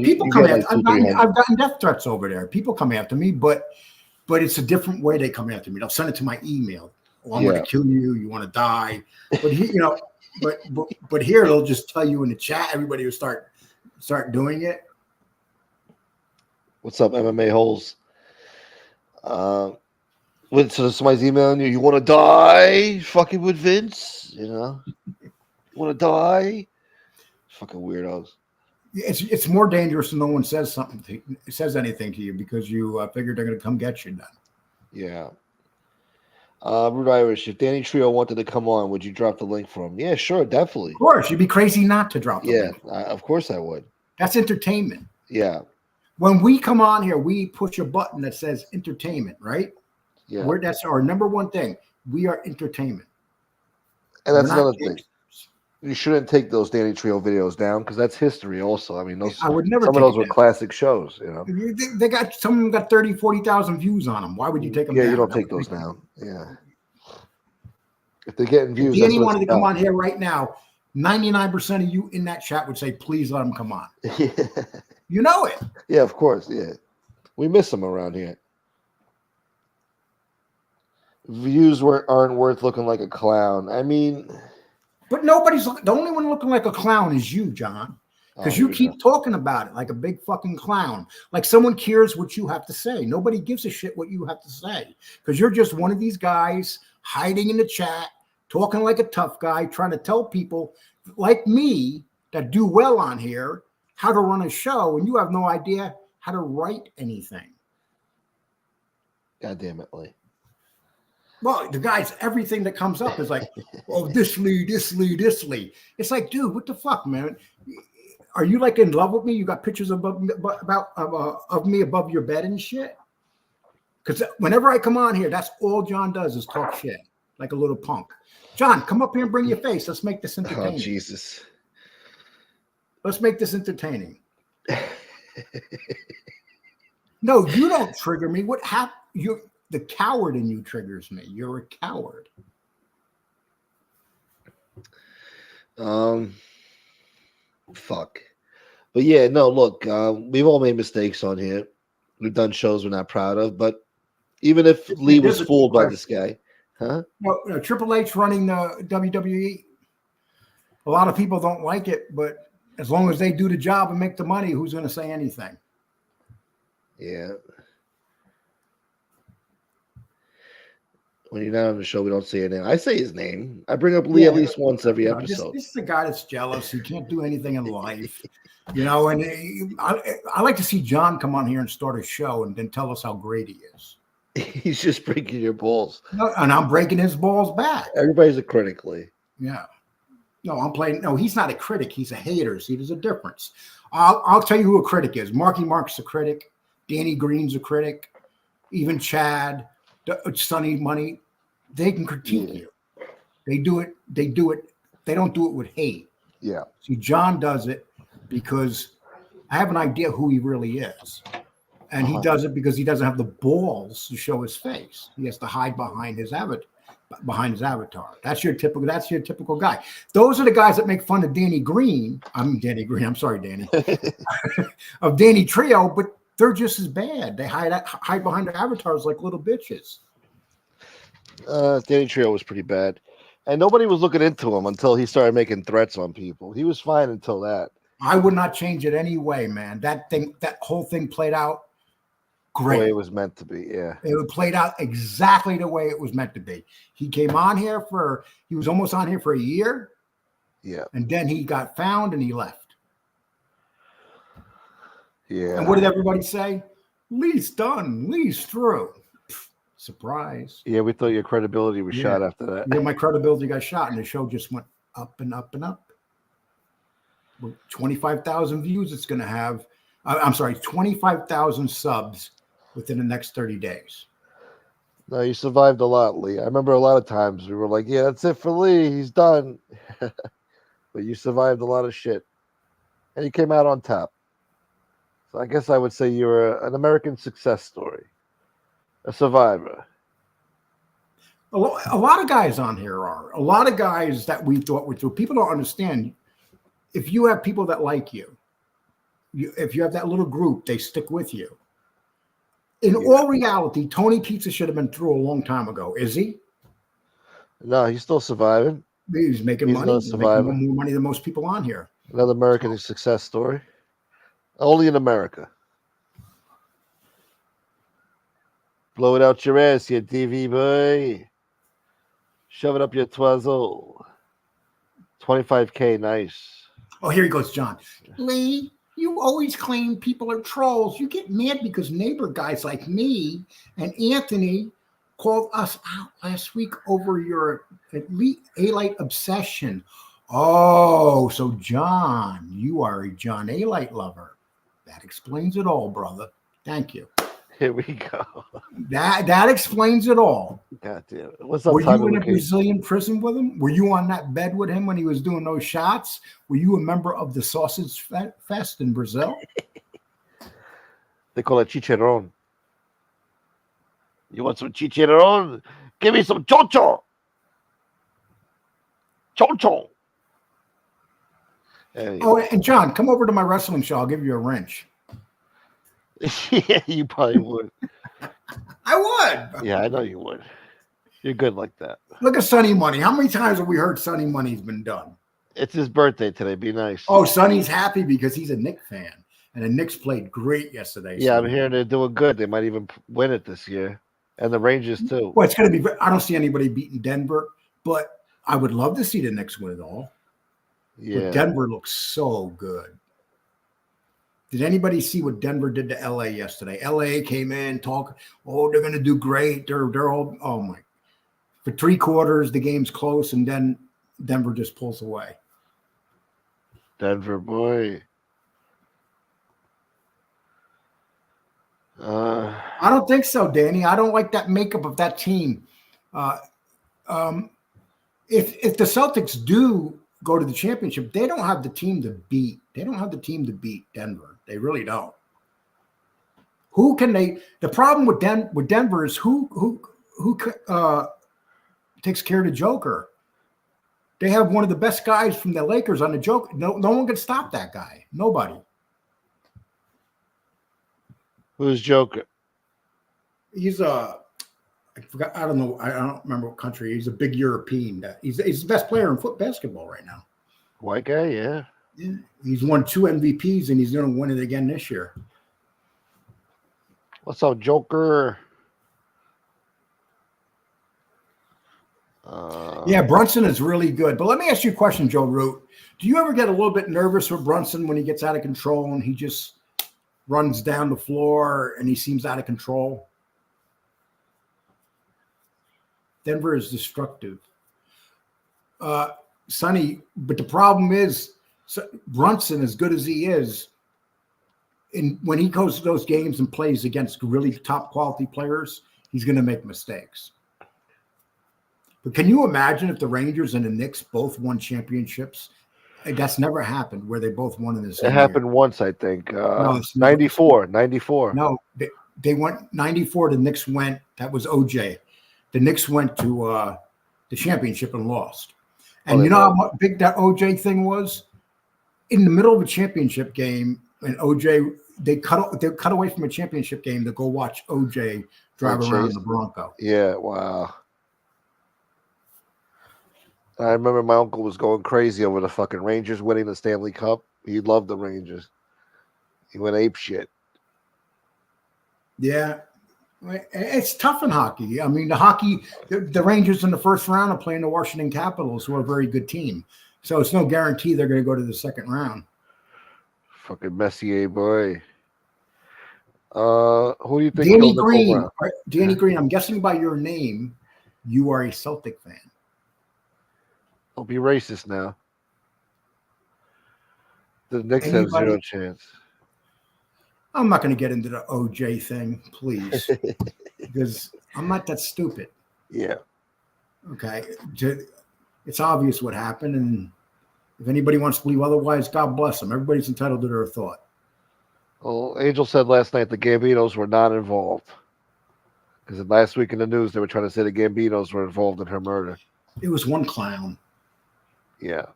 People come after. I've gotten death threats over there. People come after me, but it's a different way they come after me. They'll send it to my email. Oh, I'm going to kill you. You want to die? But but here they'll just tell you in the chat. Everybody will start doing it. What's up, MMA holes? So somebody's emailing you. You want to die? Fucking with Vince, You want to die? Fucking weirdos. It's more dangerous when no one says anything to you because you figured they're going to come get you. Then. Yeah. Rude Irish, if Danny Trio wanted to come on, would you drop the link for him? Yeah, sure, definitely. Of course, you'd be crazy not to drop the link. Yeah, of course I would. That's entertainment. Yeah. When we come on here, we push a button that says entertainment, right? Yeah. That's our number one thing. We are entertainment. And that's another thing. You shouldn't take those Danny Trio videos down because that's history also. I mean, I would never some of those were classic shows, They got some of them got 30, 40,000 views on them. Why would you take them down? Yeah, you don't take those down. Yeah. If they're getting views, if Danny wanted to come on here right now, 99% of you in that chat would say, please let him come on. Yeah. You know it. Yeah, of course. Yeah. We miss them around here. Views aren't worth looking like a clown. I mean... But the only one looking like a clown is you, John. Because you keep talking about it like a big fucking clown. Like someone cares what you have to say. Nobody gives a shit what you have to say. Because you're just one of these guys hiding in the chat, talking like a tough guy, trying to tell people like me that do well on here how to run a show, and you have no idea how to write anything. God damn it, Lee. Well, the guys, everything that comes up is like, oh, this Lee. It's like, dude, what the fuck, man? Are you like in love with me? You got pictures of me above your bed and shit? Because whenever I come on here, that's all John does is talk shit like a little punk. John, come up here and bring your face. Let's make this entertaining. Oh, Jesus. Let's make this entertaining. No, you don't trigger me. What happened? The coward in you triggers me. You're a coward. Fuck. But yeah, no, look, we've all made mistakes on here. We've done shows we're not proud of, but even if Lee was fooled by this guy, huh? No, Triple H running the WWE. A lot of people don't like it, but as long as they do the job and make the money, who's going to say anything? Yeah. When you're not on the show, we don't say his name. I say his name. I bring up Lee at least once every episode. This is a guy that's jealous. He can't do anything in life, and I like to see John come on here and start a show and then tell us how great he is. He's just breaking your balls. No, and I'm breaking his balls back. Everybody's a critic, Lee. Yeah. No, I'm playing. No, he's not a critic. He's a hater. See, there's a difference. I'll tell you who a critic is. Marky Mark's a critic. Danny Green's a critic. Even Chad. Sonny Money, they can critique you. They do it. They don't do it with hate. Yeah. See, John does it because I have an idea who he really is. And he does it because he doesn't have the balls to show his face. He has to hide behind his avatar. That's your typical guy. Those are the guys that make fun of Danny Green. I'm sorry, Danny. Of Danny Trio, but they're just as bad. They hide behind their avatars like little bitches. Danny Trio was pretty bad. And nobody was looking into him until he started making threats on people. He was fine until that. I would not change it anyway, man. That whole thing played out great. The way it was meant to be, yeah. It played out exactly the way it was meant to be. He came on here he was almost on here for a year. Yeah. And then he got found and he left. Yeah. And what did everybody say? Lee's done. Lee's through. Surprise. Yeah, we thought your credibility was shot after that. Yeah, my credibility got shot, and the show just went up and up and up. 25,000 views it's going to have. I'm sorry, 25,000 subs within the next 30 days. No, you survived a lot, Lee. I remember a lot of times we were like, yeah, that's it for Lee. He's done. but you survived a lot of shit, and you came out on top. So I guess I would say you're an American success story, a survivor. A lot of guys on here are. A lot of guys that we thought were through. People don't understand. If you have people that like you, if you have that little group, they stick with you. In all reality, Tony Pizza should have been through a long time ago. Is he? No, he's still surviving. He's making money. He's making more money than most people on here. Another American success story. Only in America. Blow it out your ass, you DV boy. Shove it up your twazzle. 25K, nice. Oh, here he goes, John. Lee, you always claim people are trolls. You get mad because neighbor guys like me and Anthony called us out last week over your A-Light obsession. Oh, so John, you are a John A-Light lover. That explains it all, brother. Thank you. Here we go. That explains it all. God damn it. What's up, Were Tommy you in a McKay? Brazilian prison with him? Were you on that bed with him when he was doing those shots? Were you a member of the Sausage Fest in Brazil? They call it chicharron. You want some chicharron? Give me some chocho. Chocho. Oh, and John, come over to my wrestling show. I'll give you a wrench. Yeah, you probably would. I would. Yeah, I know you would. You're good like that. Look at Sonny Money. How many times have we heard Sonny Money's been done? It's his birthday today. Be nice. Oh, Sonny's happy because he's a Knicks fan. And the Knicks played great yesterday. Yeah, I'm hearing they're doing good. They might even win it this year. And the Rangers, too. Well, it's going to be – I don't see anybody beating Denver, but I would love to see the Knicks win it all. Yeah. But Denver looks so good. Did anybody see what Denver did to LA yesterday? LA came in, talk, oh, they're going to do great. They're all, oh my. For 3 quarters, the game's close, and then Denver just pulls away. Denver boy. I don't think so, Danny. I don't like that makeup of that team. If the Celtics do go to the championship, they don't have the team to beat. They don't have the team to beat Denver. They really don't. Who can they? The problem with Denver is who takes care of the Joker. They have one of the best guys from the Lakers on the Joker. No one can stop that guy. Nobody. Who's Joker? He's I forgot. I don't know. I don't remember what country. He's a big European. He's the best player in basketball right now. White guy, yeah. Yeah, he's won 2 MVPs, and he's going to win it again this year. What's up, Joker? Yeah, Brunson is really good. But let me ask you a question, Joe Root. Do you ever get a little bit nervous with Brunson when he gets out of control and he just runs down the floor and he seems out of control? Denver is destructive. Sonny, but the problem is Brunson, as good as he is, when he goes to those games and plays against really top quality players, he's going to make mistakes. But can you imagine if the Rangers and the Knicks both won championships? That's never happened where they both won in the same It happened once, I think. No, 94. No, they went 94. The Knicks went. That was OJ. The Knicks went to the championship and lost. And you know how big that OJ thing was? In the middle of a championship game, and OJ, they cut away from a championship game to go watch OJ drive around the Bronco. Yeah, wow. I remember my uncle was going crazy over the fucking Rangers winning the Stanley Cup. He loved the Rangers. He went ape shit. Yeah. It's tough in hockey. I mean, the Rangers in the first round are playing the Washington Capitals, who are a very good team. So it's no guarantee they're going to go to the second round. Fucking Messier, boy. Who do you think? Danny Green. Danny Green, I'm guessing by your name, you are a Celtic fan. Don't be racist now. The Knicks have 0 chance. I'm not going to get into the OJ thing, please, because I'm not that stupid. Yeah. Okay. It's obvious what happened, and If anybody wants to believe otherwise, God bless them. Everybody's entitled to their thought. Well, Angel said last night the Gambinos were not involved. Because last week in the news, they were trying to say the Gambinos were involved in her murder. It was one clown. Yeah.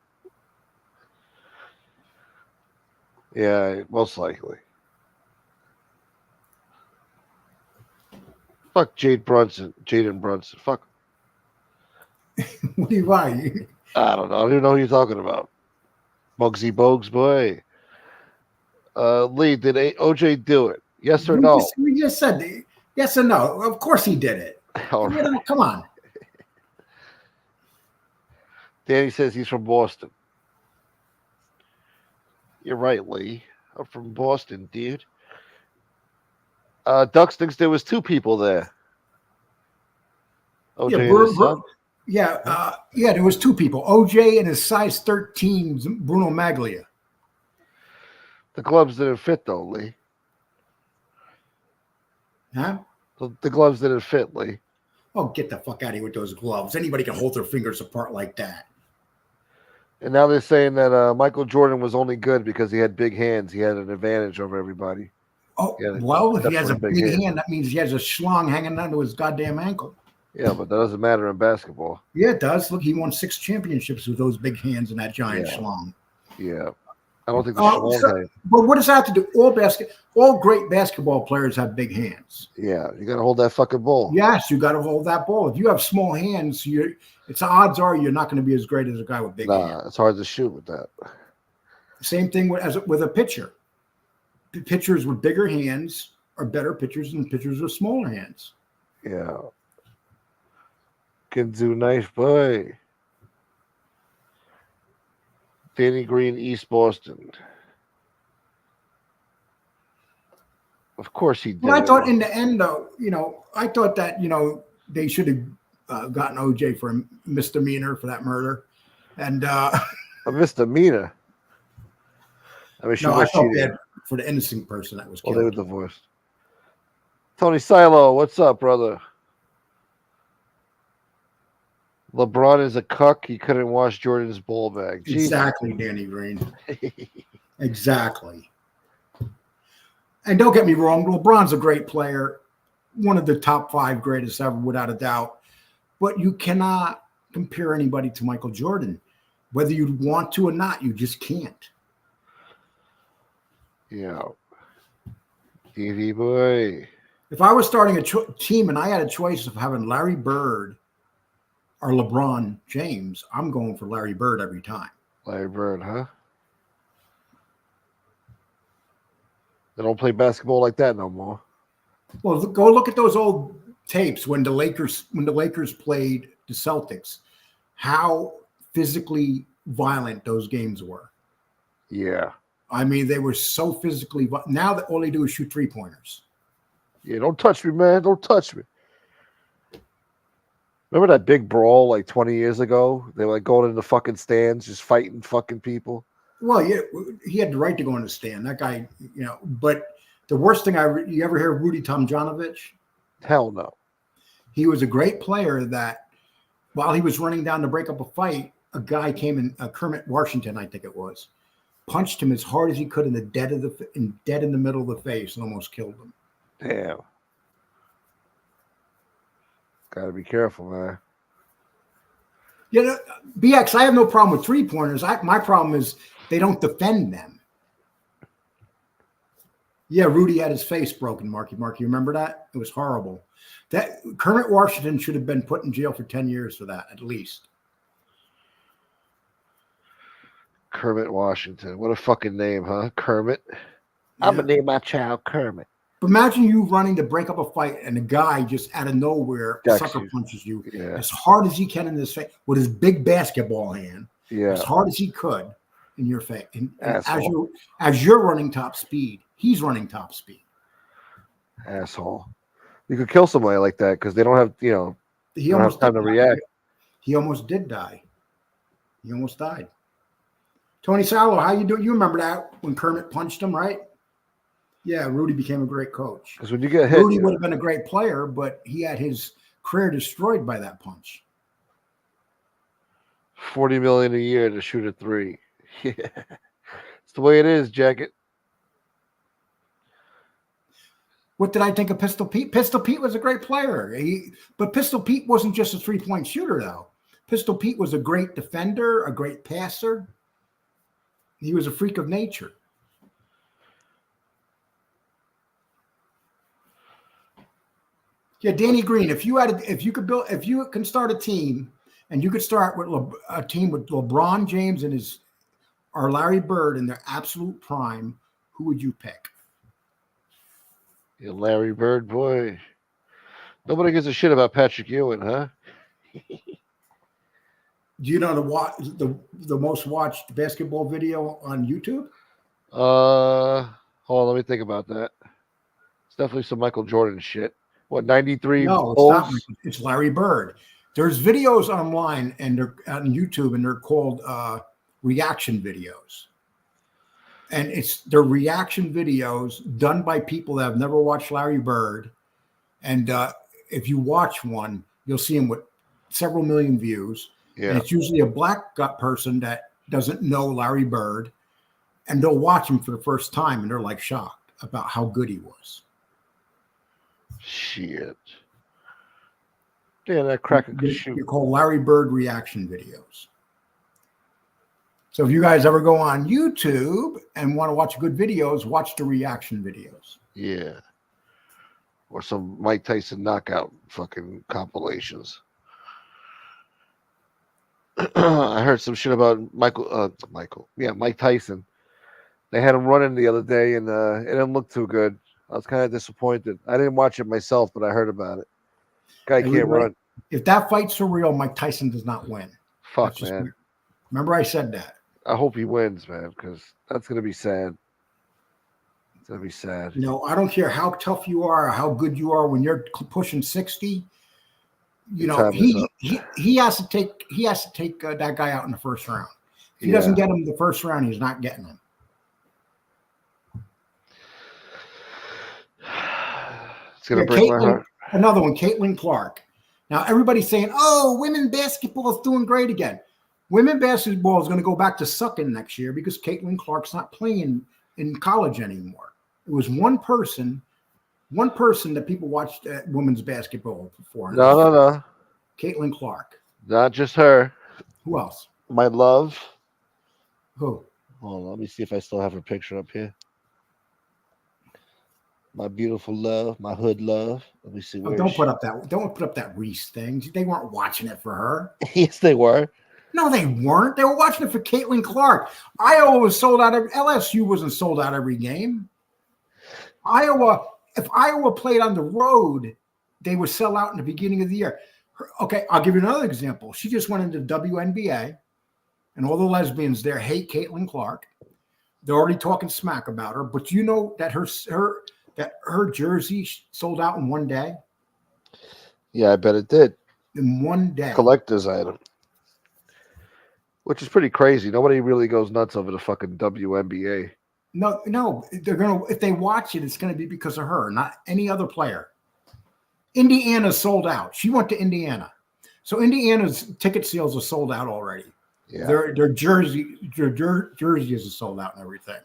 Yeah, most likely. Fuck Jaden Brunson. Fuck. What do you buy? I don't know. I don't even know who you're talking about. Bugsy Bogues, boy. Lee, did OJ do it? Yes or no? We just said yes or no. Of course he did it. All right. Come on. Danny says he's from Boston. You're right, Lee. I'm from Boston, dude. Ducks thinks there was two people there. OJ and his son. Yeah, there was two people. OJ and his size 13 Bruno Maglia. The gloves didn't fit, though, Lee. Huh? The gloves didn't fit, Lee. Oh, get the fuck out of here with those gloves. Anybody can hold their fingers apart like that. And now they're saying that Michael Jordan was only good because he had big hands. He had an advantage over everybody. Oh, well, if he has a big hand, that means he has a schlong hanging onto his goddamn ankle. Yeah, but that doesn't matter in basketball. Yeah, it does. Look, he won 6 championships with those big hands and that giant schlong. Yeah. I don't think the schlong but what does that have to do? All great basketball players have big hands. Yeah, you got to hold that fucking ball. Yes, you got to hold that ball. If you have small hands, it's odds are you're not going to be as great as a guy with big hands. It's hard to shoot with that. Same thing with a pitcher. Pitchers with bigger hands are better pitchers than pitchers with smaller hands. Yeah. Can do nice boy. Danny Green, East Boston. Of course he did. But I thought in the end, though, I thought that, they should have gotten OJ for a misdemeanor for that murder. And a misdemeanor? I mean, I felt bad for the innocent person that was killed. Well, they were divorced. Tony Silo, what's up, brother? LeBron is a cuck. He couldn't wash Jordan's ball bag. Exactly, Danny Green. Exactly. And don't get me wrong, LeBron's a great player, one of the top 5 greatest ever, without a doubt. But you cannot compare anybody to Michael Jordan. Whether you want to or not, you just can't. Yeah. TV boy. If I was starting a team and I had a choice of having Larry Bird or LeBron James, I'm going for Larry Bird every time. Larry Bird, huh? They don't play basketball like that no more. Well, go look at those old tapes when the Lakers played the Celtics. How physically violent those games were. Yeah. I mean, they were so physically now that all they do is shoot 3-pointers. Yeah, don't touch me, man. Don't touch me. Remember that big brawl like 20 years ago? They were like going in the fucking stands, just fighting fucking people. Well, yeah, he had the right to go in the stand. That guy, but the worst thing you ever hear of Rudy Tomjanovich? Hell no. He was a great player that while he was running down to break up a fight, a guy came in, Kermit Washington, I think it was, punched him as hard as he could in the dead in the middle of the face and almost killed him. Damn. Got to be careful, man. BX, I have no problem with 3-pointers. My problem is they don't defend them. Yeah, Rudy had his face broken, Marky. You remember that? It was horrible. That Kermit Washington should have been put in jail for 10 years for that, at least. Kermit Washington. What a fucking name, huh? Kermit. Yeah. I'm going to name my child Kermit. But imagine you running to break up a fight and a guy just out of nowhere sucker punches you as hard as he can in his face with his big basketball hand, as hard as he could in your face. And as you're running top speed, he's running top speed. Asshole. You could kill somebody like that because they don't have, he don't have time to react. He almost did die. He almost died. Tony Salo, how you doing? You remember that when Kermit punched him, right? Yeah, Rudy became a great coach. Because when you get hit, Rudy would have been a great player, but he had his career destroyed by that punch. $40 million a year to shoot a 3. Yeah, it's the way it is, Jacket. What did I think of Pistol Pete? Pistol Pete was a great player. But Pistol Pete wasn't just a three-point shooter, though. Pistol Pete was a great defender, a great passer. He was a freak of nature. Yeah, Danny Green. If you can start a team, and you could start with a team with LeBron James or Larry Bird in their absolute prime, who would you pick? Yeah, Larry Bird, boy. Nobody gives a shit about Patrick Ewing, huh? Do you know the most watched basketball video on YouTube? Hold on, let me think about that. It's definitely some Michael Jordan shit. What, 93 No, it's not. It's Larry Bird. There's videos online and they're on YouTube, and they're called reaction videos. And they're reaction videos done by people that have never watched Larry Bird. And if you watch one, you'll see him with several million views. Yeah. And it's usually a black person that doesn't know Larry Bird, and they'll watch him for the first time, and they're like shocked about how good he was. Shit. Yeah, that cracker could shoot. They're called Larry Bird reaction videos. So if you guys ever go on YouTube and want to watch good videos, watch the reaction videos. Yeah. Or some Mike Tyson knockout fucking compilations. I heard some shit about Mike Tyson. They had him running the other day, and it didn't look too good. I was kind of disappointed. I didn't watch it myself, but I heard about it. Guy can't run. If that fight's for real, Mike Tyson does not win. Fuck, man. Remember I said that. I hope he wins, man, because that's going to be sad. It's going to be sad. You know, I don't care how tough you are or how good you are when you're pushing 60. You know, he has to take that guy out in the first round. If he doesn't get him the first round, he's not getting him. It's going to break my heart. Another one, Caitlin Clark. Now, everybody's saying, oh, women basketball is doing great again. Women basketball is going to go back to sucking next year because Caitlin Clark's not playing in college anymore. It was one person that people watched women's basketball before. No. Caitlin Clark. Not just her. Who else? My love. Who? Hold on, let me see if I still have her picture up here. My beautiful love, my hood love. Let me see. Don't put up that Reese thing. They weren't watching it for her. Yes, they were. No, they weren't. They were watching it for Caitlin Clark. Iowa was sold out. LSU wasn't sold out every game. If Iowa played on the road, they would sell out in the beginning of the year. Okay, I'll give you another example. She just went into WNBA, and all the lesbians there hate Caitlin Clark. They're already talking smack about her. But you know that her jersey sold out in one day? Yeah, I bet it did. In one day. Collector's item. Which is pretty crazy. Nobody really goes nuts over the fucking WNBA. No, if they watch it, it's gonna be because of her, not any other player. Indiana sold out. She went to Indiana. So Indiana's ticket sales are sold out already. Yeah. Their jerseys are sold out and everything.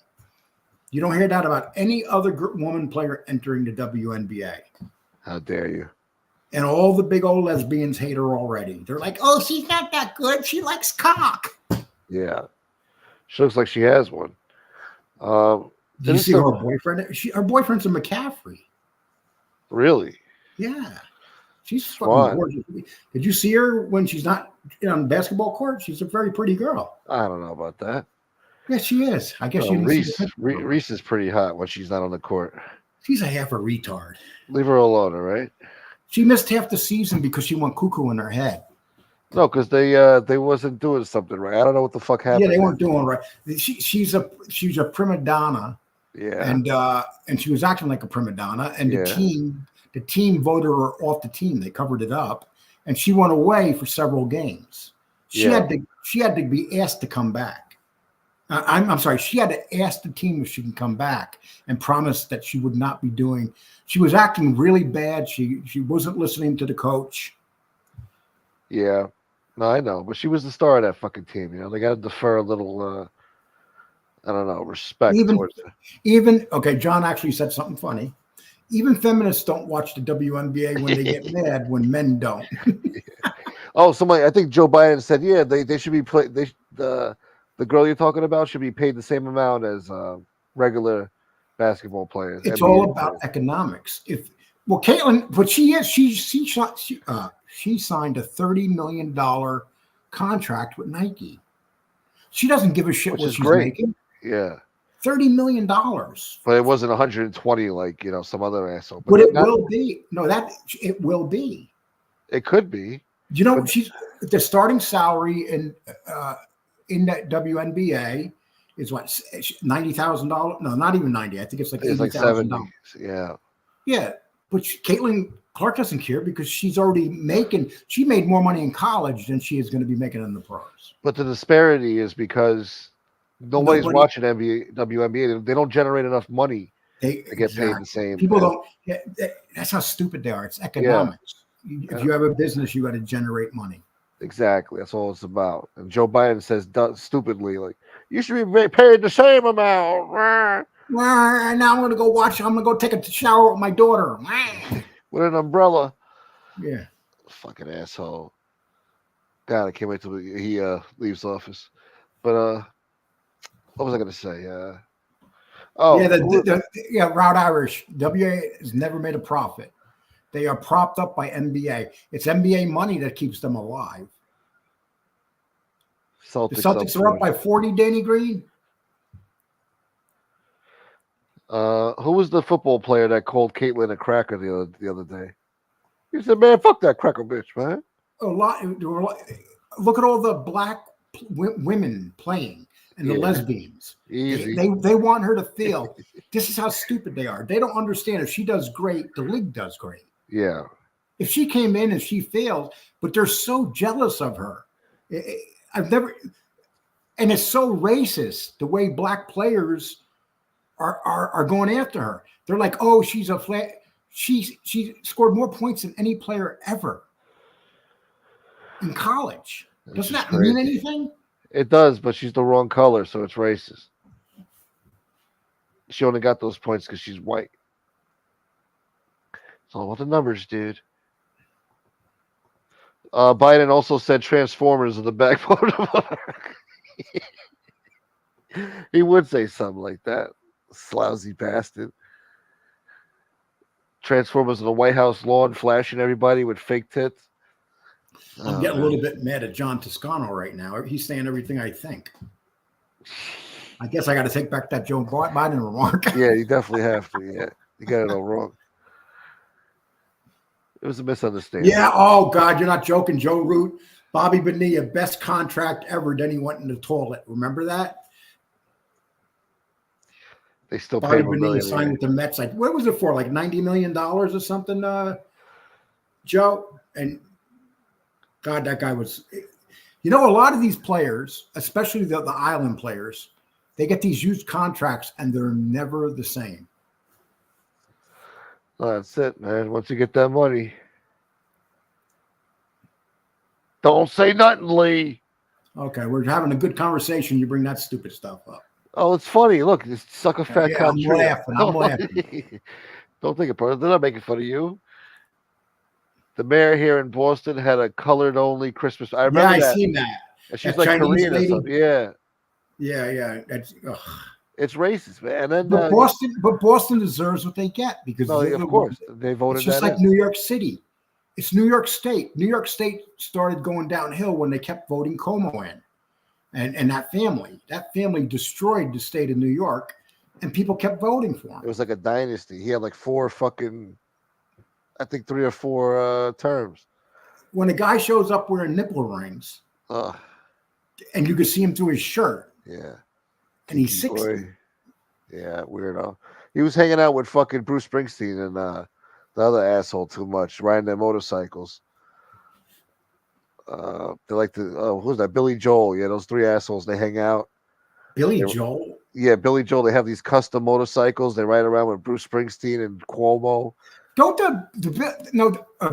You don't hear that about any other woman player entering the WNBA. How dare you? And all the big old lesbians hate her already. They're like, oh, she's not that good. She likes cock. Yeah. She looks like she has one. Did you see her boyfriend? Her boyfriend's a McCaffrey. Really? Yeah. She's fucking gorgeous. Did you see her when she's not on the basketball court? She's a very pretty girl. I don't know about that. Yeah, she is. I guess you didn't see Reese is pretty hot when she's not on the court. She's a half a retard. Leave her alone, all right? She missed half the season because she went cuckoo in her head. No, because they wasn't doing something right. I don't know what the fuck happened. Yeah, they weren't doing right. She's a prima donna. Yeah. And she was acting like a prima donna, and the team voted her off the team. They covered it up, and she went away for several games. She had to be asked to come back. I'm sorry. She had to ask the team if she can come back and promise that she would not be doing. She was acting really bad. She wasn't listening to the coach. Yeah, no, I know, but she was the star of that fucking team. You know, they got to defer a little I don't know, respect Even, towards her. Okay, John actually said something funny. Even feminists don't watch the WNBA when they get mad when men don't. Oh, somebody, I think Joe Biden said, yeah, they should be the girl you're talking about should be paid the same amount as regular basketball players. It's NBA all about players. economics. Caitlin, but she signed a $30 million contract with Nike. She doesn't give a shit Which what is she's great. making. Yeah. $30 million. But it wasn't 120 like, some other asshole. But it will be. No, it will be. It could be. She's the starting salary in that WNBA is what, $90,000? No, not even 90. I think it's like $80,000. Yeah. Yeah, but Caitlin Clark doesn't care because she made more money in college than she is going to be making in the pros. But the disparity is because nobody's watching WNBA. They don't generate enough money to get paid the same. People don't. That's how stupid they are. It's economics. If you have a business, you got to generate money. Exactly. That's all it's about. And Joe Biden says stupidly, like, you should be paid the same amount. Now I'm going to go watch. I'm going to go take a shower with my daughter. With an umbrella. Yeah. Fucking asshole. God, I can't wait till he leaves office. But what was I going to say? Route Irish. WA has never made a profit. They are propped up by NBA. It's NBA money that keeps them alive. The Celtics are up by 40, Danny Green. Who was the football player that called Caitlin a cracker the other day? He said, "Man, fuck that cracker bitch, man." Look at all the black women playing and the lesbians. Easy. They want her to feel. This is how stupid they are. They don't understand. If she does great, the league does great. Yeah. If she came in and she failed, but they're so jealous of her. And it's so racist the way black players are going after her. They're like, oh, she's a flat. She scored more points than any player ever in college. Doesn't that mean anything? It does, but she's the wrong color, so it's racist. She only got those points because she's white. It's all about the numbers, dude. Biden also said Transformers are the backbone of America. He would say something like that. Slousy bastard. Transformers on the White House lawn flashing everybody with fake tits. I'm getting a little bit mad at John Toscano right now. He's saying everything I think. I guess I got to take back that Joe Biden remark. Yeah, you definitely have to. Yeah, you got it all wrong. It was a misunderstanding. Yeah. Oh God, you're not joking, Joe Root. Bobby Bonilla, best contract ever. Then he went in the toilet. Remember that? They still Bobby pay Bonilla signed with the Mets. Like, what was it for? Like $90 million or something, Joe? And God, that guy was. A lot of these players, especially the island players, they get these huge contracts and they're never the same. Well, that's it, man. Once you get that money, don't say nothing, Lee. Okay, we're having a good conversation. You bring that stupid stuff up. Oh, it's funny. Look, this sucker fat cop. I'm laughing. Don't think about it. They're not making fun of you. The mayor here in Boston had a colored-only Christmas. I remember that. I seen that. And she's like Chinese Korean lady. Or something. Yeah. Yeah. It's racist, man. And then, but Boston deserves what they get because of course they voted. It's just like New York City. It's New York State. New York State started going downhill when they kept voting Cuomo in, and that family destroyed the state of New York, and people kept voting for him. It was like a dynasty. He had like 3 or 4 terms. When a guy shows up wearing nipple rings, and you can see him through his shirt, and he's 60. Yeah, weirdo. He was hanging out with fucking Bruce Springsteen and the other asshole too much, riding their motorcycles. They like to who's that? Billy Joel. Yeah, those 3 assholes, they hang out. Joel? Yeah, Billy Joel. They have these custom motorcycles. They ride around with Bruce Springsteen and Cuomo. Don't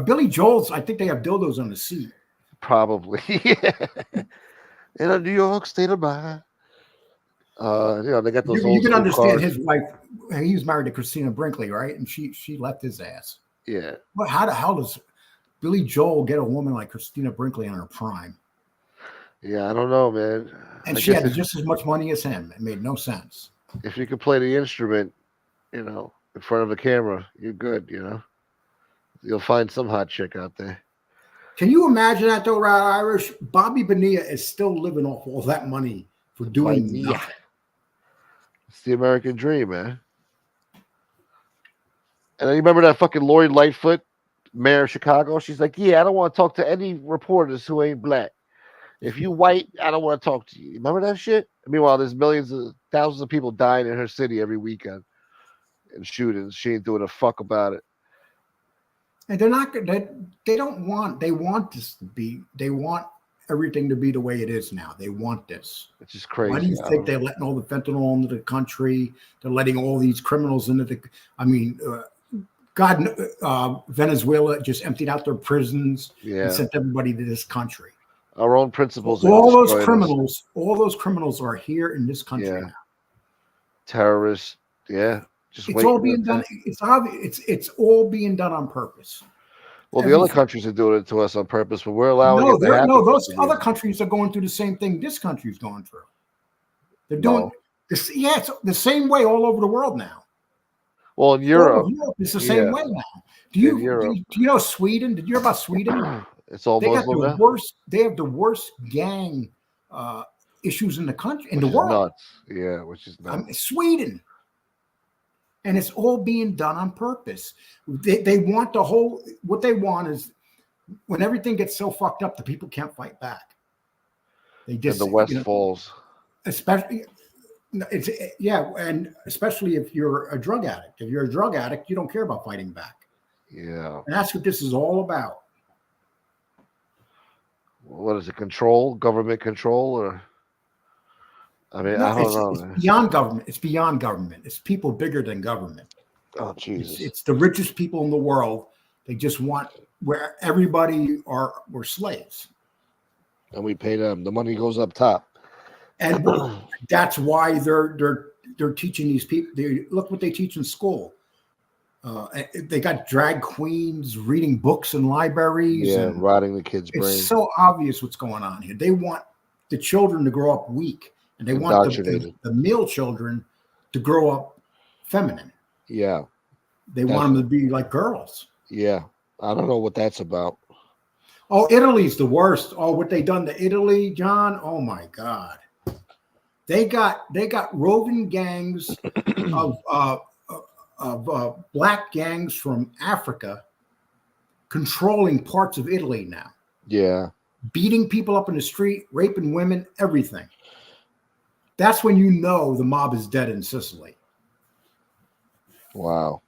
Billy Joel's, I think they have dildos on the seat. Probably. Yeah. In a New York state of mind. They got those You old can school understand cars. his wife. He was married to Christina Brinkley, right? And she left his ass. Yeah. But how the hell does Billy Joel get a woman like Christina Brinkley on her prime? Yeah, I don't know, man. And I she guess had just as much money as him. It made no sense. if you could play the instrument, in front of a camera, you're good. You'll find some hot chick out there. Can you imagine that though, Rat Irish? Bobby Bonilla is still living off all that money for doing nothing. It's the American dream, man. And then you remember that fucking Lori Lightfoot, mayor of Chicago? She's like, yeah, I don't want to talk to any reporters who ain't black. If you white, I don't want to talk to you. Remember that shit? Meanwhile, there's thousands of people dying in her city every weekend and shootings. She ain't doing a fuck about it. And they're not. They don't want. They want this to be. They want everything to be the way it is now. They want this. It's just crazy. Why do you think they're letting all the fentanyl into the country? They're letting all these criminals into the. I mean, Venezuela just emptied out their prisons and sent everybody to this country. Our own principles. All those criminals are here in this country now. Terrorists. Yeah. It's all being done. It's obvious. It's all being done on purpose. Well, the other countries are doing it to us on purpose, but we're allowing it to happen. No, those other countries are going through the same thing this country's going through. They're doing this. Yeah, it's the same way all over the world now. Well, in Europe, it's the same way now. Do you know Sweden? Did you hear about Sweden? It's all Muslim now. They have the worst gang issues in the country, in the world. Nuts. Yeah, which is nuts. Sweden. And it's all being done on purpose. They want the whole. What they want is when everything gets so fucked up, the people can't fight back. They just and the West falls. Especially, and especially if you're a drug addict. If you're a drug addict, you don't care about fighting back. Yeah, and that's what this is all about. What is it? Government control, or? I mean, I don't know. It's beyond government. It's beyond government. It's people bigger than government. Oh, Jesus. It's the richest people in the world. They just want where everybody we're slaves. And we pay them. The money goes up top. And that's why they're teaching these people. Look what they teach in school. They got drag queens reading books in libraries. Yeah, and rotting the kids' brains. It's so obvious what's going on here. They want the children to grow up weak. And they want the male children to grow up feminine. Yeah. They want them to be like girls. Yeah. I don't know what that's about. Oh, Italy's the worst. Oh, what they done to Italy, John? Oh my God. They got roving gangs of black gangs from Africa controlling parts of Italy now. Yeah. Beating people up in the street, raping women, everything. That's when you know the mob is dead in Sicily. Wow.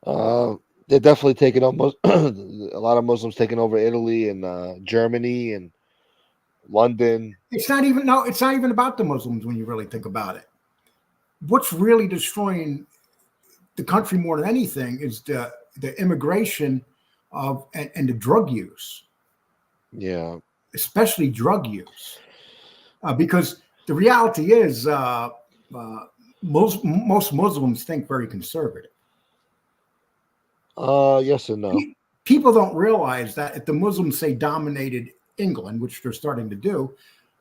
They're definitely taking almost a lot of Muslims taking over Italy and Germany and London. It's not even about the Muslims when you really think about it. What's really destroying the country more than anything is the immigration and the drug use. Yeah. Especially drug use. Because the reality is most Muslims think very conservative. Yes and no. People don't realize that if the Muslims say dominated England, which they're starting to do,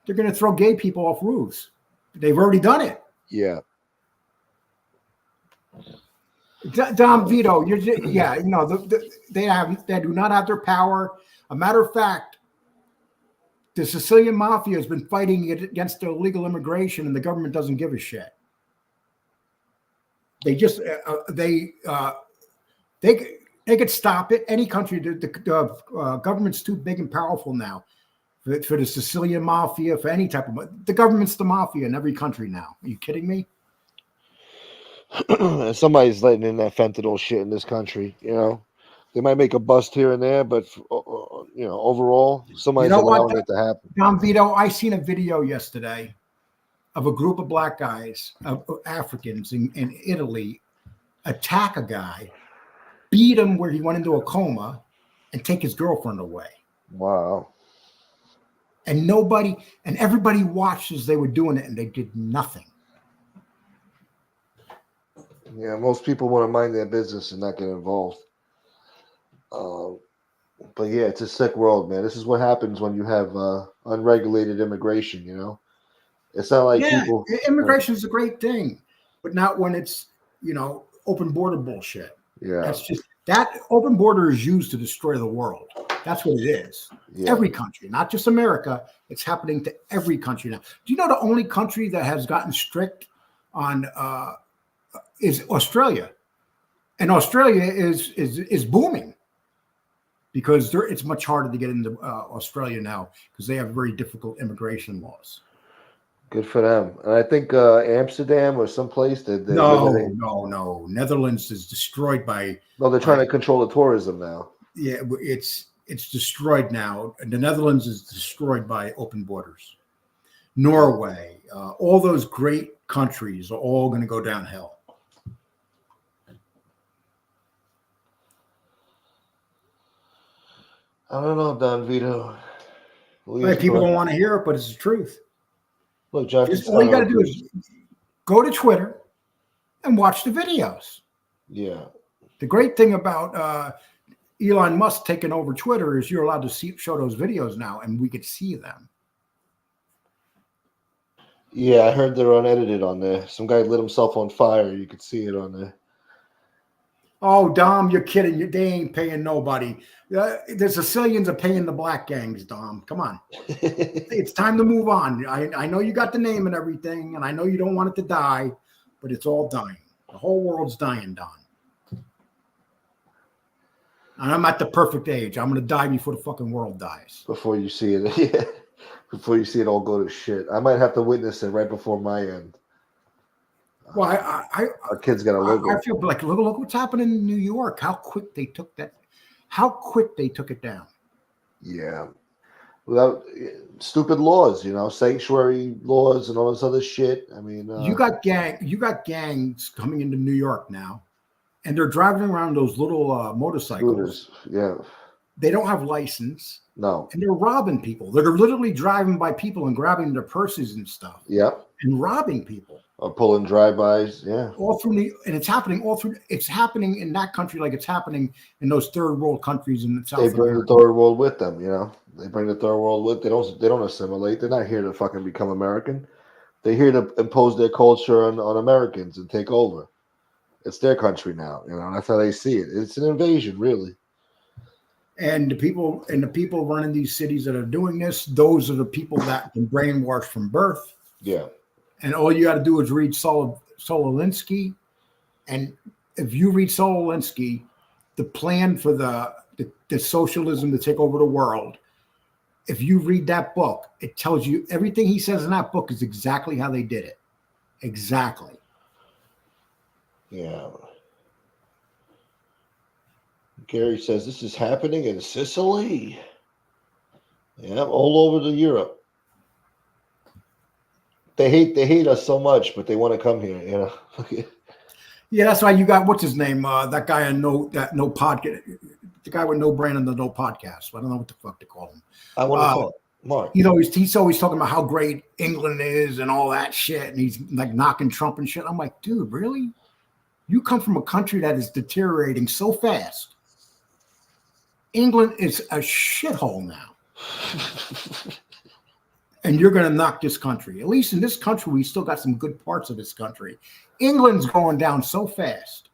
they're going to throw gay people off roofs. They've already done it. Yeah. Dom Vito, they do not have their power. A matter of fact, the Sicilian mafia has been fighting against illegal immigration, and the government doesn't give a shit. They just they could stop it. Any country, the government's too big and powerful now for the Sicilian mafia, for any type of. The government's the mafia in every country now. Are you kidding me? Somebody's letting in that fentanyl shit in this country. They might make a bust here and there, but overall, somebody's allowing it to happen. Don Vito, I seen a video yesterday of a group of black guys, Africans in Italy, attack a guy, beat him where he went into a coma, and take his girlfriend away. Wow. And everybody watched as they were doing it, and they did nothing. Yeah, most people want to mind their business and not get involved. But yeah, it's a sick world, man. This is what happens when you have unregulated immigration. You know, it's not like people. Immigration is a great thing, but not when it's open border bullshit. Yeah, that's just that open border is used to destroy the world. That's what it is. Yeah. Every country, not just America. It's happening to every country now. Do you know the only country that has gotten strict on is Australia, and Australia is booming because it's much harder to get into Australia now because they have very difficult immigration laws. Good for them. And I think Amsterdam or someplace that no. Netherlands is destroyed by. No, they're trying to control the tourism now. Yeah, it's destroyed now. The Netherlands is destroyed by open borders. Norway, all those great countries are all going to go downhill. I don't know, Don Vito. People don't want to hear it, but it's the truth. Look, John, all you got to do is go to Twitter and watch the videos. Yeah. The great thing about Elon Musk taking over Twitter is you're allowed to show those videos now, and we could see them. Yeah, I heard they're unedited on there. Some guy lit himself on fire. You could see it on there. Oh, Dom, you're kidding. They ain't paying nobody. The Sicilians are paying the black gangs, Dom. Come on. It's time to move on. I know you got the name and everything, and I know you don't want it to die, but it's all dying. The whole world's dying, Don. And I'm at the perfect age. I'm going to die before the fucking world dies. Before you see it. Yeah. Before you see it all go to shit. I might have to witness it right before my end. Well, our kids got to live with. I feel like look what's happening in New York. How quick they took that. How quick they took it down. Yeah, without stupid laws, sanctuary laws and all this other shit. I mean, you got gangs coming into New York now, and they're driving around those little motorcycles. Yeah, they don't have license. No, and they're robbing people. They're literally driving by people and grabbing their purses and stuff. Yep. And robbing people. Or pulling drive-bys. Yeah. All through and it's happening all through. It's happening in that country like it's happening in those third world countries in South America. They bring the third world with them. They bring the third world with. They don't assimilate. They're not here to fucking become American. They're here to impose their culture on Americans and take over. It's their country now. That's how they see it. It's an invasion, really. And the people running these cities that are doing this, those are the people that can brainwash from birth. Yeah. And all you got to do is read Saul Alinsky. And if you read Saul Alinsky, the plan for the socialism to take over the world, if you read that book, it tells you everything he says in that book is exactly how they did it. Exactly. Yeah. Gary says this is happening in Sicily. Yeah, all over Europe. They hate us so much, but they want to come here, Yeah, that's why you got what's his name? That guy on no podcast, the guy with no brand and the no podcast. I don't know what the fuck to call him. I want to call Mark. He's always talking about how great England is and all that shit, and he's like knocking Trump and shit. I'm like, dude, really? You come from a country that is deteriorating so fast. England is a shithole now. And you're going to knock this country. At least in this country, we still got some good parts of this country. England's going down so fast.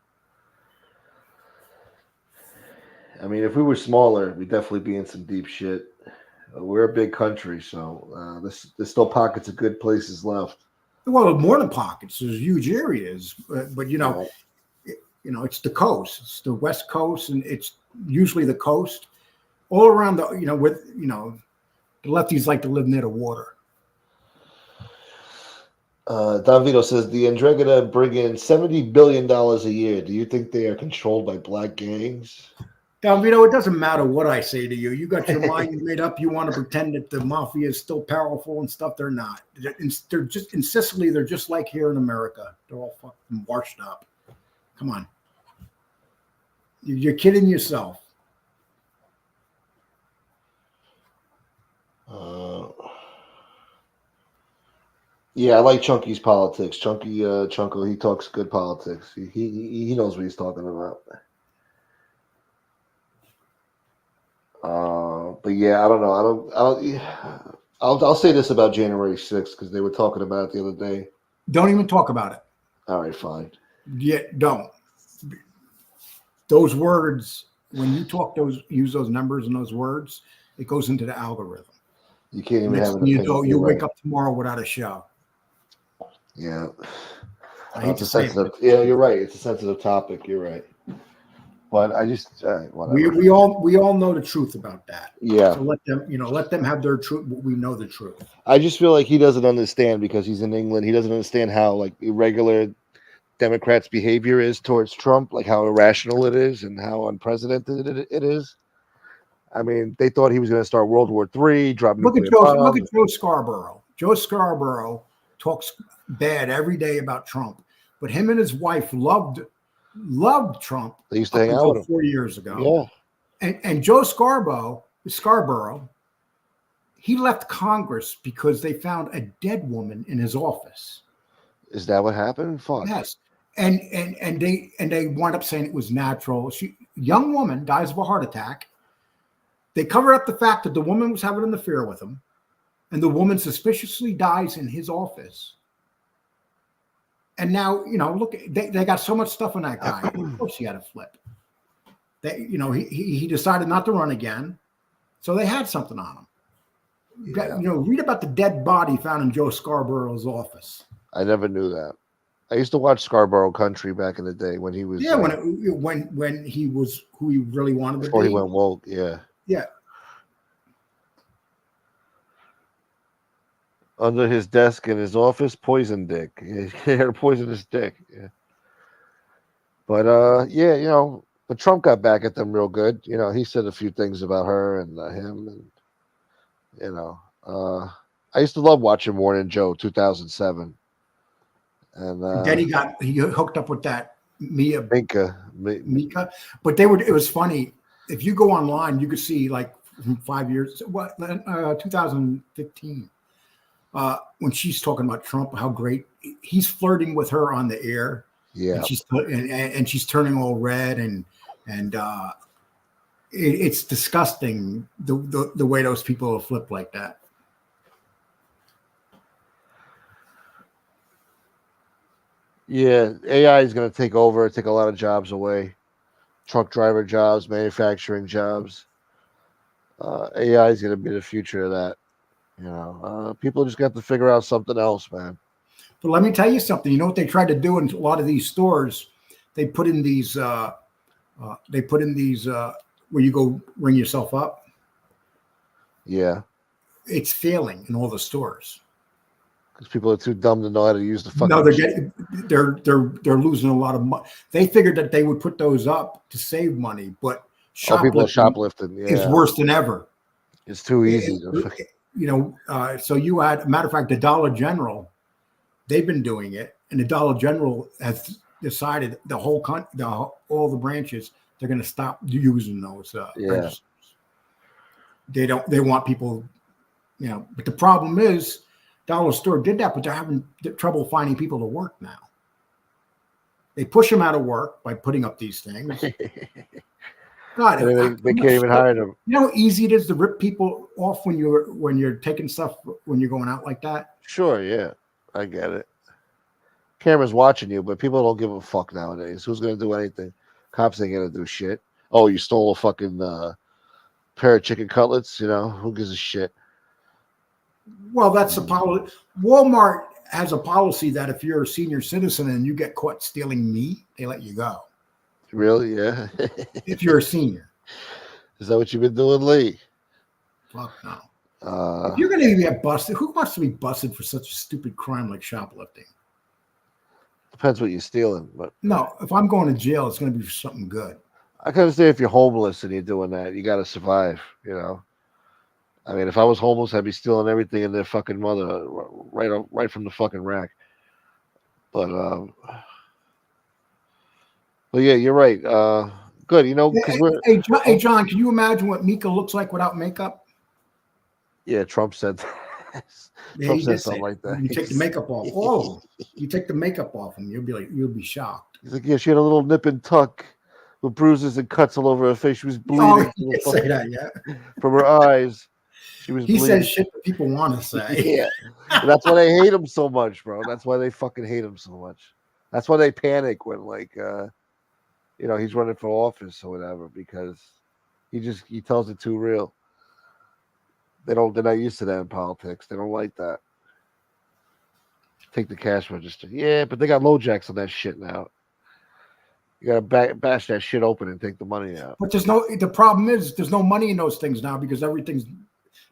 I mean, if we were smaller, we'd definitely be in some deep shit. We're a big country, so there's still pockets of good places left. Well, more than pockets. There's huge areas. But it's the coast. It's the West Coast, and it's usually the coast. All around the lefties like to live near the water. Don Vito says the Andregada bring in $70 billion a year. Do you think they are controlled by black gangs? Don Vito, it doesn't matter what I say to you. You got your mind made up. You want to pretend that the mafia is still powerful and stuff. They're not. They're just in Sicily. They're just like here in America. They're all fucking washed up. Come on. You're kidding yourself. Yeah, I like Chunky's politics. Chunko, he talks good politics. He knows what he's talking about. But yeah, I don't know. I'll say this about January 6th because they were talking about it the other day. Don't even talk about it. All right, fine. Yeah, don't. Those words, when you use those numbers and those words, it goes into the algorithm. You can't even Next have an thing you opinion. know, you wake up tomorrow without a show. Yeah. I hate to It's say sensitive. it. Yeah, you're right. It's a sensitive topic. You're right. But I just whatever. We all know the truth about that. Yeah. So let them have their truth. We know the truth. I just feel like he doesn't understand because he's in England. He doesn't understand how like irregular Democrats' behavior is towards Trump, like how irrational it is and how unprecedented it is. I mean, they thought he was going to start World War III, drop nuclear bombs. Look at Joe Scarborough. Joe Scarborough talks bad every day about Trump, but him and his wife loved Trump. They used to hang out with him 4 years ago. Yeah. And Joe Scarborough, he left Congress because they found a dead woman in his office. Is that what happened? Fuck. Yes. And they wound up saying it was natural. Young woman dies of a heart attack. They cover up the fact that the woman was having an affair with him, and the woman suspiciously dies in his office. And now, look, they got so much stuff on that guy. Of course, he had a flip. He decided not to run again, so they had something on him. Yeah. Read about the dead body found in Joe Scarborough's office. I never knew that. I used to watch Scarborough Country back in the day when he was when he was who he really wanted to be. Before he went woke, yeah. Yeah. Under his desk in his office, poison dick. He had a poisonous dick. Yeah. But but Trump got back at them real good. He said a few things about her and him, and I used to love watching Morning Joe 2007. And then he hooked up with that Mika. But it was funny. If you go online, you could see like from 5 years, 2015, when she's talking about Trump, how great he's flirting with her on the air. Yeah, and she's turning all red, and it's disgusting the way those people will flip like that. Yeah, AI is going to take over, take a lot of jobs away, truck driver jobs, manufacturing jobs. AI is going to be the future of that. People just got to figure out something else, man. But let me tell you something. You know what they tried to do in a lot of these stores? They put in these. Where you go ring yourself up. Yeah, it's failing in all the stores because people are too dumb to know how to use the fucking. No, they're losing a lot of money. They figured that they would put those up to save money, but people are shoplifting. Yeah. It's worse than ever. It's too easy. So you had, matter of fact, the Dollar General, they've been doing it, and the Dollar General has decided all the branches, they're going to stop using those registers. They want people, but the problem is Dollar Store did that, but they're having trouble finding people to work now. They push them out of work by putting up these things. God, they can't even hire them. You know how easy it is to rip people off when you're taking stuff when you're going out like that? Sure, yeah. I get it. Camera's watching you, but people don't give a fuck nowadays. Who's going to do anything? Cops ain't going to do shit. Oh, you stole a fucking pair of chicken cutlets? Who gives a shit? Well, that's a policy. Walmart has a policy that if you're a senior citizen and you get caught stealing meat, they let you go. Really? Yeah. If you're a senior. Is that what you've been doing, Lee? Fuck no. If you're going to get busted, who wants to be busted for such a stupid crime like shoplifting? Depends what you're stealing, but no. If I'm going to jail, it's going to be for something good. I can understand if you're homeless and you're doing that. You got to survive. I mean, if I was homeless, I'd be stealing everything in their fucking mother, right from the fucking rack. But yeah, you're right. Good, because we're. Hey, John, can you imagine what Mika looks like without makeup? Yeah, Trump said. Yeah, Trump he said did say something like that. you take the makeup off. All of them. You take the makeup off them, you'll be shocked. He's like, yeah, she had a little nip and tuck with bruises and cuts all over her face. She was bleeding Oh, he did say that, yeah. from her eyes. She was He bleeding. says shit that people want to say. Yeah. And that's why they hate him so much, bro. That's why they fucking hate him so much. That's why they panic when he's running for office or whatever, because he tells it too real. They're not used to that in politics. They don't like that. Take the cash register. Yeah, but they got low jacks on that shit now. You gotta bash that shit open and take the money out. But the problem is there's no money in those things now because everything's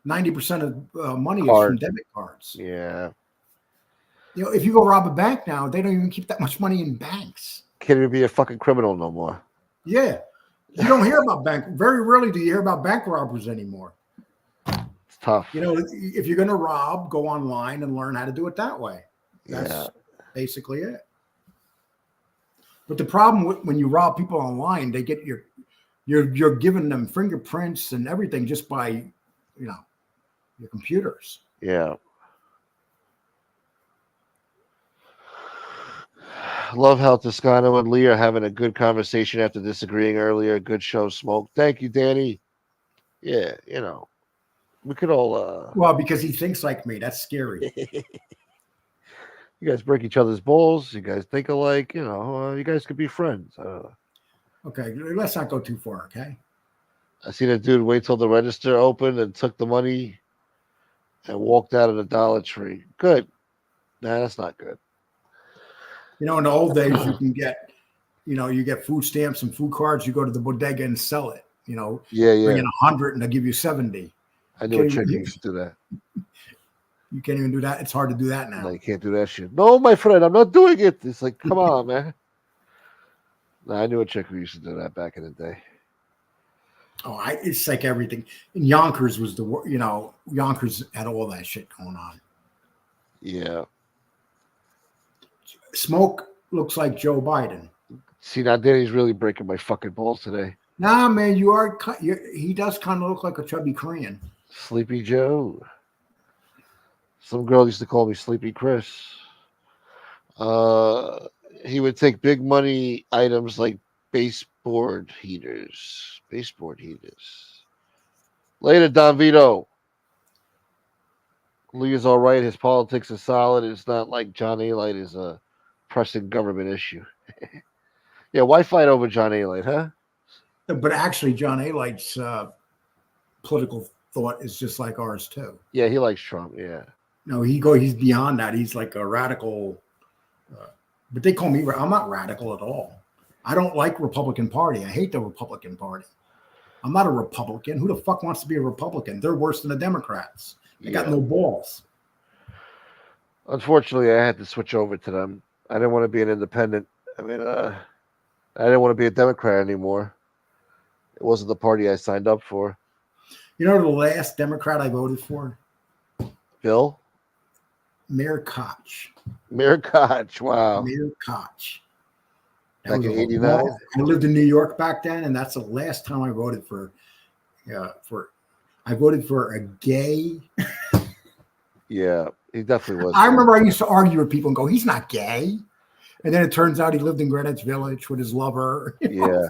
90% of money is from debit cards. Yeah. If you go rob a bank now, they don't even keep that much money in banks. Can't even be a fucking criminal no more. Yeah. You don't hear about very rarely do you hear about bank robbers anymore. It's tough. If you're going to rob, go online and learn how to do it that way. That's basically it. But the problem when you rob people online, they get you're giving them fingerprints and everything just by, your computers. Yeah. Love how Toscano and Lee are having a good conversation after disagreeing earlier. Good show, Smoke. Thank you, Danny. Yeah, we could all. Well, because he thinks like me. That's scary. You guys break each other's balls. You guys think alike. You guys could be friends. Okay, let's not go too far, okay? I seen a dude wait till the register opened and took the money and walked out of the Dollar Tree. Good. Nah, that's not good. In the old days, you can get, you get food stamps and food cards. You go to the bodega and sell it. Yeah. Bring in 100 and they'll give you 70. I knew a chick who used to do that. You can't even do that. It's hard to do that now. No, you can't do that shit. No, my friend, I'm not doing it. It's like, come on, man. No, I knew a chick who used to do that back in the day. Oh, it's like everything. And Yonkers was Yonkers had all that shit going on. Yeah. Smoke looks like Joe Biden. See, now Danny's really breaking my fucking balls today. Nah, man, he does kind of look like a chubby Korean. Sleepy Joe. Some girl used to call me Sleepy Chris. He would take big money items like baseboard heaters. Later, Don Vito. Lee is all right. His politics is solid. It's not like John Alite is a pressing government issue. Yeah, why fight over John Alite, huh? But actually, John Alite's political thought is just like ours too. Yeah, he likes Trump. Yeah. No, he's beyond that. He's like a radical. But they call me. I'm not radical at all. I don't like Republican Party. I hate the Republican Party. I'm not a Republican. Who the fuck wants to be a Republican? They're worse than the Democrats. They got no balls. Unfortunately, I had to switch over to them. I didn't want to be an independent. I mean, I didn't want to be a Democrat anymore. It wasn't the party I signed up for. The last Democrat I voted for? Bill? Mayor Koch. Mayor Koch, wow. Mayor Koch. Back in 89? I lived in New York back then, and that's the last time I voted for I voted for a gay. Yeah, he definitely was. I remember I used to argue with people and go, he's not gay. And then it turns out he lived in Greenwich Village with his lover. Yeah.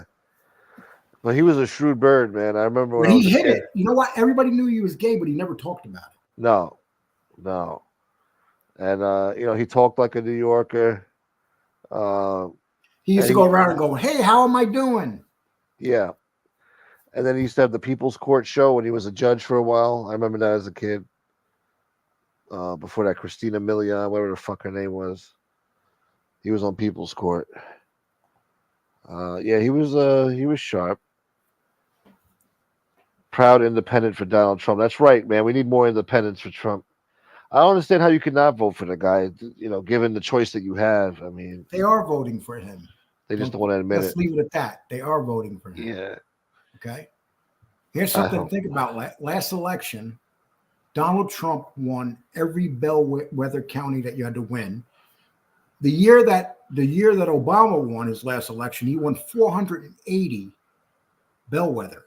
Well, he was a shrewd bird, man. I remember when he hit it. You know what? Everybody knew he was gay, but he never talked about it. No. And, he talked like a New Yorker. He used to go around and go, hey, how am I doing? Yeah. And then he used to have the People's Court show when he was a judge for a while. I remember that as a kid. Before that, Christina Milian, whatever the fuck her name was. He was on People's Court. Yeah, he was sharp. Proud independent for Donald Trump. That's right, man. We need more independence for Trump. I don't understand how you could not vote for the guy, given the choice that you have. I mean, they are voting for him. They just don't want to admit it. Let's leave it at that. They are voting for him. Yeah. Okay. Here's something to think about. Last election, Donald Trump won every bellwether county that you had to win. The year that Obama won his last election, he won 480 bellwether.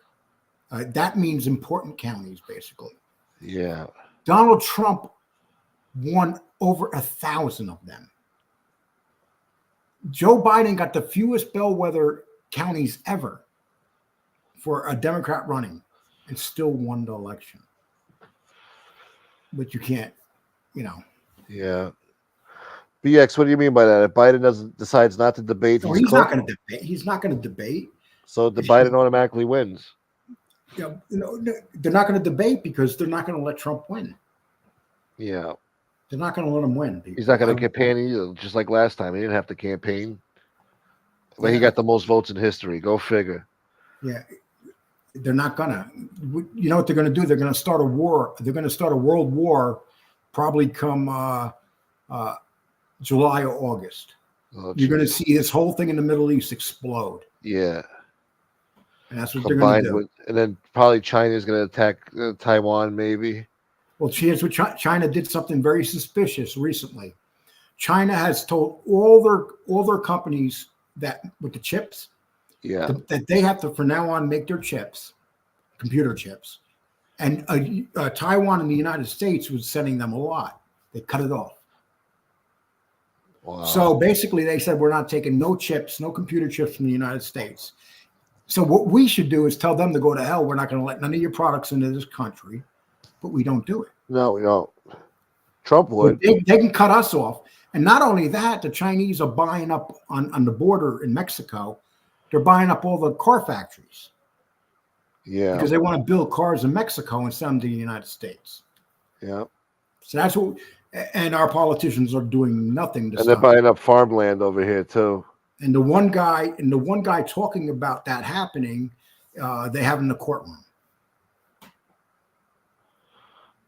That means important counties, basically. Yeah. Donald Trump won over 1,000 of them. Joe Biden got the fewest bellwether counties ever for a Democrat running and still won the election. But you can't, Yeah. BX, what do you mean by that? If Biden decides not to debate, he's not going to debate. He's not going to debate. So the Biden automatically wins. They're not going to debate because they're not going to let Trump win. Yeah. They're not going to let him win. He's not going to campaign either, just like last time. He didn't have to campaign. But he got the most votes in history. Go figure. Yeah. They're not going to. You know what they're going to do? They're going to start a war. They're going to start a world war probably come July or August. Oh, you're going to see this whole thing in the Middle East explode. Yeah. And that's what they're going to do. And then probably China's going to attack Taiwan, maybe. Well, China did something very suspicious recently. China has told all their companies that with the chips, that they have to, from now on, make their chips, computer chips. And Taiwan and the United States was sending them a lot. They cut it off. Wow. So basically, they said, we're not taking no chips, no computer chips from the United States. So what we should do is tell them to go to hell. We're not going to let none of your products into this country, but we don't do it. No, we don't. Trump would. They can cut us off. And not only that, the Chinese are buying up on the border in Mexico. They're buying up all the car factories. Yeah. Because they want to build cars in Mexico and send them to the United States. Yeah. So that's what, and our politicians are doing nothing to stop. And they're buying up farmland over here too. And the one guy talking about that happening, they have in the courtroom.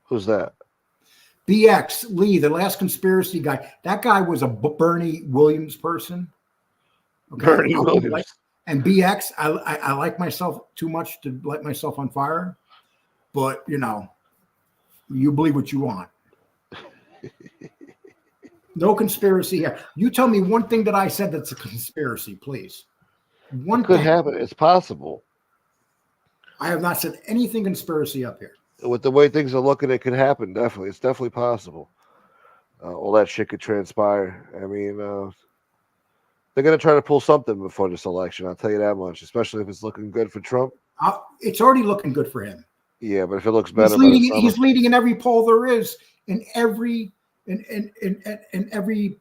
Who's that? BX Lee, the last conspiracy guy. That guy was a Bernie Williams person. Okay? Bernie Williams. And BX, I like myself too much to light myself on fire, but you believe what you want. No conspiracy here. You tell me one thing that I said that's a conspiracy, please. One could happen. It's possible. I have not said anything conspiracy up here. With the way things are looking, it could happen. Definitely, it's definitely possible. All that shit could transpire. I mean, they're going to try to pull something before this election. I'll tell you that much. Especially if it's looking good for Trump. It's already looking good for him. Yeah, but if it looks better, he's leading in every poll there is in every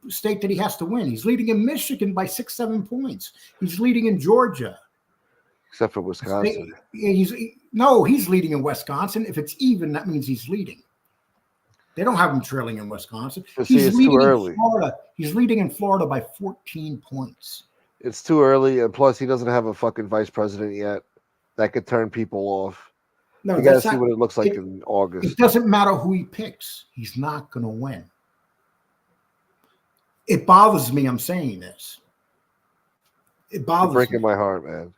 state that he has to win. He's leading in Michigan by 6-7 points. He's leading in Georgia. Except for Wisconsin. He's leading in Wisconsin. If it's even, that means he's leading. They don't have him trailing in Wisconsin. He's leading too early. In Florida. He's leading in Florida by 14 points. It's too early, and plus he doesn't have a fucking vice president yet. That could turn people off. No, you got to see what it looks like in August. It doesn't matter who he picks. He's not going to win. It bothers me. I'm saying this. It bothers me. You're breaking my heart, man.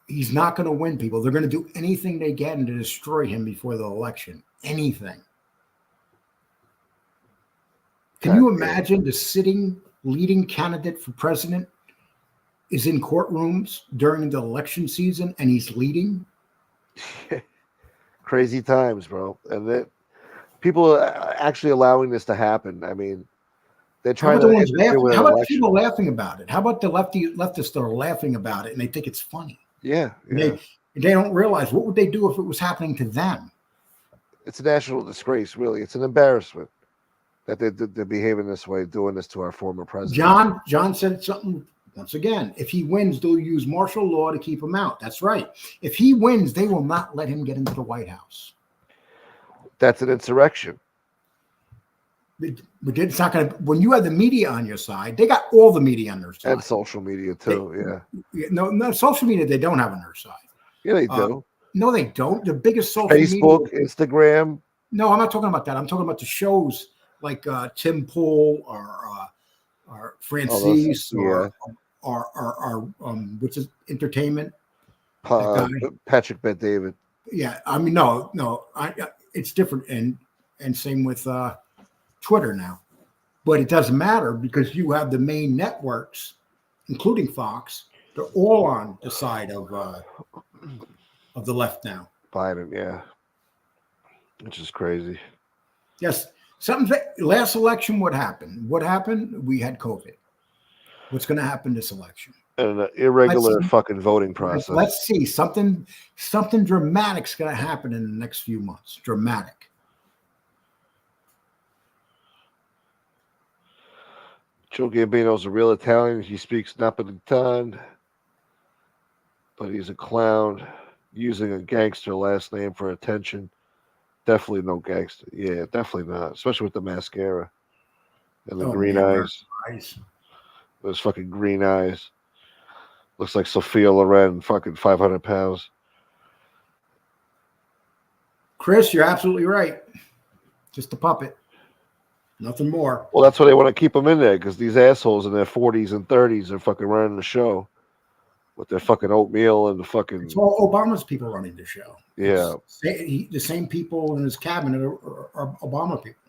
He's not going to win, people. They're going to do anything they can to destroy him before the election. Anything. Can you imagine the sitting leading candidate for president is in courtrooms during the election season and he's leading? Crazy times, bro. And that people are actually allowing this to happen. I mean, they're trying How about people laughing about it? How about the leftists are laughing about it and they think it's funny? Yeah. They don't realize what would they do if it was happening to them. It's a national disgrace, really. It's an embarrassment that they're behaving this way, doing this to our former president. John said something once again. If he wins, they'll use martial law to keep him out. That's right. If he wins, they will not let him get into the White House. That's an insurrection. But it's not going to. When you have the media on your side, they got all the media on their side, and social media too. No, social media they don't have on their side. Yeah, they do. No, they don't. The biggest social Facebook, media, Instagram. No, I'm not talking about that. I'm talking about the shows like Tim Pool or Francis or which is entertainment. Patrick Bet-David. Yeah, I mean, no, it's different, and same with Twitter now, but it doesn't matter because you have the main networks, including Fox. They're all on the side of the left now. Biden, yeah. which is crazy. Yes. Last election, what happened? What happened? We had COVID. What's going to happen this election? And an irregular fucking voting process. Let's see. Something dramatic's going to happen in the next few months. Dramatic. Joe Gambino's a real Italian. He speaks Napolitan, but he's a clown using a gangster last name for attention. Definitely no gangster. Yeah, definitely not. Especially with the mascara and the green eyes. Those fucking green eyes. Looks like Sophia Loren, fucking 500 pounds. Chris, you're absolutely right. Just a puppet. Nothing more. Well, that's why they want to keep them in there, because these assholes in their 40s and 30s are fucking running the show with their fucking oatmeal and the fucking... It's all Obama's people running the show. Yeah. The same people in his cabinet are Obama people.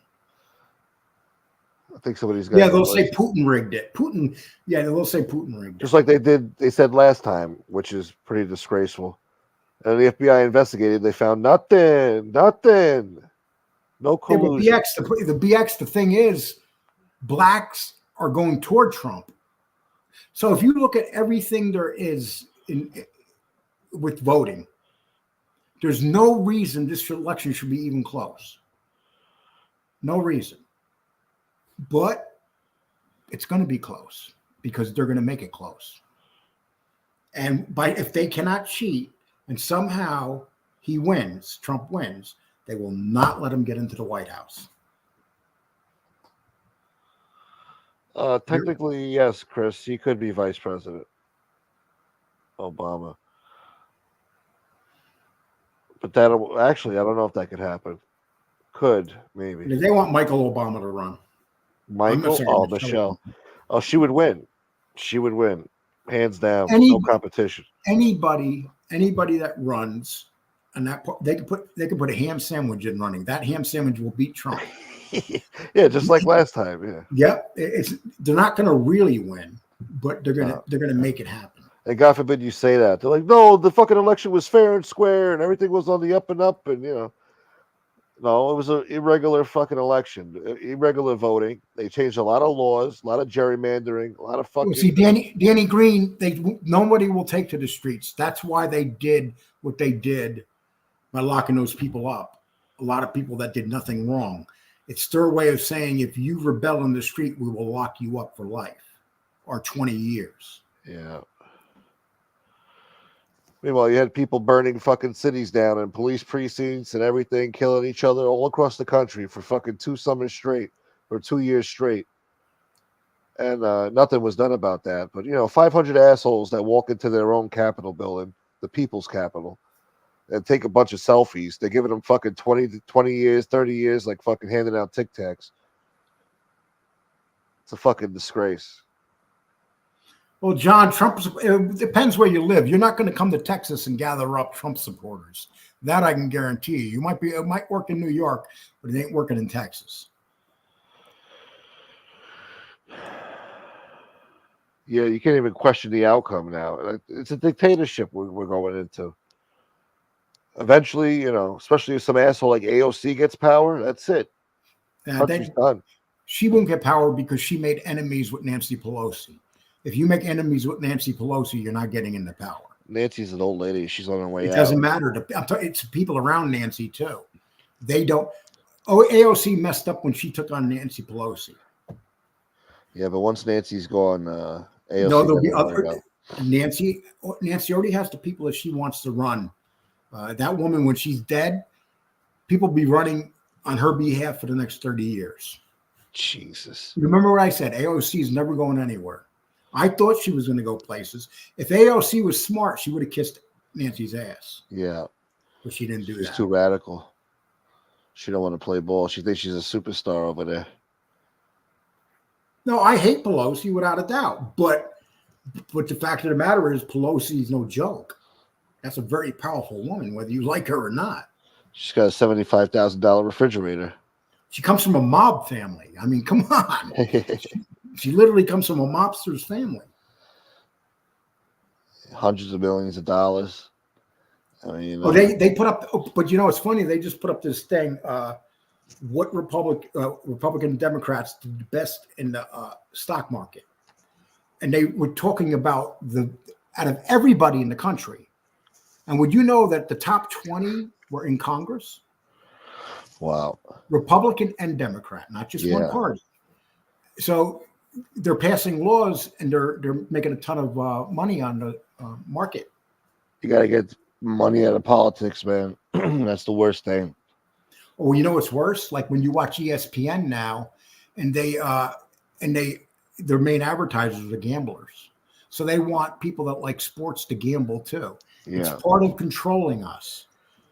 I think somebody's got... Yeah, they'll say Putin rigged it. They'll say Putin rigged it. Just like they said last time, which is pretty disgraceful. And the FBI investigated, they found nothing. No collusion. Yeah, the BX, the thing is, blacks are going toward Trump. So if you look at everything there is with voting, there's no reason this election should be even close. No reason. But it's going to be close because they're going to make it close. And if they cannot cheat and somehow Trump wins, they will not let him get into the White House. Technically, yes, Chris. He could be vice president. Obama. But I don't know if that could happen. Could, maybe. They want Michael Obama to run. Michelle. Oh, she would win. Hands down. No competition. Anybody that runs, and they could put a ham sandwich in running. That ham sandwich will beat Trump. Yeah, just like last time. Yeah. Yep. They're not going to really win, but they're gonna make it happen. And God forbid you say that. They're like, no, the fucking election was fair and square, and everything was on the up and up, and no, it was an irregular fucking election, irregular voting. They changed a lot of laws, a lot of gerrymandering, a lot of fucking. See, Danny Green, nobody will take to the streets. That's why they did what they did by locking those people up. A lot of people that did nothing wrong. It's their way of saying, if you rebel in the street, we will lock you up for life or 20 years. Yeah. Meanwhile, you had people burning fucking cities down and police precincts and everything, killing each other all across the country for fucking 2 summers straight or 2 years straight. And nothing was done about that. But, 500 assholes that walk into their own Capitol building, the people's Capitol, and take a bunch of selfies. They're giving them fucking 20 years, 30 years, like fucking handing out Tic Tacs. It's a fucking disgrace. Well, John, it depends where you live. You're not going to come to Texas and gather up Trump supporters. That I can guarantee you. It might work in New York, but it ain't working in Texas. Yeah, you can't even question the outcome now. It's a dictatorship we're going into. Eventually, especially if some asshole like AOC gets power, that's it. Country's done. She won't get power because she made enemies with Nancy Pelosi. If you make enemies with Nancy Pelosi, you're not getting into power. Nancy's an old lady. She's on her way out. It doesn't matter. It's people around Nancy, too. They don't. Oh, AOC messed up when she took on Nancy Pelosi. Yeah, but once Nancy's gone, AOC... No, there'll be other... Nancy already has the people that she wants to run. That woman, when she's dead, people be running on her behalf for the next 30 years. Jesus. Remember what I said? AOC is never going anywhere. I thought she was going to go places. If AOC was smart, she would have kissed Nancy's ass. Yeah. But she didn't do that. She's too radical. She don't want to play ball. She thinks she's a superstar over there. No, I hate Pelosi without a doubt. But the fact of the matter is Pelosi is no joke. That's a very powerful woman, whether you like her or not. She's got a $75,000 refrigerator. She comes from a mob family. I mean, come on. She literally comes from a mobster's family. Hundreds of millions of dollars. I mean, Oh, they put up, but you know, it's funny. They just put up this thing. What Republican and Democrats did the best in the stock market, and they were talking about out of everybody in the country. And would you know that the top 20 were in Congress? Wow. Republican and Democrat, not just one party. So they're passing laws and they're making a ton of money on the market. You got to get money out of politics, man. That's the worst thing. Oh, you know what's worse? Like when you watch ESPN now, and their main advertisers are gamblers, so they want people that like sports to gamble too. Yeah. It's part of controlling us.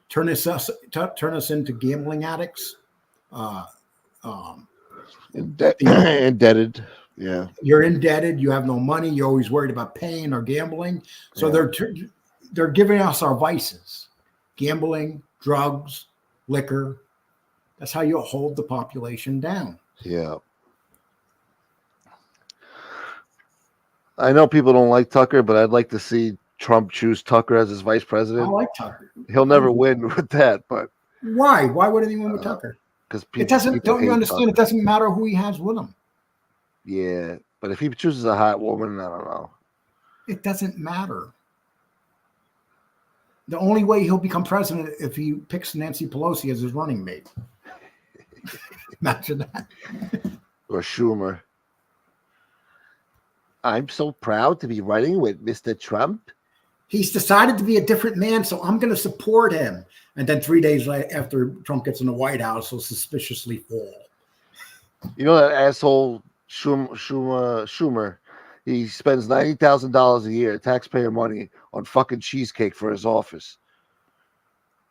Turn us into gambling addicts. Indebted. Yeah. You're indebted. You have no money. You're always worried about paying or gambling. So they're giving us our vices: gambling, drugs, liquor. That's how you hold the population down. Yeah. I know people don't like Tucker, but I'd like to see Trump choose Tucker as his vice president. I like Tucker. He'll never win with that, but why? Why would anyone with Tucker? Because it doesn't. Don't you understand? Tucker. It doesn't matter who he has with him. Yeah, but if he chooses a hot woman, I don't know. It doesn't matter. The only way he'll become president if he picks Nancy Pelosi as his running mate. Imagine that. Or Schumer. I'm so proud to be running with Mr. Trump. He's decided to be a different man, so I'm going to support him. And then 3 days after Trump gets in the White House, he'll suspiciously fall. You know that asshole Schumer? He spends $90,000 a year, taxpayer money, on fucking cheesecake for his office.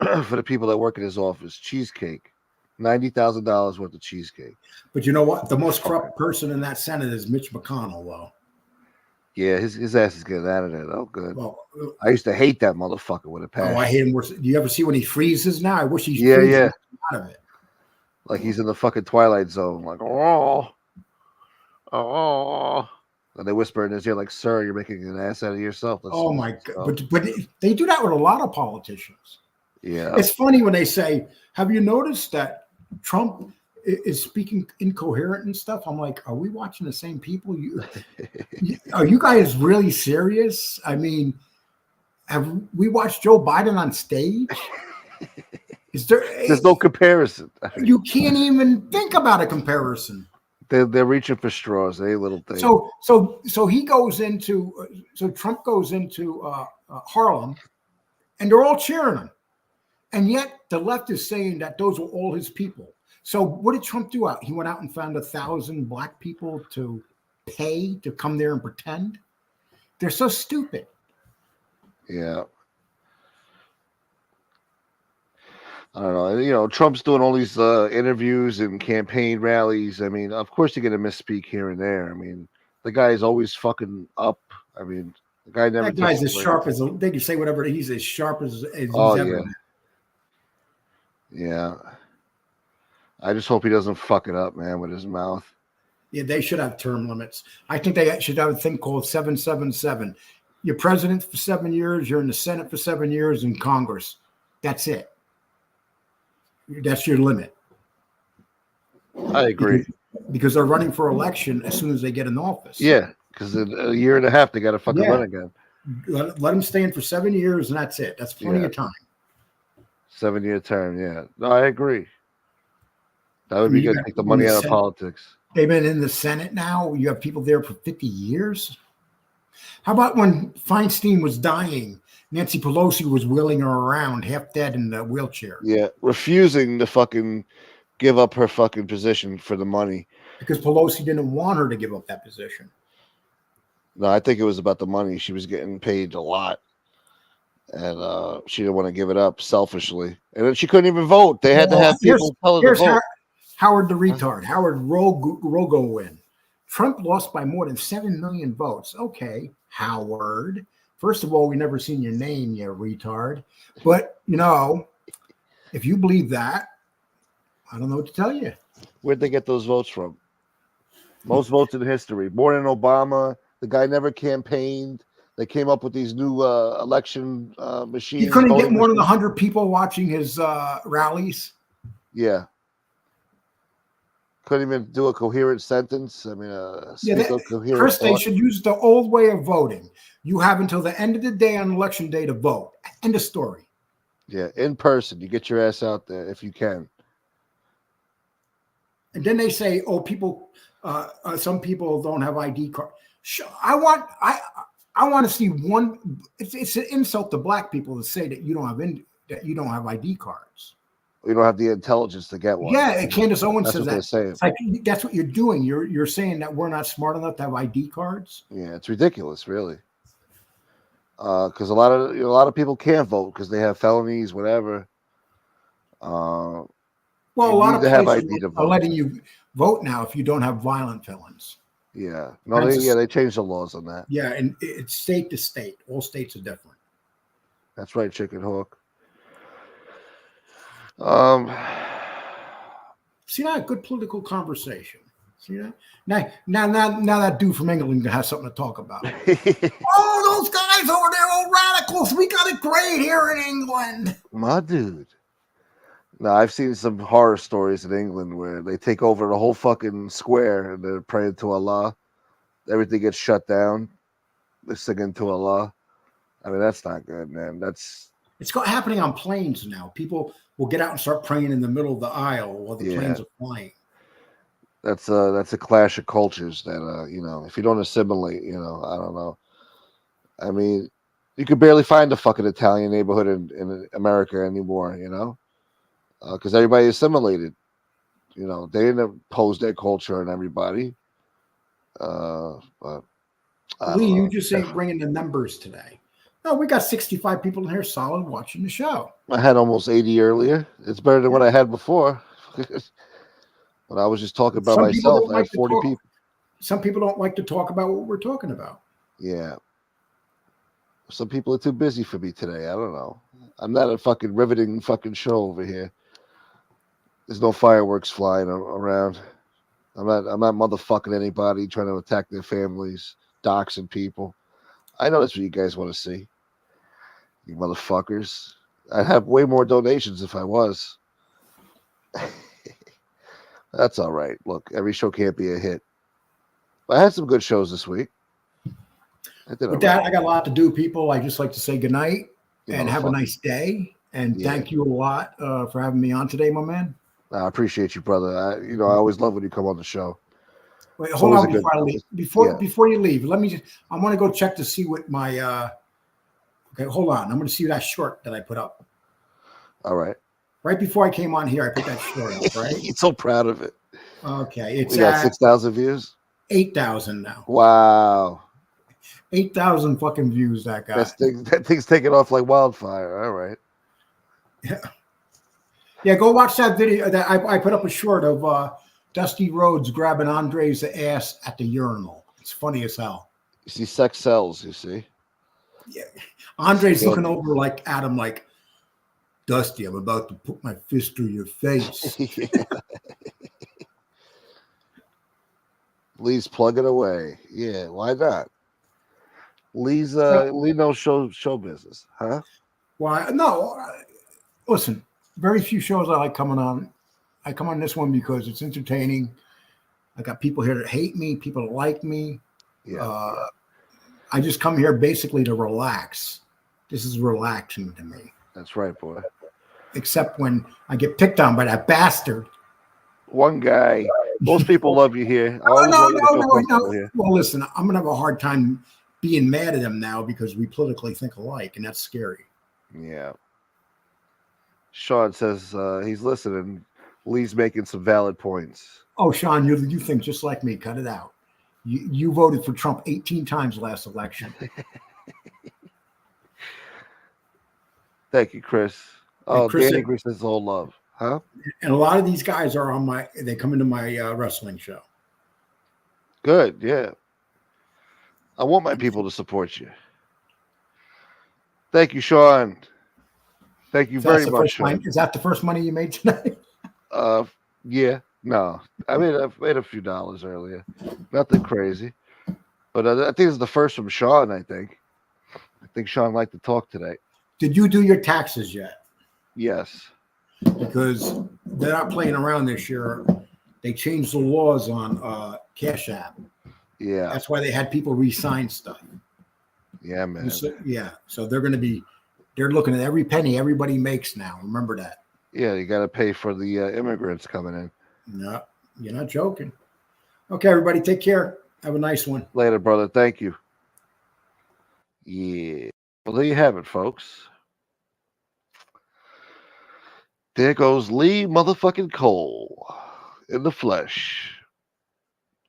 For the people that work in his office, cheesecake. $90,000 worth of cheesecake. But you know what? The most corrupt person in that Senate is Mitch McConnell, though. Yeah, his ass is getting out of there, though. Good. Well, I used to hate that motherfucker with a passion. Oh, I hate him worse. Do you ever see when he freezes now? I wish he's freezing out of it. Like he's in the fucking Twilight Zone. Like, oh. And they whisper in his ear, like, sir, you're making an ass out of yourself. Oh, my God. But they do that with a lot of politicians. Yeah. It's funny when they say, have you noticed that Trump is speaking incoherent and stuff? I'm like, are we watching the same people? Are you guys really serious? I mean, have we watched Joe Biden on stage? There's no comparison. You can't even think about a comparison. They're reaching for straws, little thing. So he goes into Trump goes into Harlem, and they're all cheering him, and yet the left is saying that those were all his people. So what did Trump do out? He went out and found 1,000 black people to pay to come there and pretend. They're so stupid. Yeah. I don't know. You know, Trump's doing all these interviews and campaign rallies. I mean, of course you're going to misspeak here and there. I mean, the guy is always fucking up. I mean, the guy never. That guy's as sharp as they can say whatever. He's as sharp as he's ever been. Yeah. I just hope he doesn't fuck it up, man, with his mouth. Yeah, they should have term limits. I think they should have a thing called 777. You're president for 7 years. You're in the Senate for 7 years, in Congress. That's it. That's your limit. I agree. Because they're running for election as soon as they get in office. Yeah, because in a year and a half, they got to fucking run again. Let them stay in for 7 years, and that's it. That's plenty of time. 7-year term, yeah. No, I agree. That would be good to take the money out of politics. They've been in the Senate now. You have people there for 50 years. How about when Feinstein was dying, Nancy Pelosi was wheeling her around half dead in the wheelchair? Yeah, refusing to fucking give up her fucking position for the money. Because Pelosi didn't want her to give up that position. No, I think it was about the money. She was getting paid a lot. And she didn't want to give it up selfishly. And then she couldn't even vote. They had to have people tell her to vote. Howard the retard. Howard Rogo win. Trump lost by more than 7 million votes. Okay, Howard. First of all, we never seen your name, you retard. But, you know, if you believe that, I don't know what to tell you. Where'd they get those votes from? Most votes in history. Born in Obama. The guy never campaigned. They came up with these new election machines. He couldn't get voting more than machines. 100 people watching his rallies. Yeah. Couldn't even do a coherent sentence. I mean, speak a coherent Chris, they thought. should use the old way of voting. You have until the end of the day on election day to vote. End of story. Yeah, in person. You get your ass out there if you can. And then they say, "Oh, people, some people don't have ID card." I want to see one. It's an insult to black people to say that you don't have ID cards. We don't have the intelligence to get one. Yeah, Candace Owens That's says what that. they're saying. It's like that's what you're doing. You're saying that we're not smart enough to have ID cards. Yeah, it's ridiculous, really. Because a lot of people can't vote because they have felonies, whatever. Well, a lot of places are letting you vote now if you don't have violent felons. Yeah, no, they changed the laws on that. Yeah, and it's state to state. All states are different. That's right, Chicken Hawk. See that good political conversation. See that now that dude from England has something to talk about. Oh, those guys over there, all radicals. We got it great here in England. My dude. No, I've seen some horror stories in England where they take over the whole fucking square and they're praying to Allah. Everything gets shut down. They're singing to Allah. I mean, that's not good, man. It's happening on planes now. People will get out and start praying in the middle of the aisle while the planes are flying. That's a clash of cultures that if you don't assimilate, I don't know. I mean, you could barely find a fucking Italian neighborhood in America anymore, because everybody assimilated. They didn't impose their culture on everybody. But Lee, you just ain't bringing the numbers today. No, we got 65 people in here solid watching the show. I had almost 80 earlier. It's better than what I had before. When I was just talking about myself, I had 40 people. Some people don't like to talk about what we're talking about. Yeah. Some people are too busy for me today. I don't know. I'm not a fucking riveting fucking show over here. There's no fireworks flying around. I'm not motherfucking anybody, trying to attack their families, doxing people. I know that's what you guys want to see. You motherfuckers. I'd have way more donations if I was. That's all right. Look, every show can't be a hit. But I had some good shows this week. With that, I got a lot to do, people. I just like to say goodnight and have a nice day. And thank you a lot for having me on today, my man. I appreciate you, brother. I always love when you come on the show. Wait, hold on before I leave. Before you leave, I want to go check to see what my okay, hold on. I'm going to see that short that I put up. All right. Right before I came on here, I put that short up, right? He's so proud of it. Okay. It's we got 6,000 views? 8,000 now. Wow. 8,000 fucking views, that guy. That thing's taking off like wildfire. All right. Yeah. Yeah, go watch that video. That I put up a short of Dusty Rhodes grabbing Andre's ass at the urinal. It's funny as hell. You see sex sells, you see? Yeah. Andre's looking over like at him like, Dusty, I'm about to put my fist through your face. Lee's plugging away. Yeah, why not? Lee knows show business, huh? Why? No. Listen, very few shows I like coming on. I come on this one because it's entertaining. I got people here that hate me, people that like me. Yeah. I just come here basically to relax. This is relaxing to me. That's right, boy. Except when I get picked on by that bastard. One guy. Most people love you here. No. Well, listen, I'm going to have a hard time being mad at him now because we politically think alike, and that's scary. Yeah. Sean says he's listening. Lee's making some valid points. Oh, Sean, you think just like me. Cut it out. You voted for Trump 18 times last election. Thank you, Chris. Oh, Chris, Danny Chris says all love. Huh? And a lot of these guys are they come into my wrestling show. Good, yeah. I want my people to support you. Thank you, Sean. Thank you very much, Sean. Is that the first money you made tonight? Yeah. No. I made a few dollars earlier. Nothing crazy. But I think it's the first from Sean, I think. I think Sean liked to talk today. Did you do your taxes yet? Yes. Because they're not playing around this year. They changed the laws on Cash App. Yeah. That's why they had people re-sign stuff. Yeah, man. So they're going to be, they're looking at every penny everybody makes now. Remember that. Yeah, you got to pay for the immigrants coming in. No, you're not joking. Okay, everybody, take care. Have a nice one. Later, brother. Thank you. Yeah. Well, there you have it, folks. There goes Lee motherfucking Cole in the flesh.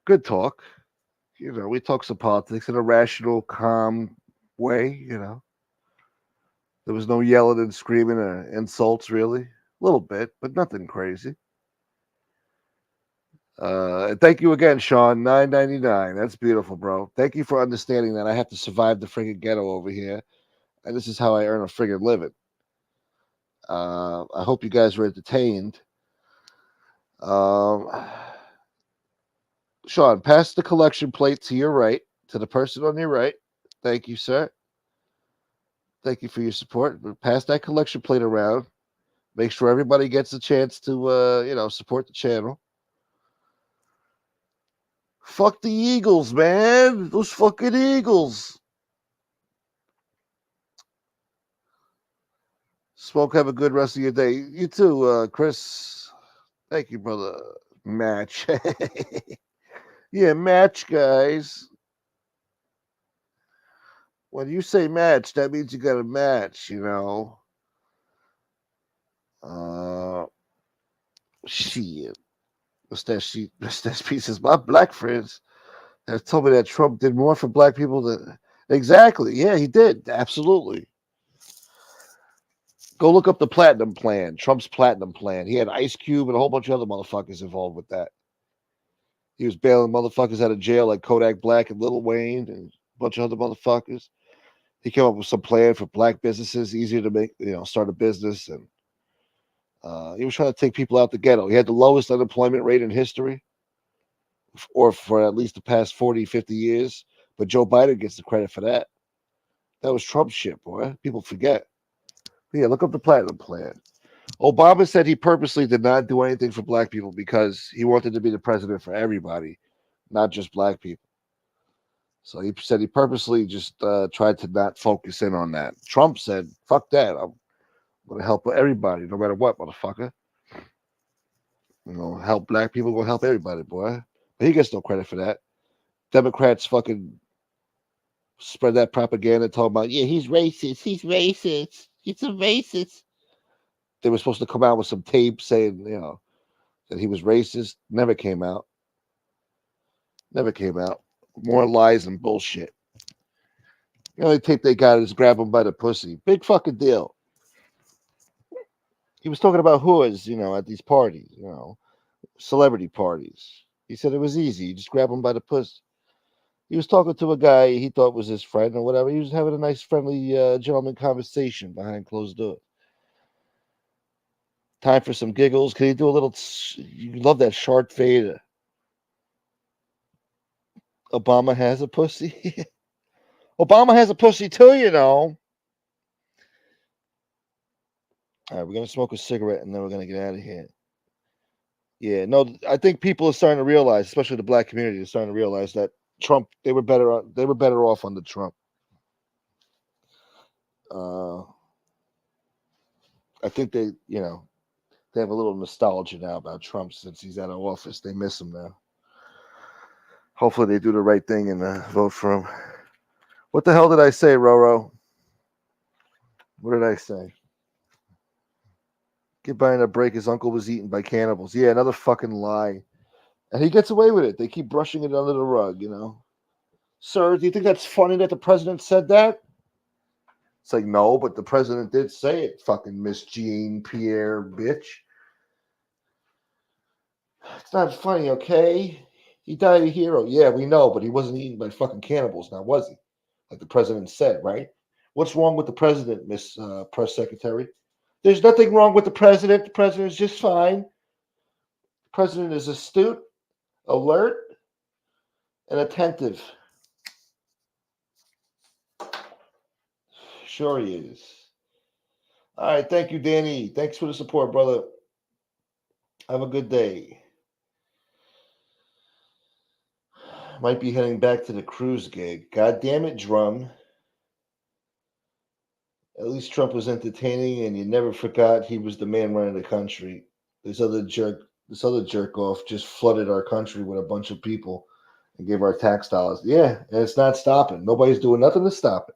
Good talk. You know, we talk some politics in a rational, calm way, you know. There was no yelling and screaming or insults, really. A little bit, but nothing crazy. And thank you again, Sean. $9.99. That's beautiful, bro. Thank you for understanding that I have to survive the friggin' ghetto over here, and this is how I earn a friggin' living. I hope you guys were entertained. Sean, pass the collection plate to your right, to the person on your right. Thank you, sir. Thank you for your support. Pass that collection plate around. Make sure everybody gets a chance to, support the channel. Fuck the Eagles, man. Those fucking Eagles. Smoke, have a good rest of your day. You too, Chris. Thank you, brother. Match. Yeah, match, guys. When you say match, that means you got a match, you know. Shit. Mustache pieces. My black friends have told me that Trump did more for black people than. Exactly. Yeah, he did. Absolutely. Go look up the Platinum Plan, Trump's Platinum Plan. He had Ice Cube and a whole bunch of other motherfuckers involved with that. He was bailing motherfuckers out of jail like Kodak Black and Lil Wayne and a bunch of other motherfuckers. He came up with some plan for black businesses, easier to make, start a business. And he was trying to take people out the ghetto. He had the lowest unemployment rate in history, or for at least the past 40, 50 years. But Joe Biden gets the credit for that. That was Trump's shit, boy. People forget. Yeah, look up the Platinum Plan. Obama said he purposely did not do anything for black people because he wanted to be the president for everybody, not just black people. So he said he purposely just tried to not focus in on that. Trump said, fuck that. I'm going to help everybody, no matter what, motherfucker. Help black people, go help everybody, boy. But he gets no credit for that. Democrats fucking spread that propaganda talking about, yeah, he's racist. He's racist. He's a racist. They were supposed to come out with some tape saying, that he was racist. Never came out. Never came out. More lies and bullshit. The only tape they got is grab him by the pussy. Big fucking deal. He was talking about whores, at these parties, celebrity parties. He said it was easy. You just grab him by the pussy. He was talking to a guy he thought was his friend or whatever. He was having a nice, friendly gentleman conversation behind closed doors. Time for some giggles. Can you do a little? You love that short fade. Obama has a pussy. Obama has a pussy too, All right, we're gonna smoke a cigarette and then we're gonna get out of here. Yeah, no, I think people are starting to realize, especially the black community, is starting to realize that Trump. They were better off under Trump. I think they have a little nostalgia now about Trump since he's out of office. They miss him now. Hopefully they do the right thing and vote for him. What the hell did I say, Roro? What did I say? Get by in a break. His uncle was eaten by cannibals. Yeah, another fucking lie. And he gets away with it. They keep brushing it under the rug, Sir, do you think that's funny that the president said that? It's like, no, but the president did say it, fucking Miss Jean Pierre bitch. It's not funny, okay? He died a hero. Yeah, we know, but he wasn't eaten by fucking cannibals now, was he? Like the president said, right? What's wrong with the president, Miss Press Secretary? There's nothing wrong with the president. The president is just fine. The president is astute, alert, and attentive. Sure he is. All right, thank you, Danny. Thanks for the support, brother. Have a good day. Might be heading back to the cruise gig. God damn it, Drum. At least Trump was entertaining, and you never forgot he was the man running the country. This other jerk off just flooded our country with a bunch of people and gave our tax dollars. Yeah, and it's not stopping. Nobody's doing nothing to stop it.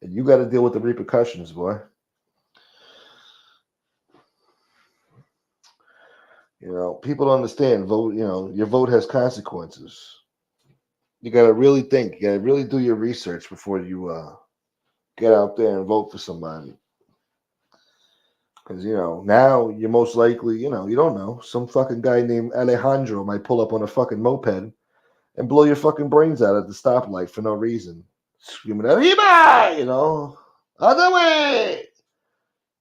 And you got to deal with the repercussions, boy. You know, people don't understand. Vote. You know, your vote has consequences. You got to really think. You got to really do your research before you get out there and vote for somebody. Because, you know, now you're most likely, you know, you don't know. Some fucking guy named Alejandro might pull up on a fucking moped and blow your fucking brains out at the stoplight for no reason. Screaming, Arriba! You know, other way!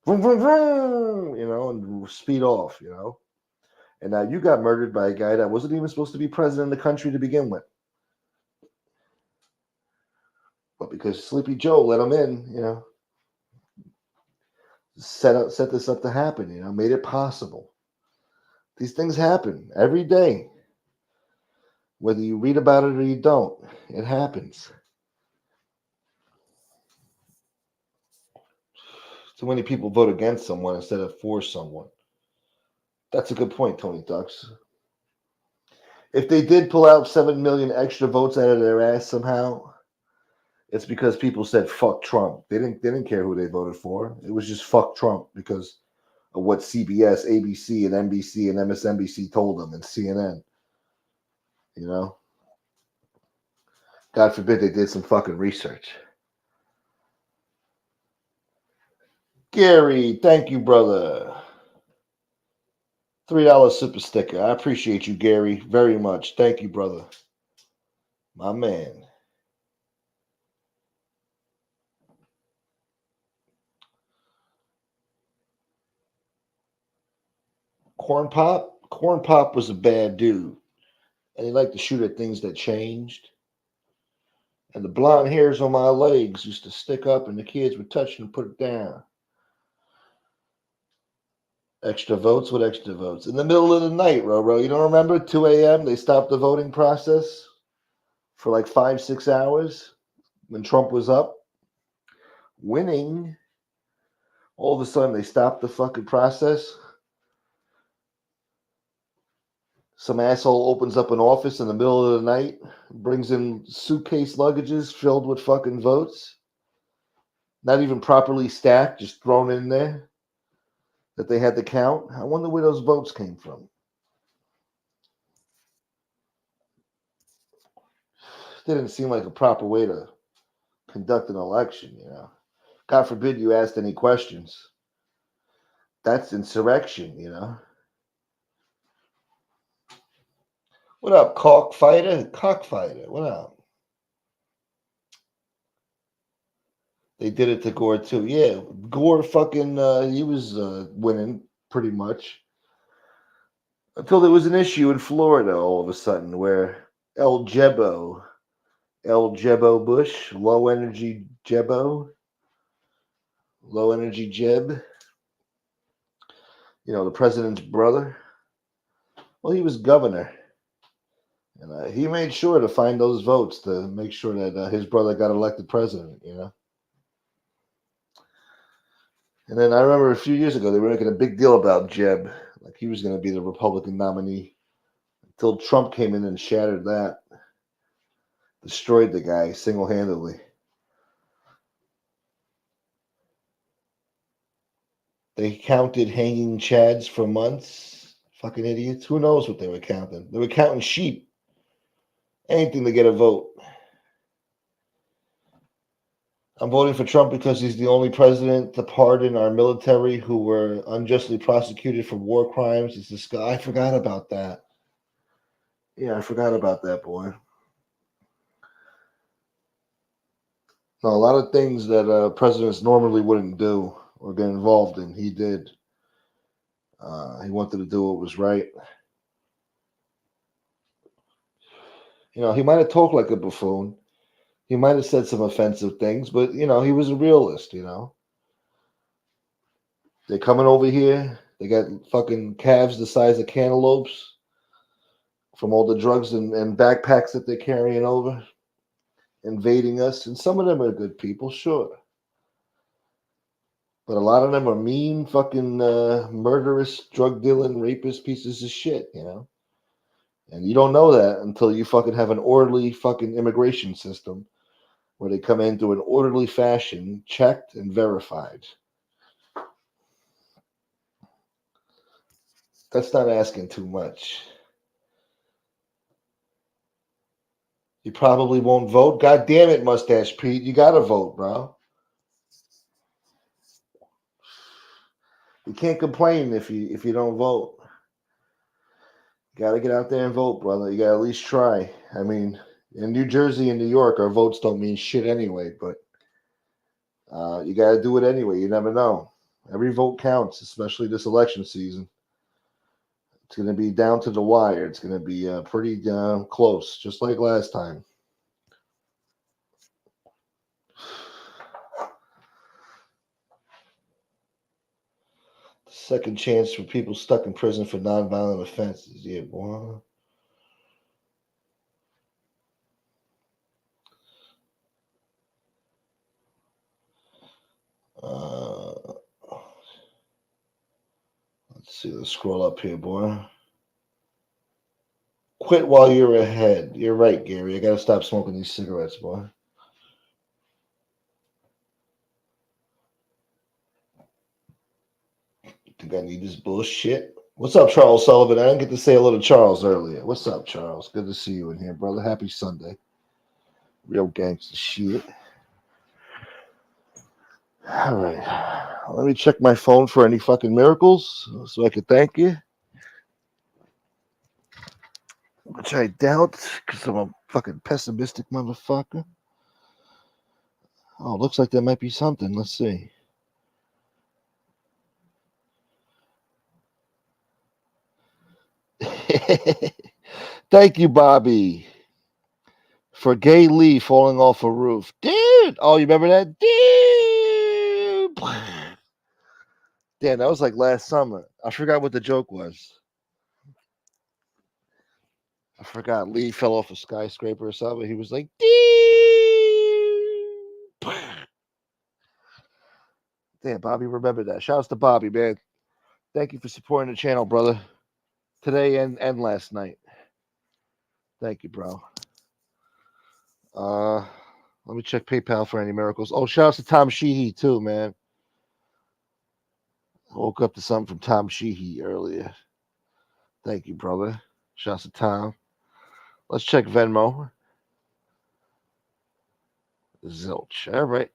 Vroom, vroom, vroom! You know, and speed off, you know. And now you got murdered by a guy that wasn't even supposed to be president of the country to begin with. But because Sleepy Joe let him in, you know, set this up to happen, you know, made it possible. These things happen every day. Whether you read about it or you don't, it happens. Too many people vote against someone instead of for someone. That's a good point, Tony Ducks. If they did pull out 7 million extra votes out of their ass somehow, it's because people said fuck Trump. They didn't care who they voted for. It was just fuck Trump because of what CBS, ABC, and NBC and MSNBC told them, and CNN. You know? God forbid they did some fucking research. Gary, thank you, brother. $3 super sticker. I appreciate you, Gary, very much. Thank you, brother. My man. Corn Pop was a bad dude. And he liked to shoot at things that changed. And the blonde hairs on my legs used to stick up and the kids would touch and put it down. Extra votes? What extra votes? In the middle of the night, Roro. You don't remember? 2 a.m. They stopped the voting process for like 5-6 hours when Trump was up, winning. All of a sudden, they stopped the fucking process. Some asshole opens up an office in the middle of the night, brings in suitcase luggages filled with fucking votes. Not even properly stacked, just thrown in there that they had to count. I wonder where those votes came from. Didn't seem like a proper way to conduct an election, you know. God forbid you asked any questions. That's insurrection, you know. What up, Cockfighter? Cockfighter, what up? They did it to Gore too. Yeah, Gore fucking he was winning pretty much until there was an issue in Florida all of a sudden where El Jebo Bush, low energy Jeb, you know, the president's brother. Well, he was governor, and he made sure to find those votes to make sure that his brother got elected president. You know. And then I remember a few years ago, they were making a big deal about Jeb, like he was going to be the Republican nominee, until Trump came in and shattered that, destroyed the guy single-handedly. They counted hanging chads for months. Fucking idiots. Who knows what they were counting? They were counting sheep. Anything to get a vote. I'm voting for Trump because he's the only president to pardon our military who were unjustly prosecuted for war crimes. It's this guy. I forgot about that. Yeah, I forgot about that, boy. No, a lot of things that presidents normally wouldn't do or get involved in, he did. He wanted to do what was right. You know, he might have talked like a buffoon, He might have said some offensive things, but he was a realist. They're coming over here. They got fucking calves the size of cantaloupes from all the drugs and backpacks that they're carrying over, invading us. And some of them are good people, sure. But a lot of them are mean, fucking murderous, drug dealing, rapist pieces of shit, And you don't know that until you fucking have an orderly fucking immigration system where they come into an orderly fashion, checked and verified. That's not asking too much. You probably won't vote. God damn it, Mustache Pete. You gotta vote, bro. You can't complain if you don't vote. You gotta get out there and vote, brother. You gotta at least try. I mean, in New Jersey and New York, our votes don't mean shit anyway, but you gotta do it anyway. You never know. Every vote counts, especially this election season. It's gonna be down to the wire. It's gonna be pretty close, just like last time. Second chance for people stuck in prison for nonviolent offenses. Yeah, boy. Let's see. Let's scroll up here, boy. Quit while you're ahead. You're right, Gary. I gotta stop smoking these cigarettes, boy. Think I need this bullshit? What's up, Charles Sullivan? I didn't get to say hello to Charles earlier. What's up, Charles? Good to see you in here, brother. Happy Sunday. Real gangster shit. All right. Let me check my phone for any fucking miracles so I can thank you. Which I doubt because I'm a fucking pessimistic motherfucker. Oh, looks like there might be something. Let's see. Thank you, Bobby, for Gay Lee falling off a roof. Dude! Oh, you remember that? Dude! Damn, that was like last summer. I forgot what the joke was. I forgot. Lee fell off a skyscraper or something. He was like, dude! Damn, Bobby, remember that. Shouts to Bobby, man. Thank you for supporting the channel, brother. Today and last night. Thank you, bro. Let me check PayPal for any miracles. Oh, shouts to Tom Sheehy too, man. I woke up to something from Tom Sheehy earlier. Thank you, brother. Shouts to Tom. Let's check Venmo. Zilch. All right.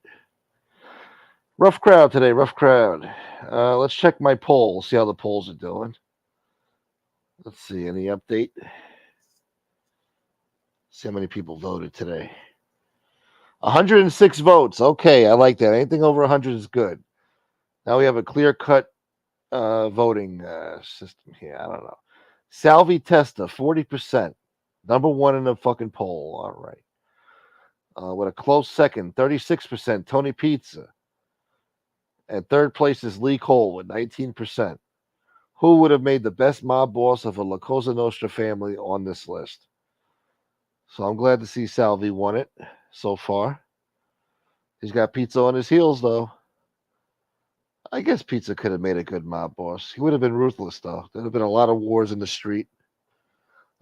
Rough crowd today. Rough crowd. Let's check my poll. See how the polls are doing. Let's see. Any update? See how many people voted today. 106 votes. Okay, I like that. Anything over 100 is good. Now we have a clear-cut voting system here. I don't know. Salvi Testa, 40%. Number one in the fucking poll. All right. With a close second, 36%, Tony Pizza. And third place is Lee Cole with 19%. Who would have made the best mob boss of a La Cosa Nostra family on this list? So I'm glad to see Salvi won it so far. He's got Pizza on his heels, though. I guess Pizza could have made a good mob boss. He would have been ruthless, though. There'd have been a lot of wars in the street.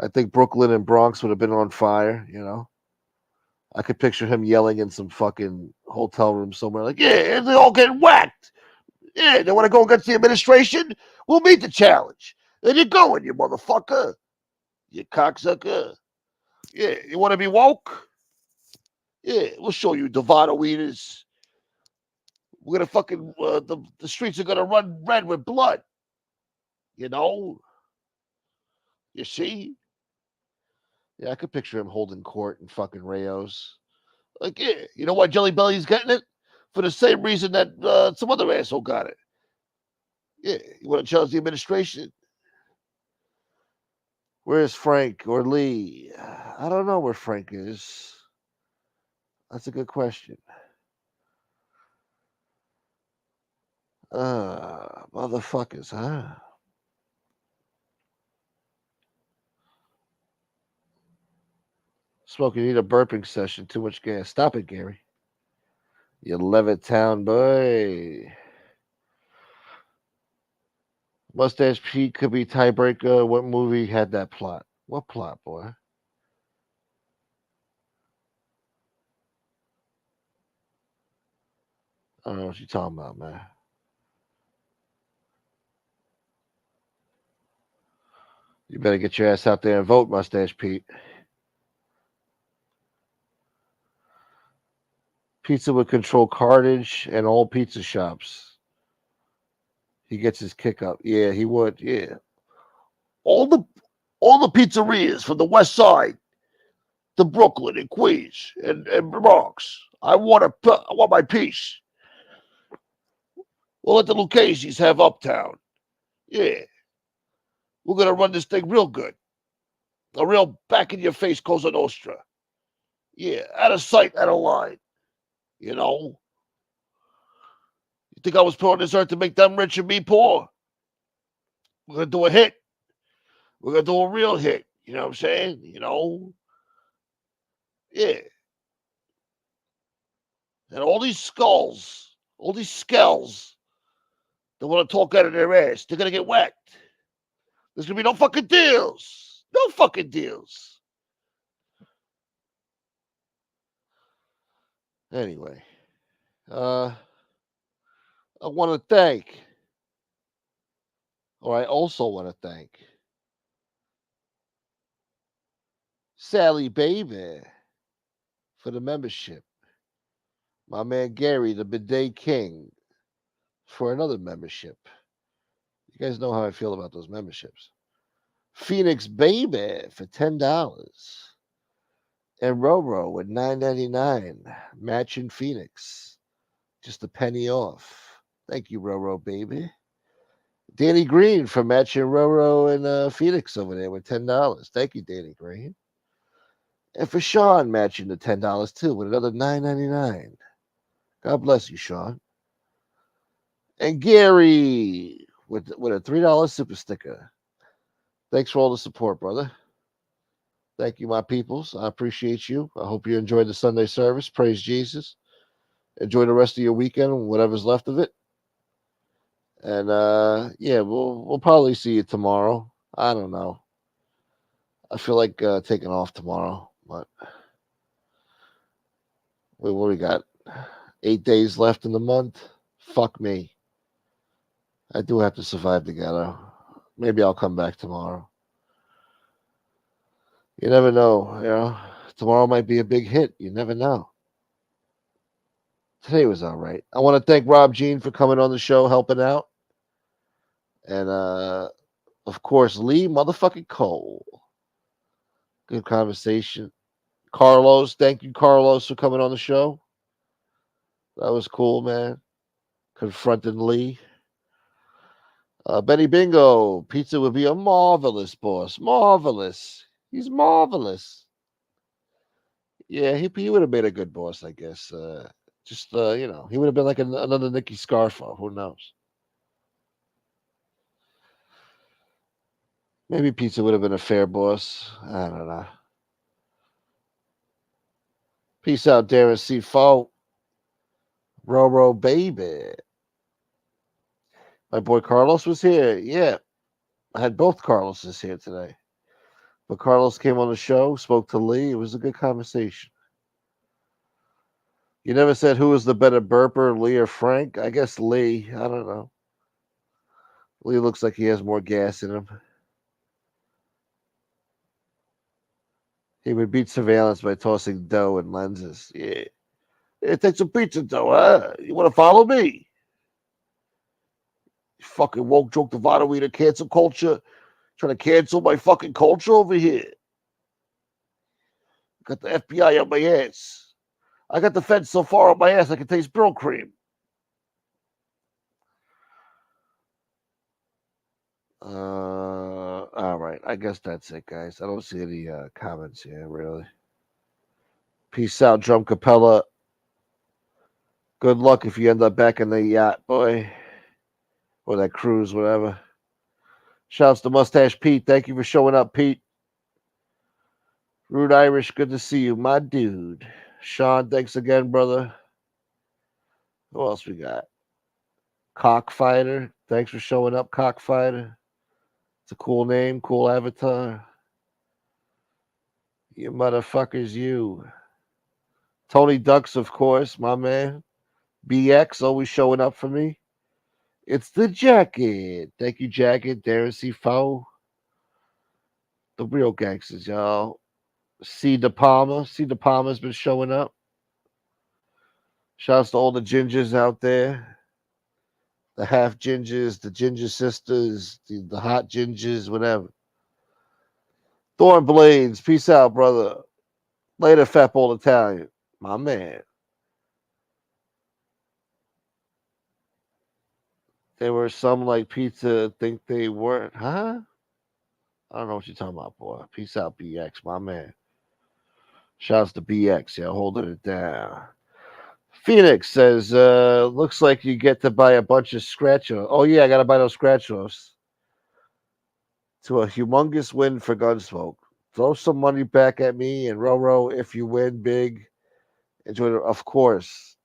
I think Brooklyn and Bronx would have been on fire, I could picture him yelling in some fucking hotel room somewhere like, yeah, they all getting whacked. Yeah, they want to go against the administration? We'll meet the challenge. There you going, you motherfucker. You cocksucker. Yeah, you want to be woke? Yeah, we'll show you Devado eaters. We're going to fucking, the streets are going to run red with blood. You see? Yeah, I could picture him holding court in fucking Rayos. Like, yeah, you know why Jelly Belly's getting it? For the same reason that some other asshole got it. Yeah, you want to challenge the administration? Where's Frank or Lee? I don't know where Frank is. That's a good question. Motherfuckers, huh? Smoking, you need a burping session. Too much gas. Stop it, Gary. You Levittown boy. Mustache Pete could be tiebreaker. What movie had that plot? What plot, boy? I don't know what you're talking about, man. You better get your ass out there and vote, Mustache Pete. Pizza would control cartage and all pizza shops. He gets his kick up. Yeah, he would. Yeah. All the pizzerias from the West Side to Brooklyn and Queens and Bronx. I want my piece. We'll let the Lucchese's have Uptown. Yeah. We're gonna run this thing real good. A real back in your face Cosa Nostra. Yeah, out of sight, out of line. You know? You think I was put on this earth to make them rich and me poor? We're gonna do a hit. We're gonna do a real hit. You know what I'm saying? You know? Yeah. And all these skulls, all these skells that want to talk out of their ass, they're gonna get whacked. There's gonna be no fucking deals. No fucking deals. Anyway, I want to thank, or I also want to thank Sally Baby for the membership. My man Gary, the Bidet King, for another membership. You guys know how I feel about those memberships. Phoenix Baby for $10. And Roro at $9.99. Matching Phoenix. Just a penny off. Thank you, Roro Baby. Danny Green from matching Roro and Phoenix over there with $10. Thank you, Danny Green. And for Sean matching the $10 too with another $9.99. God bless you, Sean. And Gary with a $3 super sticker. Thanks for all the support, brother. Thank you, my peoples. I appreciate you. I hope you enjoyed the Sunday service. Praise Jesus. Enjoy the rest of your weekend, whatever's left of it. And yeah, we'll probably see you tomorrow. I don't know. I feel like taking off tomorrow, but what we got? 8 days left in the month. Fuck me. I do have to survive the ghetto. Maybe I'll come back tomorrow. You never know. You know, tomorrow might be a big hit. You never know. Today was all right. I want to thank Rob Jean for coming on the show, helping out. And of course, Lee motherfucking Cole. Good conversation. Carlos, thank you, Carlos, for coming on the show. That was cool, man. Confronting Lee. Benny Bingo, pizza would be a marvelous boss. Marvelous. He's marvelous. Yeah, he would have made a good boss, I guess. You know, he would have been like another Nicky Scarfo. Who knows? Maybe pizza would have been a fair boss. I don't know. Peace out, Darren C. Roro baby. My boy Carlos was here. Yeah. I had both Carloses here today. But Carlos came on the show, spoke to Lee. It was a good conversation. You never said who was the better burper, Lee or Frank? I guess Lee. I don't know. Lee looks like he has more gas in him. He would beat surveillance by tossing dough and lenses. Yeah. Hey, take some pizza dough, huh? You want to follow me? You fucking woke joke divider eater cancel culture. Trying to cancel my fucking culture over here. Got the FBI on my ass. I got the feds so far up my ass I can taste Brill cream. All right. I guess that's it, guys. I don't see any comments here, really. Peace. Peace out, Drum Capella. Good luck if you end up back in the yacht, boy. Or that cruise, whatever. Shouts to Mustache Pete. Thank you for showing up, Pete. Rude Irish, good to see you, my dude. Sean, thanks again, brother. Who else we got? Cockfighter. Thanks for showing up, Cockfighter. It's a cool name, cool avatar. You motherfuckers, you. Tony Ducks, of course, my man. BX, always showing up for me. It's the Jacket. Thank you, Jacket. Darren C. Foe. The real gangsters, y'all. C. De Palma. C. De Palma's been showing up. Shouts to all the gingers out there. The half gingers, the ginger sisters, the hot gingers, whatever. Thorn Blades, peace out, brother. Later, Fat Old Italian. My man. There were some like pizza think they weren't, huh? I don't know what you're talking about, boy. Peace out, BX, my man. Shouts to BX, yeah, holding it down. Phoenix says, looks like you get to buy a bunch of scratch offs. Oh, yeah, I got to buy those scratch offs. To a humongous win for Gunsmoke. Throw some money back at me and Roro if you win big. Enjoy it, of course.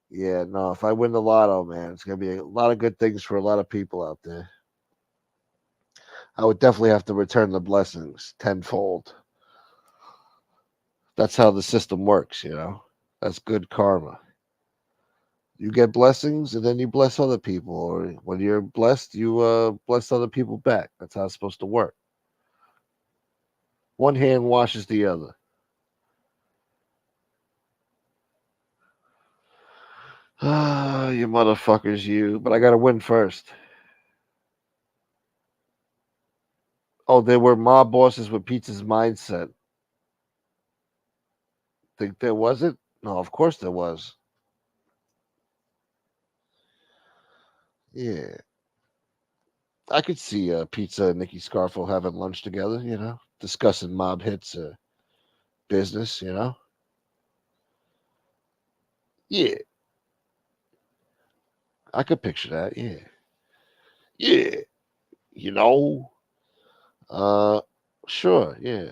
Yeah, no, if I win the lotto, man, it's going to be a lot of good things for a lot of people out there. I would definitely have to return the blessings tenfold. That's how the system works, you know. That's good karma. You get blessings and then you bless other people. Or when you're blessed, you bless other people back. That's how it's supposed to work. One hand washes the other. Ah, you motherfuckers, you. But I got to win first. Oh, there were mob bosses with Pizza's mindset. Think there wasn't? No, of course there was. Yeah. I could see Pizza and Nicky Scarfo having lunch together, you know, discussing mob hits business, you know. Yeah. I could picture that, yeah. Yeah. You know. Sure, yeah.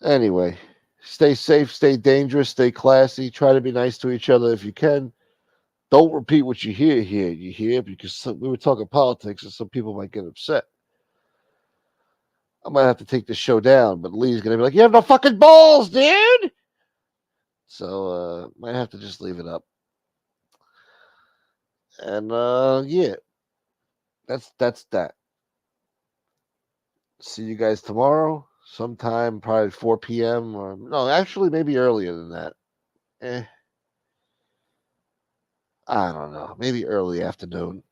Anyway, stay safe, stay dangerous, stay classy, try to be nice to each other if you can. Don't repeat what you hear here. You hear because we were talking politics and some people might get upset. I might have to take this show down, but Lee's gonna be like, "You have no fucking balls, dude." So might have to just leave it up. And yeah, that's that. See you guys tomorrow, sometime probably 4 p.m. or no, actually maybe earlier than that. I don't know, maybe early afternoon,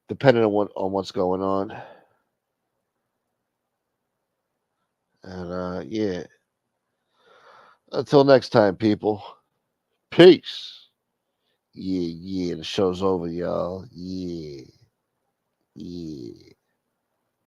depending on what's going on. And yeah. Until next time, people. Peace. Yeah, the show's over, y'all. Yeah.